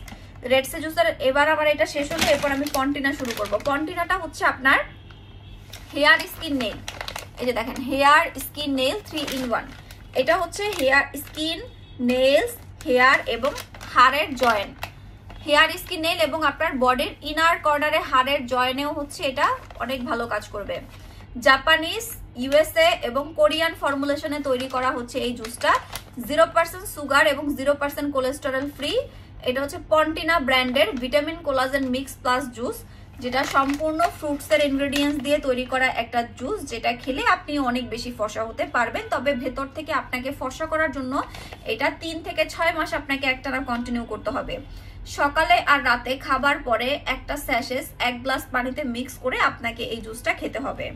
রেড সি জুসের। এবার আমার এটা শেষ হলে এরপর আমি কন্টিনা শুরু করব। কন্টিনাটা হচ্ছে আপনার হেয়ার স্কিন নেইল। এই যে দেখেন হেয়ার স্কিন নেইল 3 in 1। এটা হচ্ছে হেয়ার স্কিন নেইলস, হেয়ার এবং হাড়ের জয়েন্ট। হেয়ার স্কিন নেইল এবং আপনার বডির ইনার কর্নারে হাড়ের জয়েন্টেও হচ্ছে এটা অনেক ভালো কাজ করবে। জাপানিজ, ইউএসএ এবং কোরিয়ান ফর্মুলেশনে তৈরি করা হচ্ছে এই জুসটা। 0% সুগার এবং 0% কোলেস্টেরল ফ্রি। এটা হচ্ছে পন্টিনা ব্র্যান্ডের vitamin collagen mix plus juice, যেটা সম্পূর্ণ ফ্রুটসের ইনগ্রেডিয়েন্টস দিয়ে তৈরি করা একটা জুস, যেটা খেলে আপনি অনেক বেশি ফর্সা হতে পারবেন। তবে ভেতর থেকে আপনাকে ফর্সা করার জন্য এটা 3 থেকে 6 মাস আপনাকে একটানা কন্টিনিউ করতে হবে। সকালে আর রাতে খাবার পরে একটা স্যাশেস 1 গ্লাস পানিতে মিক্স করে আপনাকে এই জুসটা খেতে হবে।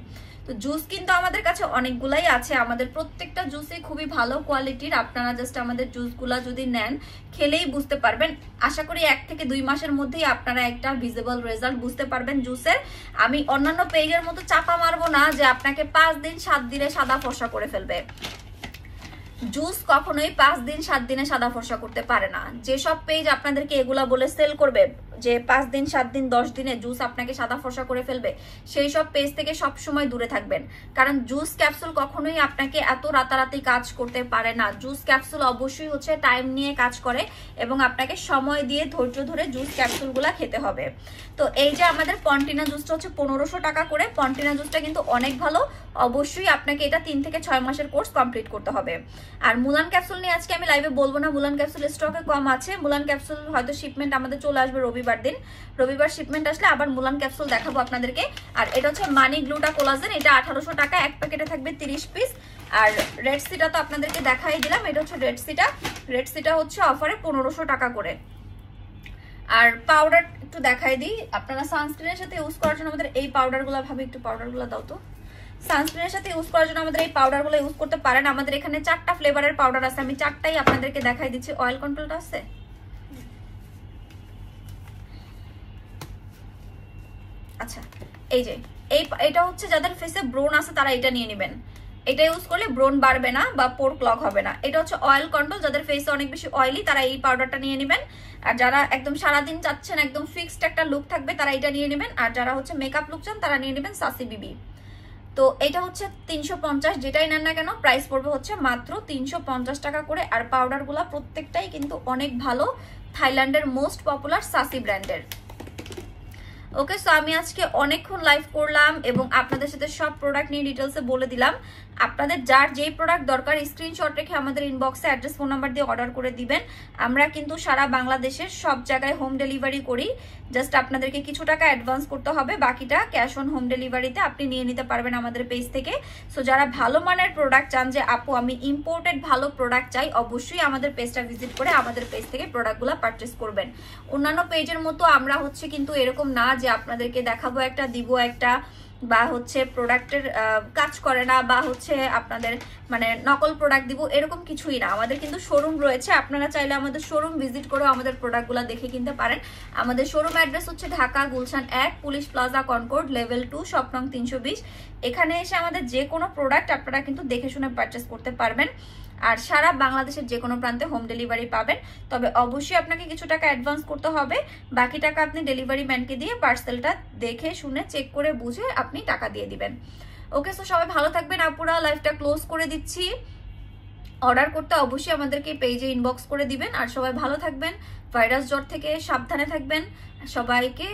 তো জুস কিন্তু আমাদের কাছে অনেকগুলাই আছে, আমাদের প্রত্যেকটা জুসই খুবই ভালো কোয়ালিটির। আপনারা জাস্ট আমাদের জুসগুলা যদি নেন খেলেই বুঝতে পারবেন। আশা করি 1 থেকে 2 মাসের মধ্যেই আপনারা একটা ভিজিবল রেজাল্ট বুঝতে পারবেন জুসের। আমি অন্যান্য পেজের মতো চাপা মারবো না যে আপনাকে 5 দিন 7 দিনে সাদা ফর্সা করে ফেলবে। জুস কখনোই 5 দিন 7 দিনে সাদা ফর্সা করতে পারে না। যেসব পেজ আপনাদেরকে এগুলা বলে সেল করবে যে 5 দিন 7 দিন 10 দিনে জুস আপনাকে সাদা ফর্সা করে ফেলবে, সেই সব পেজ থেকে সব সময় দূরে থাকবেন। কারণ জুস ক্যাপসুল কখনোই আপনাকে এত রাতারাতি কাজ করতে পারে না। জুস ক্যাপসুল অবশ্যই হচ্ছে টাইম নিয়ে কাজ করে এবং আপনাকে সময় দিয়ে ধৈর্য ধরে জুস ক্যাপসুলগুলা খেতে হবে। তো এই যে আমাদের পন্টিনা জুসটা হচ্ছে 1500 টাকা করে। পন্টিনা জুসটা কিন্তু অনেক ভালো, অবশ্যই আপনাকে এটা 3 থেকে 6 মাসের কোর্স কমপ্লিট করতে হবে। আর মুলান ক্যাপসুল নিয়ে আজকে আমি লাইভে বলবো না, মুলান ক্যাপসুল স্টকে কম আছে। মুলান ক্যাপসুল হয়তো শিপমেন্ট আমাদের চলে আসবে রবিবার দিন, রবিবার শিপমেন্ট আসলে আবার মুলান ক্যাপসুল দেখাবো আপনাদেরকে। আর এটা হচ্ছে মানি গ্লুটা কোলাজেন, এটা 1800 টাকা, এক প্যাকেটে থাকবে 30 পিস। আর রেড সিটা তো আপনাদেরকে দেখাই দিলাম, এটা হচ্ছে রেড সিটা। রেড সিটা হচ্ছে অফারে 1500 টাকা করে। আর পাউডার একটু দেখাই দিই, আপনারা সানস্ক্রিনের সাথে ইউজ করার জন্য আমাদের এই পাউডারগুলো, ভাবে একটু পাউডারগুলো দাও তো। সানস্ক্রিনের সাথে ইউজ করার জন্য আমাদের এই পাউডারগুলো ইউজ করতে পারেন। আমাদের এখানে 4টা ফ্লেভারের পাউডার আছে, আমি 4টাই আপনাদেরকে দেখাই দিচ্ছি। অয়েল কন্ট্রোলটা আছে, আচ্ছা এই যে এটা হচ্ছে যাদের ফেসে ব্রোন আছে তারা এটা নিয়ে নেবেন। এটা ইউজ করলে ব্রোন বাড়বে না বা পোর ক্লগ হবে না। এটা হচ্ছে অয়েল কন্ট্রোল, যাদের ফেসে অনেক বেশি অয়েলি তারা এই পাউডারটা নিয়ে নেবেন। আর যারা একদম সারাদিন চাচ্ছেন একদম ফিক্সড একটা লুক থাকবে তারা এটা নিয়ে নেবেন। আর যারা হচ্ছে মেকআপ লুক চান তারা নিয়ে নেবেন সাসি বিবি। তো তো এটা হচ্ছে 350, যেটাই নেন না কেন প্রাইস পড়বে হচ্ছে মাত্র 350 টাকা করে। আর পাউডারগুলো প্রত্যেকটাই কিন্তু অনেক ভালো, থাইল্যান্ডের মোস্ট পপুলার সাসি ব্র্যান্ডের। ওকে, সো আমি আজকে অনেকক্ষণ লাইভ করলাম এবং আপনাদের সাথে সব প্রোডাক্ট নিয়ে ডিটেলসে বলে দিলাম। আপনাদের যার যেই প্রোডাক্ট দরকার স্ক্রিনশট রেখে আমাদের ইনবক্সে অ্যাড্রেস ফোন নাম্বার দিয়ে অর্ডার করে দিবেন। আমরা কিন্তু সারা বাংলাদেশের সব জায়গায় হোম ডেলিভারি করি। জাস্ট আপনাদেরকে কিছু টাকা অ্যাডভান্স করতে হবে, বাকিটা ক্যাশ অন হোম ডেলিভারিতে আপনি নিয়ে নিতে পারবেন আমাদের পেজ থেকে। সো যারা ভালো মানের প্রোডাক্ট চান যে আপু আমি ইম্পোর্টেড ভালো প্রোডাক্ট চাই, অবশ্যই আমাদের পেজটা ভিজিট করে আমাদের পেজ থেকে প্রোডাক্টগুলো পারচেস করবেন। অন্যান্য পেজের মতো আমরা হচ্ছে কিন্তু এরকম না যে আপনাদেরকে দেখাবো একটা দিব একটা, বা হচ্ছে প্রোডাক্টের কাজ করে না, বা হচ্ছে আপনাদের মানে নকল প্রোডাক্ট দিব, এরকম কিছুই না। আমাদের কিন্তু শোরুম রয়েছে, আপনারা চাইলে আমাদের শোরুম ভিজিট করে আমাদের প্রোডাক্টগুলো দেখে কিনতে পারেন। আমাদের শোরুম অ্যাড্রেস হচ্ছে Dhaka Gulshan 1, police plaza Concord, level 2, shop নং 320। এখানে এসে আমাদের যে কোনো প্রোডাক্ট আপনারা কিন্তু দেখে শুনে পারচেস করতে পারবেন। আর সারা বাংলাদেশের যে কোনো প্রান্তে হোম ডেলিভারি পাবেন, তবে অবশ্যই আপনাকে কিছু টাকা অ্যাডভান্স করতে হবে, বাকি টাকা আপনি ডেলিভারি ম্যানকে দিয়ে পার্সেলটা দেখে শুনে চেক করে বুঝে আপনি টাকা দিয়ে দিবেন। ওকে, সো সবাই ভালো থাকবেন। আপুরা লাইভটা ক্লোজ করে দিচ্ছি। অর্ডার করতে অবশ্যই আমাদেরকে পেজে ইনবক্স করে দিবেন। আর সবাই ভালো থাকবেন, ভাইরাস জ্বর থেকে সাবধানে থাকবেন। সবাইকে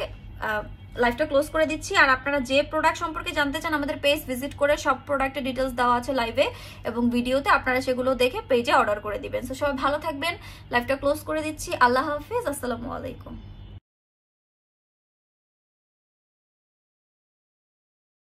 লাইভটা ক্লোজ করে দিচ্ছি। আর আপনারা যে প্রোডাক্ট সম্পর্কে জানতে চান আমাদের পেজ ভিজিট করে সব প্রোডাক্টের ডিটেলস দেওয়া আছে লাইভে এবং ভিডিওতে, আপনারা সেগুলো দেখে পেজে অর্ডার করে দিবেন। সো সবাই ভালো থাকবেন, লাইভটা ক্লোজ করে দিচ্ছি। আল্লাহ হাফিজ, আসসালামু আলাইকুম।